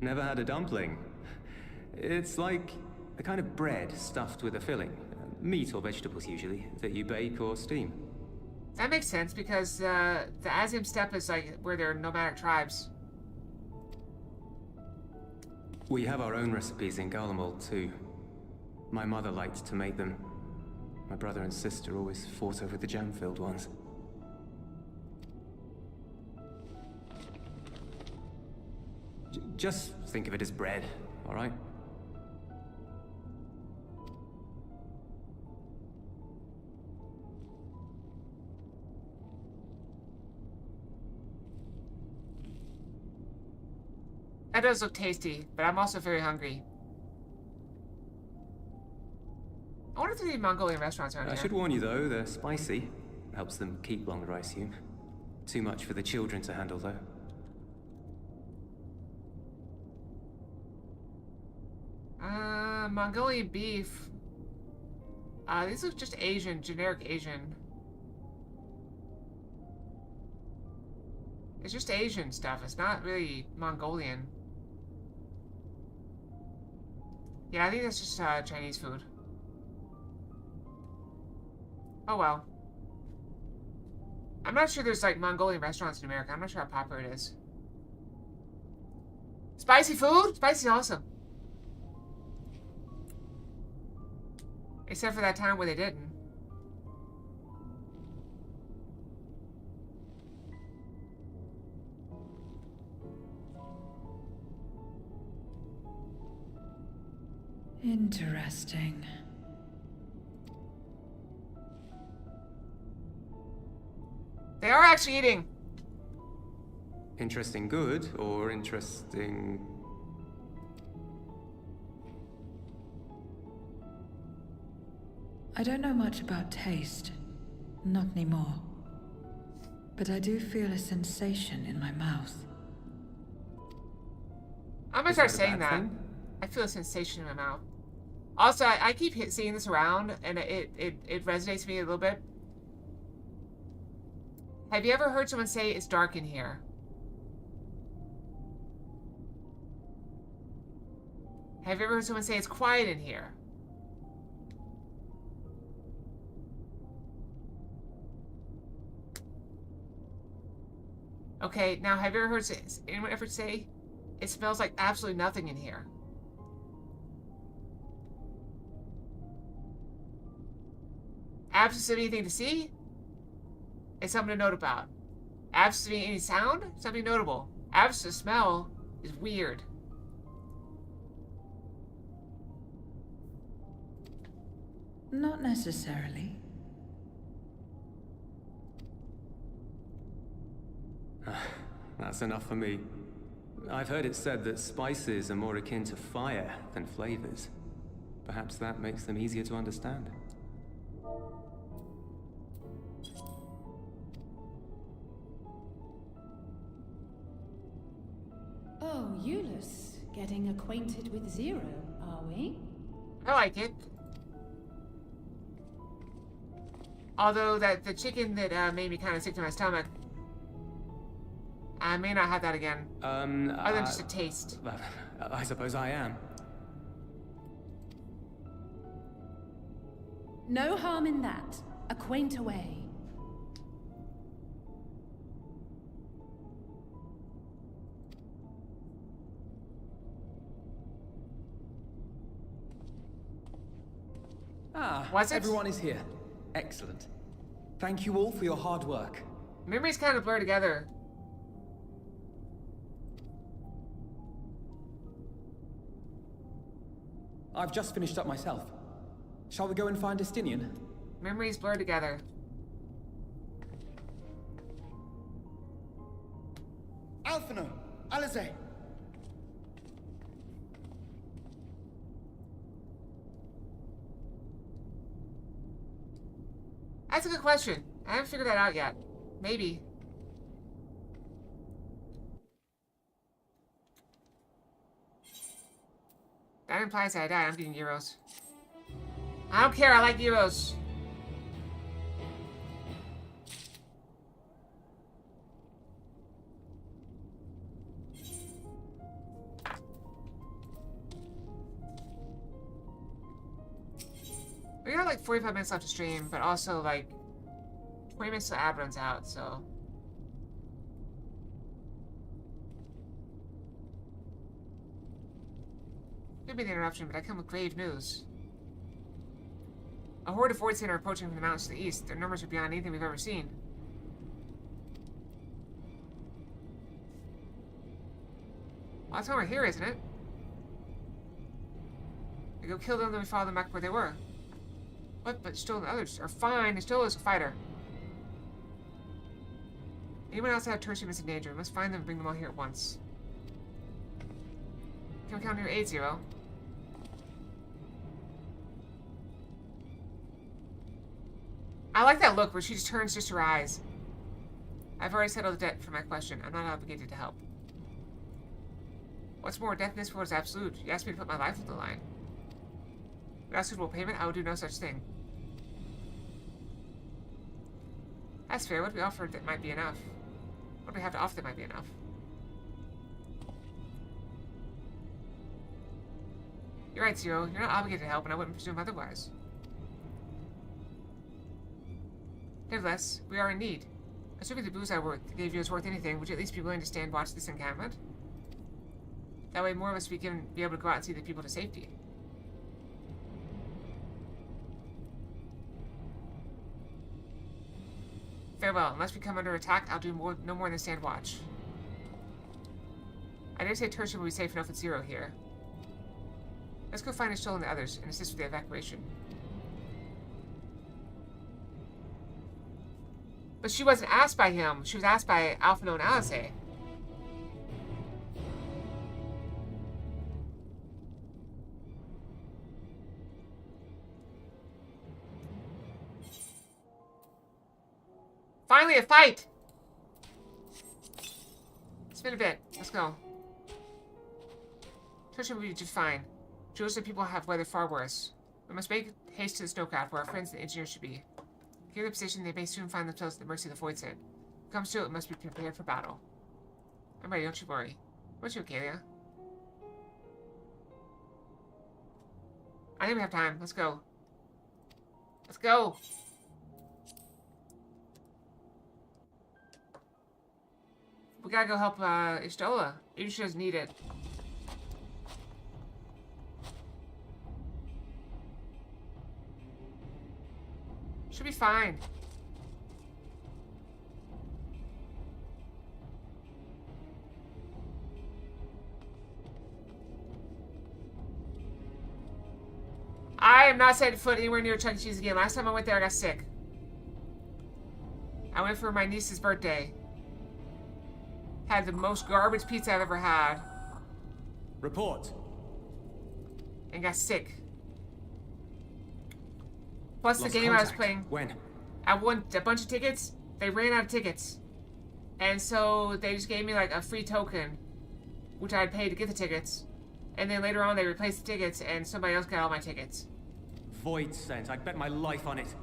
Never had a dumpling. It's like a kind of bread stuffed with a filling. Meat or vegetables, usually, that you bake or steam. That makes sense, because the Azim Steppe is like where there are nomadic tribes. We have our own recipes in Garlemald, too. My mother liked to make them. My brother and sister always fought over the jam-filled ones. Just think of it as bread, all right? That does look tasty, but I'm also very hungry. I wonder if there's any Mongolian restaurants around here. I should warn you, though, they're spicy. Helps them keep longer, I assume. Too much for the children to handle, though. Mongolian beef. These look just Asian, generic Asian. It's just Asian stuff. It's not really Mongolian. Yeah, I think that's just Chinese food. Oh well. I'm not sure there's like Mongolian restaurants in America. I'm not sure how popular it is. Spicy food? Spicy's awesome. Except for that time where they didn't. Interesting. They are actually eating. Interesting good, or interesting... I don't know much about taste. Not anymore. But I do feel a sensation in my mouth. I'm gonna start saying that. I feel a sensation in my mouth. Also, I keep seeing this around, and it resonates with me a little bit. Have you ever heard someone say it's dark in here? Have you ever heard someone say it's quiet in here? Okay, now have you ever heard anyone ever say it smells like absolutely nothing in here? Absence of anything to see? It's something to note about. Absence of any sound? Something notable. Absence of smell is weird. Not necessarily. That's enough for me. I've heard it said that spices are more akin to fire than flavors. Perhaps that makes them easier to understand. Euless getting acquainted with Zero, are we? I like it. Although the chicken that made me kind of sick to my stomach, I may not have that again. Other than just a taste. I suppose I am. No harm in that. Acquaint away. Was it? Everyone is here. Excellent. Thank you all for your hard work. Memories kind of blur together. I've just finished up myself. Shall we go and find Estinian? Memories blur together. Alphino! Alize! That's a good question. I haven't figured that out yet. Maybe. That implies that I died. I'm getting euros. I don't care. I like euros. We got like 45 minutes left to stream, but also like 20 minutes till ad runs out, so. Could be the interruption, but I come with grave news. A horde of Voidsent are approaching from the mountains to the east. Their numbers are beyond anything we've ever seen. Well, that's why we're here, isn't it? We go kill them, then we follow them back where they were. What? But still the others are fine. There still is a fighter. Anyone else out of Tertium is in danger. We must find them and bring them all here at once. Can we count your aid, Zero? I like that look where she just turns just her eyes. I've already settled the debt for my question. I'm not obligated to help. What's more, death in this world is absolute. You asked me to put my life on the line. Without suitable payment, I will do no such thing. That's fair. What do we offer that might be enough? What do we have to offer that might be enough? You're right, Zero. You're not obligated to help, and I wouldn't presume otherwise. Nevertheless, we are in need. Assuming the booze I gave you is worth anything, would you at least be willing to stand watch this encampment? That way more of us be able to go out and see the people to safety. Farewell. Unless we come under attack, I'll do no more than stand watch. I dare say Tertium will be safe enough with Zero here. Let's go find Ishtul and the others and assist with the evacuation. But she wasn't asked by him. She was asked by Alphino and Alice. Finally, a fight! It's been a bit. Let's go. Tertium will be just fine. Jules and people have weathered far worse. We must make haste to the snowcraft where our friends and engineers should be. Clear the position, they may soon find themselves at the mercy of the Voidsent. If it comes to it, we must be prepared for battle. I'm ready, don't you worry. What's you, Kalia? I think we have time. Let's go. Let's go! We gotta go help Ishtola. Even if she doesn't need it. Should be fine. I am not setting foot anywhere near Chuck E. Cheese again. Last time I went there, I got sick. I went for my niece's birthday. Had the most garbage pizza I've ever had. Report. And got sick. Plus Lost the game contact. I was playing. When? I won a bunch of tickets. They ran out of tickets. And so they just gave me like a free token which I'd pay to get the tickets. And then later on they replaced the tickets and somebody else got all my tickets. Void scent. I'd bet my life on it.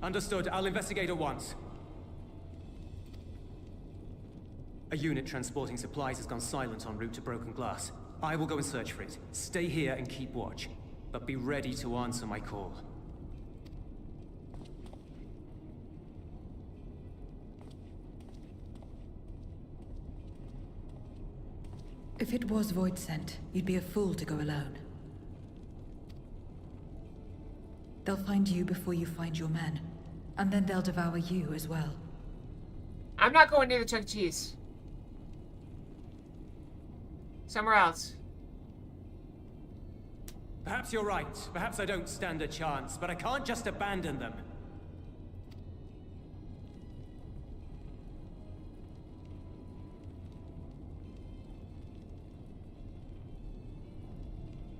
Understood. I'll investigate at once. A unit transporting supplies has gone silent en route to Broken Glass. I will go and search for it. Stay here and keep watch. But be ready to answer my call. If it was Void Scent, you'd be a fool to go alone. They'll find you before you find your men, and then they'll devour you as well. I'm not going near the Chuck E. Cheese. Somewhere else. Perhaps you're right. Perhaps I don't stand a chance, but I can't just abandon them.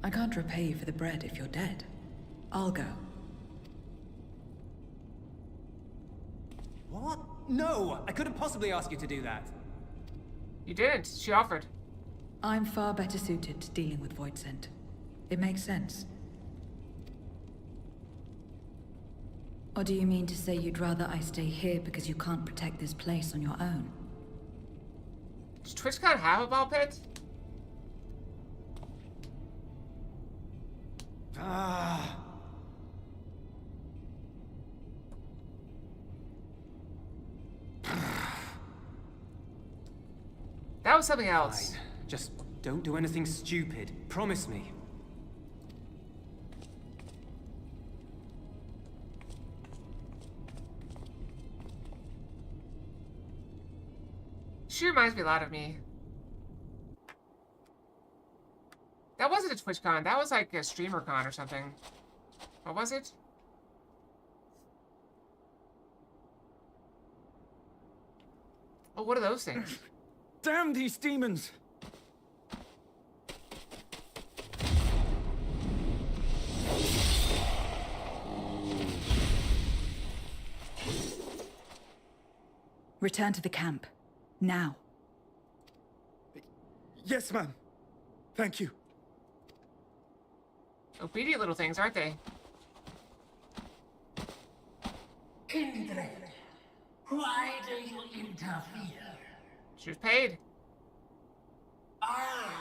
I can't repay you for the bread if you're dead. I'll go. What? No! I couldn't possibly ask you to do that. You didn't. She offered. I'm far better suited to dealing with Void Scent. It makes sense. Or do you mean to say you'd rather I stay here because you can't protect this place on your own? Does TwitchCon have a ball pit? Ah. That was something else. Fine. Just don't do anything stupid. Promise me. She reminds me a lot of me. That wasn't a TwitchCon. That was like a StreamerCon or something. What was it? Oh, what are those things? Damn these demons! Return to the camp. Now. Yes, ma'am. Thank you. Obedient little things, aren't they? Kindred, why do you interfere? She was paid. Ah,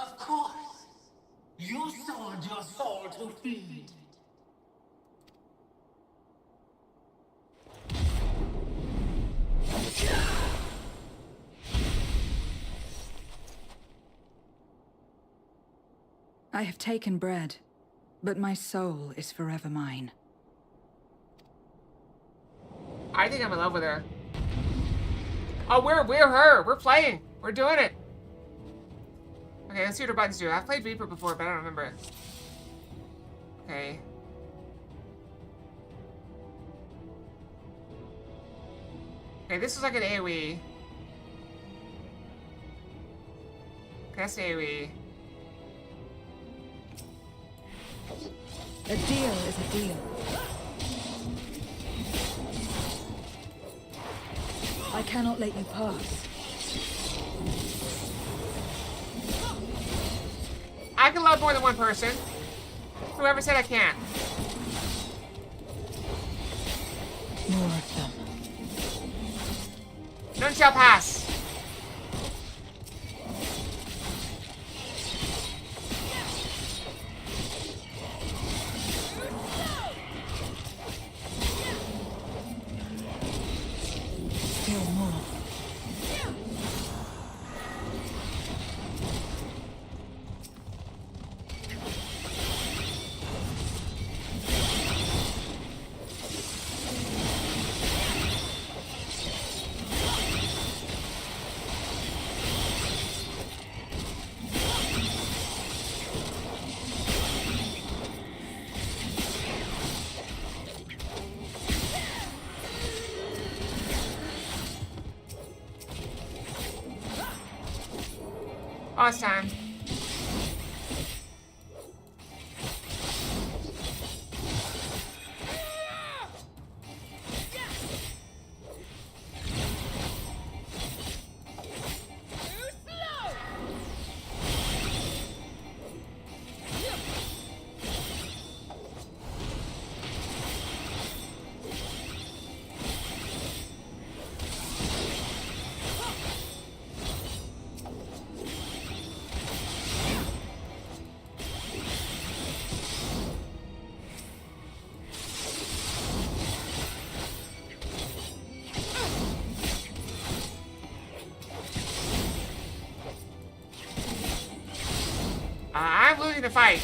of course. You sold your soul to feed. I have taken bread, but my soul is forever mine. I think I'm in love with her. Oh, we're her. We're playing. We're doing it. Okay, let's see what her buttons do. I've played Reaper before, but I don't remember it. Okay. Okay, this is like an AoE. Okay, that's AoE. A deal is a deal. I cannot let you pass. I can love more than one person. Whoever said I can't. More of them. None shall pass. Still more. Oh, it's time. losing the fight.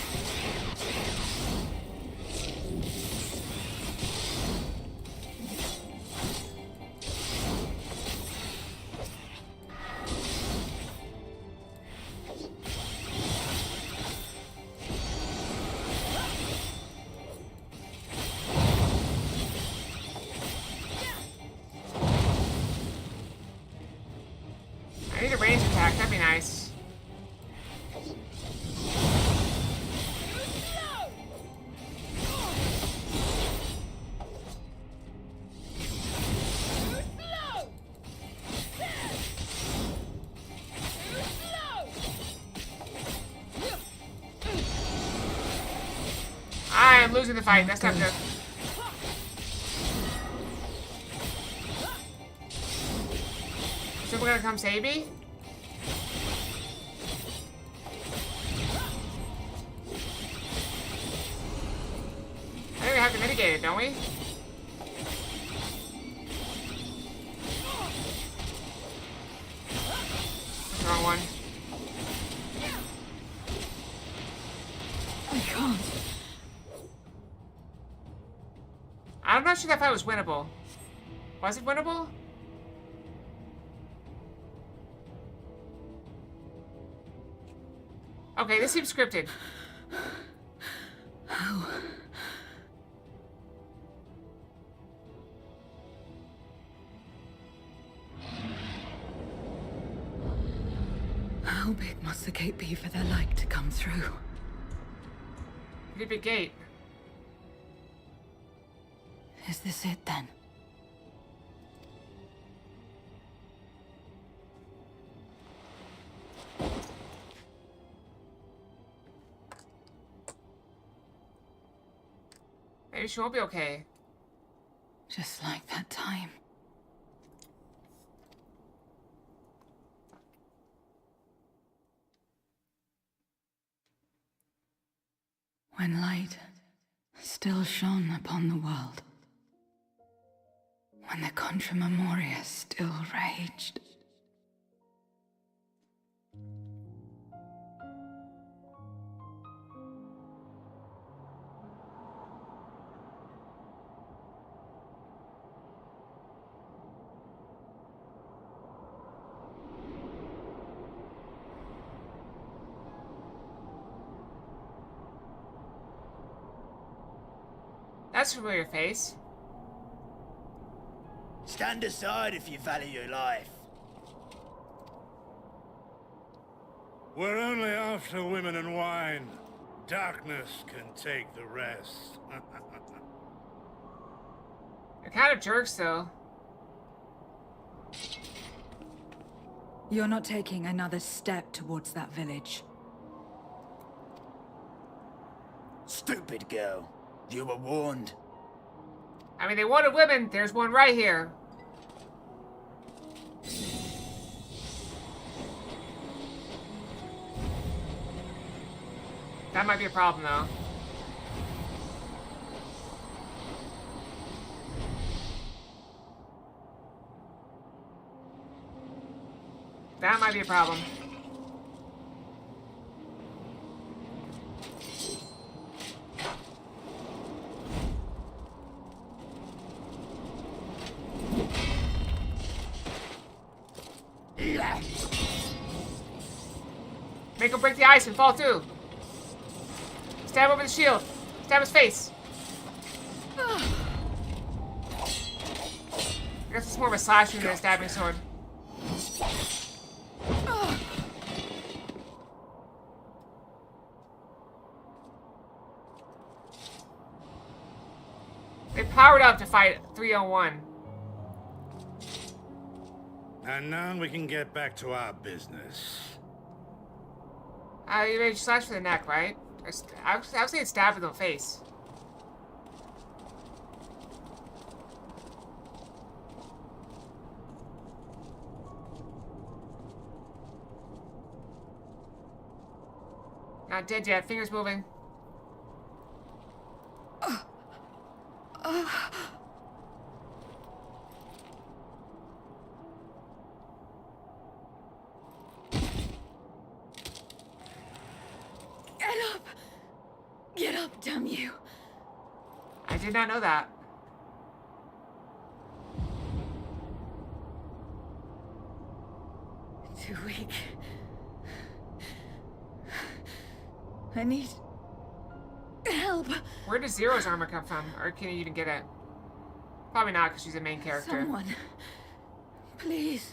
I need a range attack, that'd be nice. I am losing the fight, that's not good. So we're gonna come save me? I think we have to mitigate it, don't we? That's the wrong one. I can't. I'm not sure that fight was winnable. Was it winnable? Okay, this seems scripted. How? How big must the gate be for their light to come through? Pretty big gate. Is this it then? Maybe she won't be okay. Just like that time. When light still shone upon the world. When the Contra Memoria still raged. That's a familiar face. Stand aside if you value your life. We're only after women and wine. Darkness can take the rest. They're kind of jerks, though. You're not taking another step towards that village. Stupid girl. You were warned. I mean, they wanted women. There's one right here. That might be a problem, though. That might be a problem. Make him break the ice and fall through. Stab over the shield. Stab his face. I guess it's more of a slashing than a stabbing sword. They powered up to fight 301. And now we can get back to our business. You made slash for the neck, right? I was saying stab in the face. Not dead yet. Fingers moving. Get up! up, damn you. I did not know that. Too weak. I need help. Where does Zero's armor come from? Or can you even get it? Probably not, because she's a main character. Someone. Please.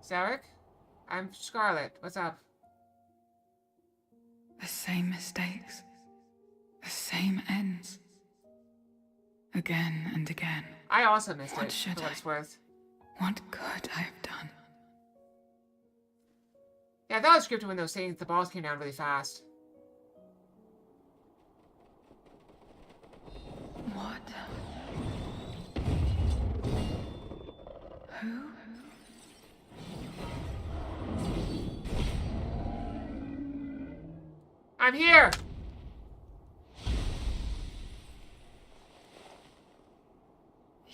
Zarek? I'm Scarlet. What's up? The same mistakes. The same ends. Again and again. I also missed What it, should for what it's worth. What could I have done? Yeah, I thought it was scripted when those things, the balls came down really fast. What? Who? I'm here!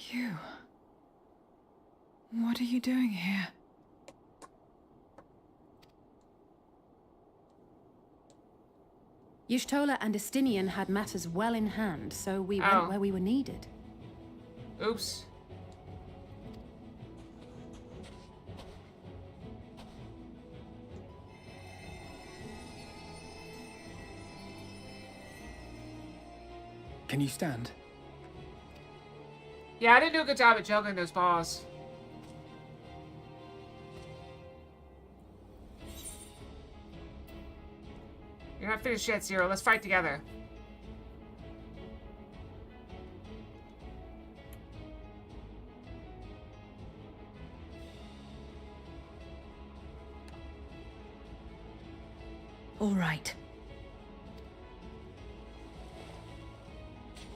You. What are you doing here? Y'shtola and Estinian had matters well in hand, so we went where we were needed. Oops. Can you stand? Yeah, I didn't do a good job at juggling those balls. You're not finished yet, Zero. Let's fight together. All right.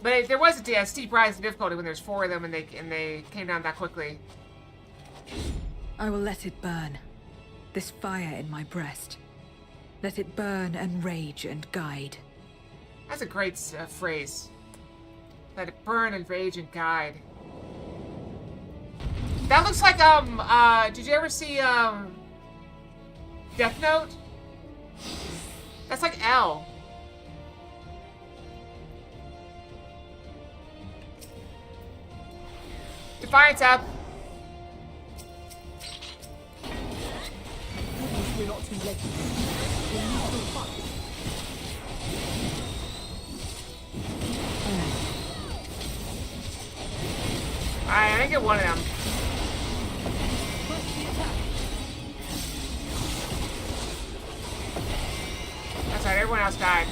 But there was a steep rise in difficulty when there's 4 of them and they came down that quickly. I will let it burn. This fire in my breast. Let it burn and rage and guide. That's a great phrase. Let it burn and rage and guide. That looks like, did you ever see, Death Note? That's like L. Defiance up. We're not too late. Alright, I didn't get one of them. That's right, everyone else died.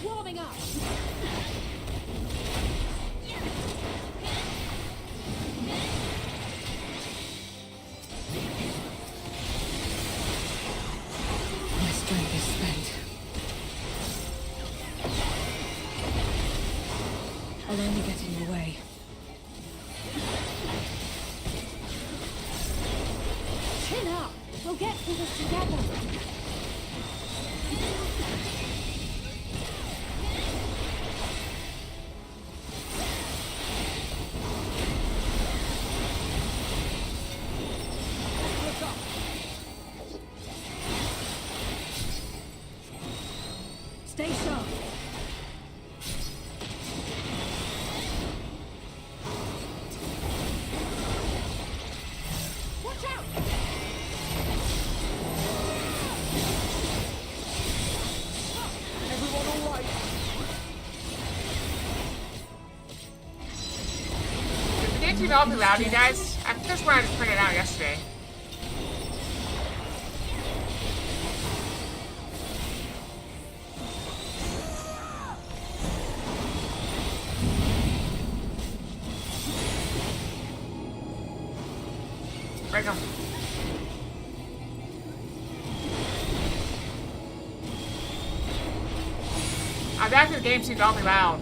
Warming up. My strength is spent. I'll only get in your way. Chin up. We'll get through this together. Stay sharp. Watch out! Everyone all right? Did the game too awfully loud, you guys? I think that's where I just printed it out yesterday. Break them. After the game seemed awfully loud.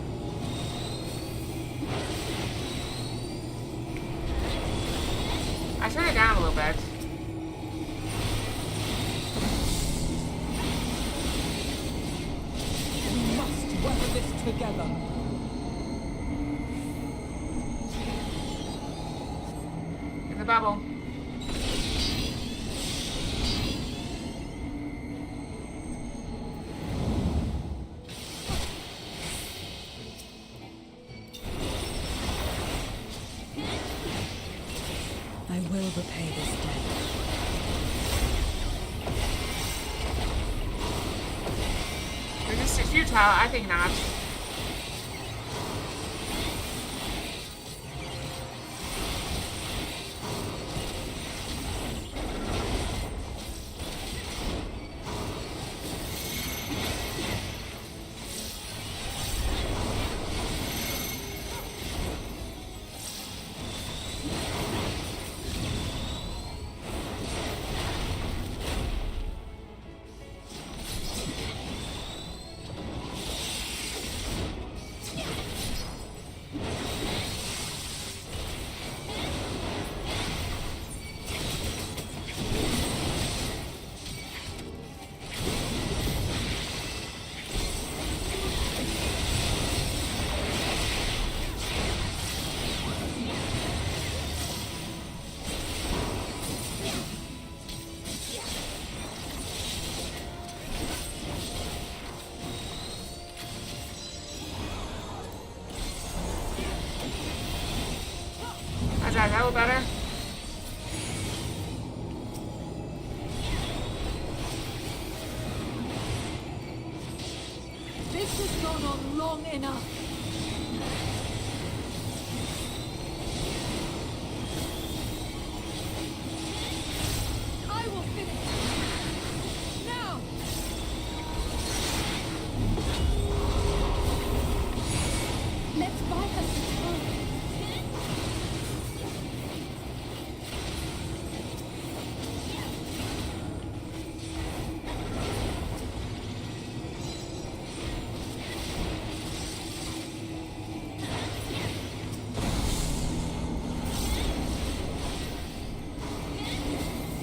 I turned it down a little bit. We must weather this together. In the bubble. I will repay this debt. Is this futile? I think not. Is that a little better? This has gone on long enough. I will finish. Now! Let's buy her some time.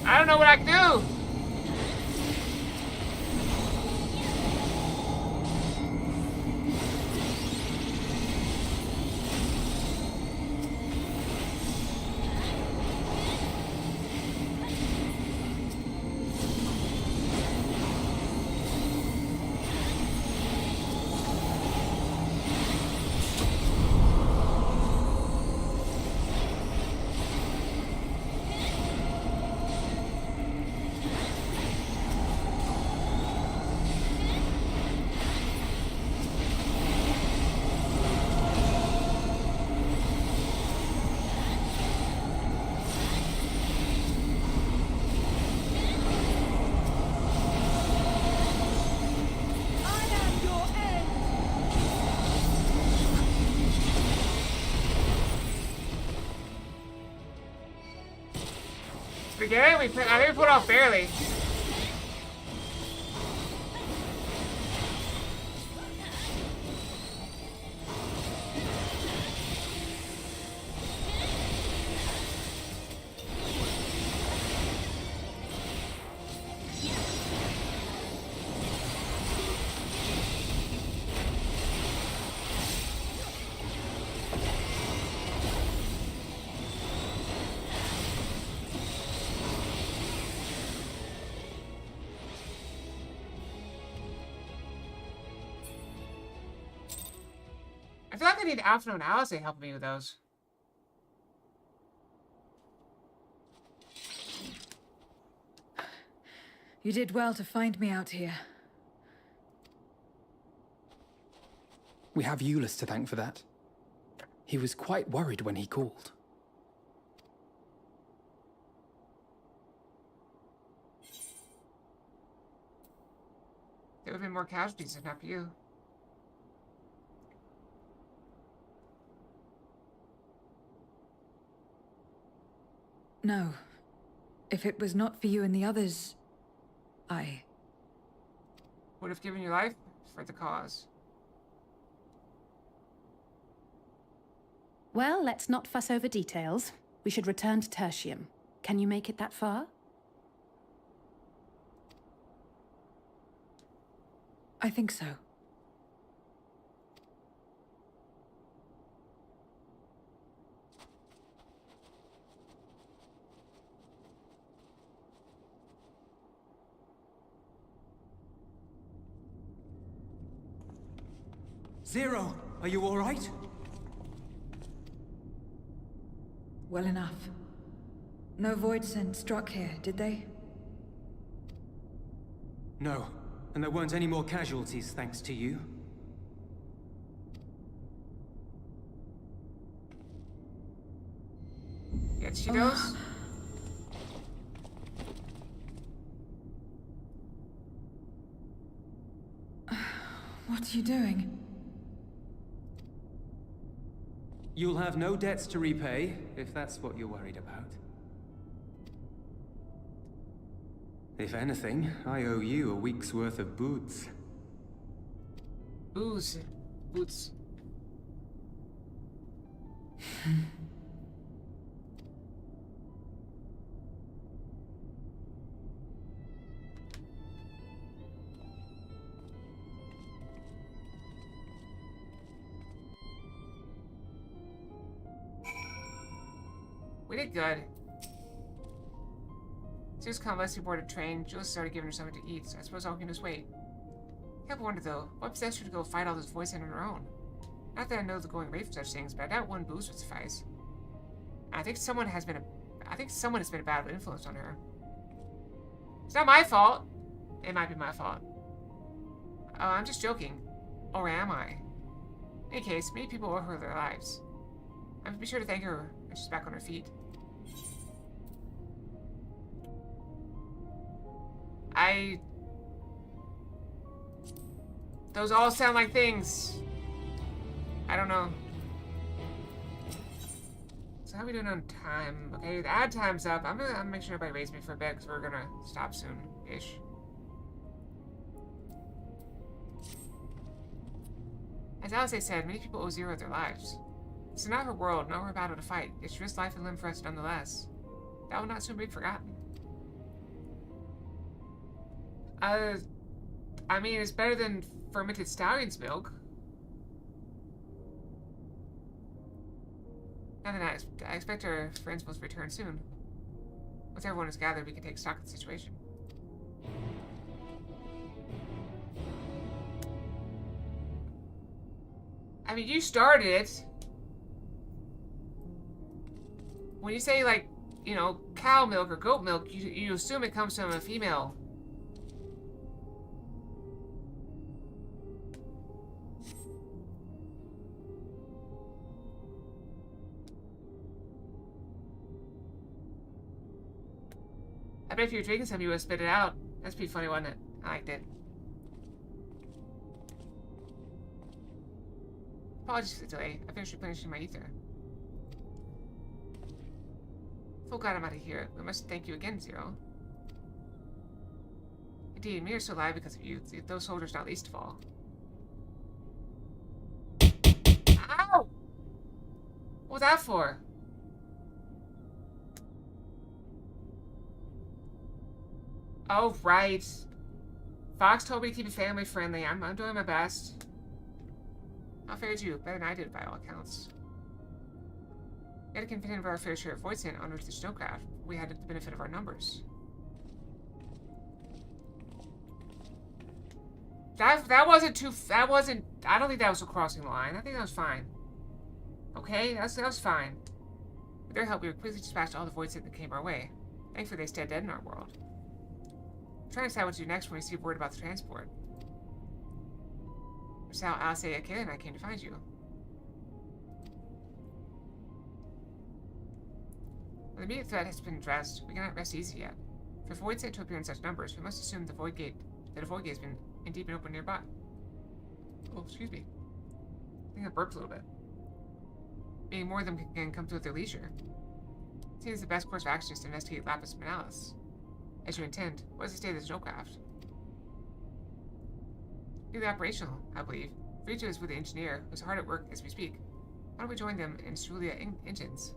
I don't know what I can do. Spaghetti? I think we put off barely. I feel like I need Alpha and Alice to help me with those. You did well to find me out here. We have Euless to thank for that. He was quite worried when he called. There would have been more casualties than up you. No. If it was not for you and the others, I would have given your life for the cause. Well, let's not fuss over details. We should return to Tertium. Can you make it that far? I think so. Zero, are you all right? Well enough. No void scent struck here, did they? No, and there weren't any more casualties thanks to you. Yes, she does. What are you doing? You'll have no debts to repay, if that's what you're worried about. If anything, I owe you a week's worth of boots. Booze. Boots. We did good. Zeus convalesced aboard a train. Jules started giving her something to eat, so I suppose all can just wait. I have wondered though, what possessed her to go fight all this voice on her own? Not that I know the going rate for such things, but I doubt one booze would suffice. I think someone has been a bad influence on her. It's not my fault. It might be my fault. Oh, I'm just joking. Or am I? In any case, many people owe her their lives. I'm be sure to thank her when she's back on her feet. Those all sound like things. I don't know. So how are we doing on time? Okay, the ad time's up. I'm gonna make sure everybody waits me for a bit because we're gonna stop soon-ish. As Alice said, many people owe Zero their lives. This is not her world, not her battle to fight. Yet she risked life and limb for us nonetheless. That will not soon be forgotten. I mean, it's better than fermented stallion's milk. Now then, I expect our friends will return soon. Once everyone is gathered, we can take stock of the situation. I mean, you started it. When you say, like, you know, cow milk or goat milk, you assume it comes from a female. I bet if you were drinking some, you would have spit it out. That's pretty funny, wasn't it? I liked it. Apologies for the delay. I finished replenishing my ether. Full God, I'm out of here. We must thank you again, Zero. Indeed, we are still alive because of you. Those soldiers not least of all. Ow! What was that for? Oh, right. Fox told me to keep it family friendly. I'm doing my best. How fared you? Better than I did, by all accounts. We had to contend with our fair share of void scent on Earth to Snowcraft. We had the benefit of our numbers. That wasn't too... That wasn't... I don't think that was a crossing the line. I think that was fine. Okay? That was fine. With their help, we quickly dispatched all the void scent that came our way. Thankfully, they stayed dead in our world. I'm trying to decide what to do next when we receive word about the transport. That's how Alice, Akela, and I came to find you. Well, the immediate threat has been addressed. We cannot rest easy yet. For void scent to appear in such numbers, we must assume that a void gate has been indeed been opened nearby. Oh, excuse me. I think I burped a little bit. Being more of them can come through at their leisure. It seems the best course of action is to investigate Lapis Manalis. As you intend, what is the state of the snowcraft? Nearly operational, I believe. Frito is with the engineer, who's hard at work as we speak. Why don't we join them in Cerulia engines?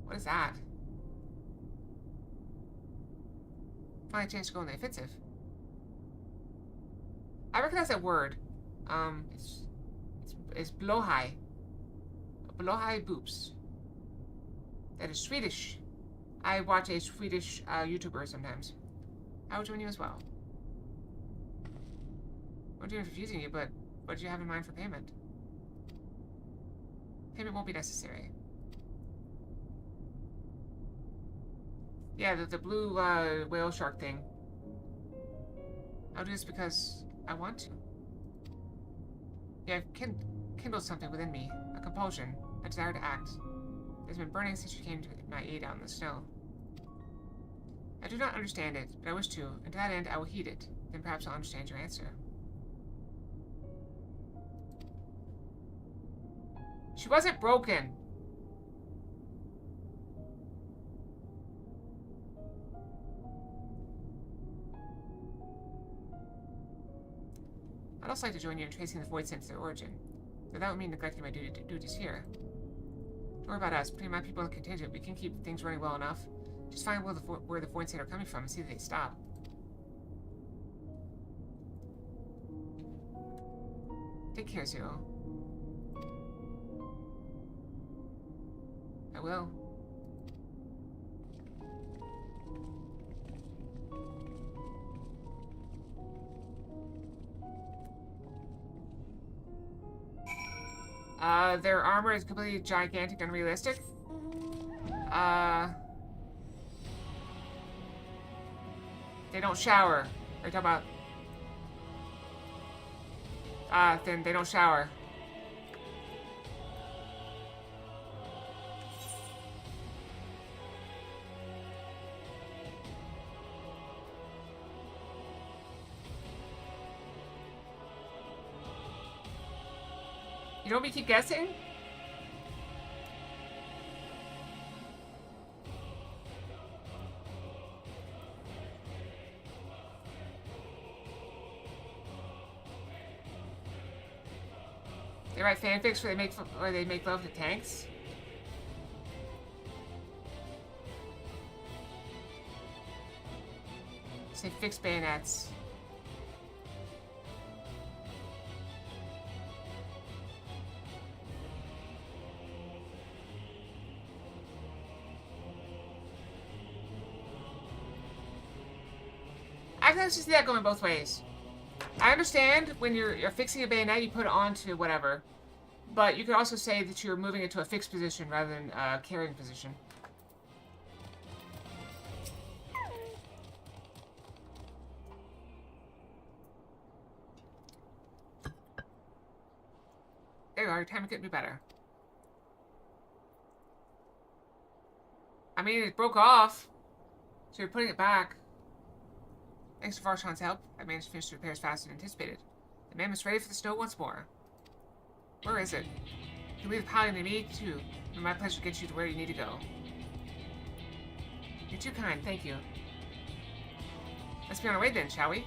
What is that? Finally a chance to go in the offensive. I recognize that word. It's blowhigh. Blowhigh boops. That is Swedish. I watch a Swedish YouTuber sometimes. I will join you as well. I'm not doing confusing you, but what did you have in mind for payment? Payment won't be necessary. Yeah, the blue whale shark thing. I'll do this because I want to. Yeah, I've kindled something within me. A compulsion. A desire to act. It has been burning since you came to my aid out in the snow. I do not understand it, but I wish to, and to that end I will heed it. Then perhaps I'll understand your answer. She wasn't broken. I'd also like to join you in tracing the void sense to their origin, though that would mean neglecting my duties here. Don't worry about us. Putting my people in contingent, we can keep things running well enough. Just find where the void sense are coming from and see that they stop. Take care, Zero. I will. Their armor is completely gigantic and unrealistic. They don't shower. Are you talking about? Then they don't shower. You don't want me to keep guessing? They write fanfics where they make love to tanks? Say fix bayonets. I can actually see that going both ways. I understand when you're fixing a bayonet, you put it onto whatever. But you could also say that you're moving it to a fixed position rather than a carrying position. There you are, your timing couldn't be better. I mean, it broke off, so you're putting it back. Thanks to Varshan's help, I managed to finish the repairs faster than anticipated. The man was ready for the snow once more. Where is it? You can leave the piloting to me, too. It'll be my pleasure to get you to where you need to go. You're too kind, thank you. Let's be on our way then, shall we?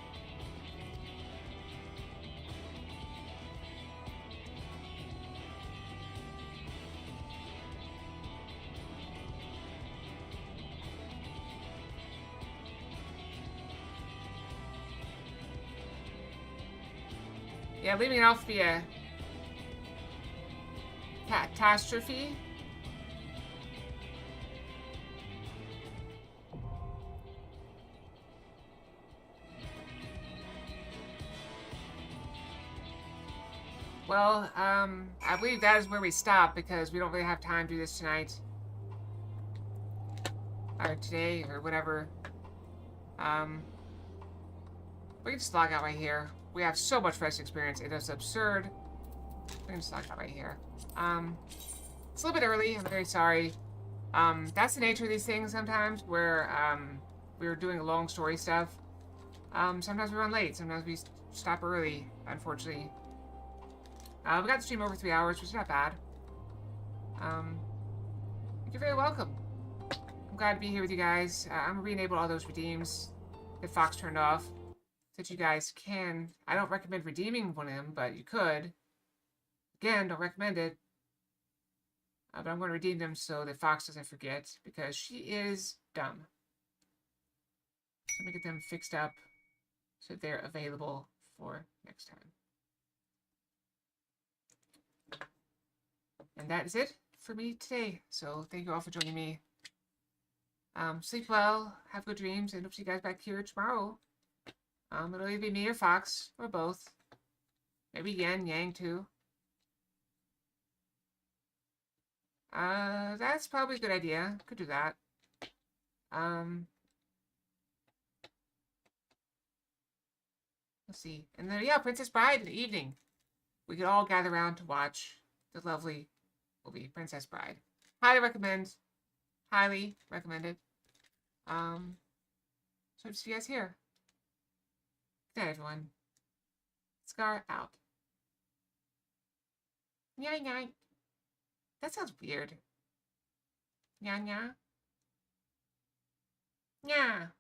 Yeah, leaving it off the catastrophe. Well, I believe that is where we stop because we don't really have time to do this tonight. Or today, or whatever. We can just log out right here. We have so much rest experience, it is absurd. We can just log out right here. It's a little bit early, I'm very sorry. That's the nature of these things sometimes, where, we're doing long story stuff. Sometimes we run late, sometimes we stop early, unfortunately. We got the stream over 3 hours, which is not bad. You're very welcome. I'm glad to be here with you guys. I'm gonna re-enable all those redeems that Fox turned off, so that you guys can. I don't recommend redeeming one of them, but you could. Again, don't recommend it. But I'm going to redeem them so that Fox doesn't forget, because she is dumb. So let me get them fixed up so they're available for next time. And that is it for me today. So thank you all for joining me. Sleep well, have good dreams, and hope to see you guys back here tomorrow. It'll either be me or Fox, or both. Maybe Yin, Yang too. That's probably a good idea. Could do that. Let's see. And then, yeah, Princess Bride in the evening. We could all gather around to watch the lovely movie, Princess Bride. Highly recommend. Highly recommended. So hope to see you guys here. Good night, everyone. Scar out. Nya nya. That sounds weird. Nya nya. Nya.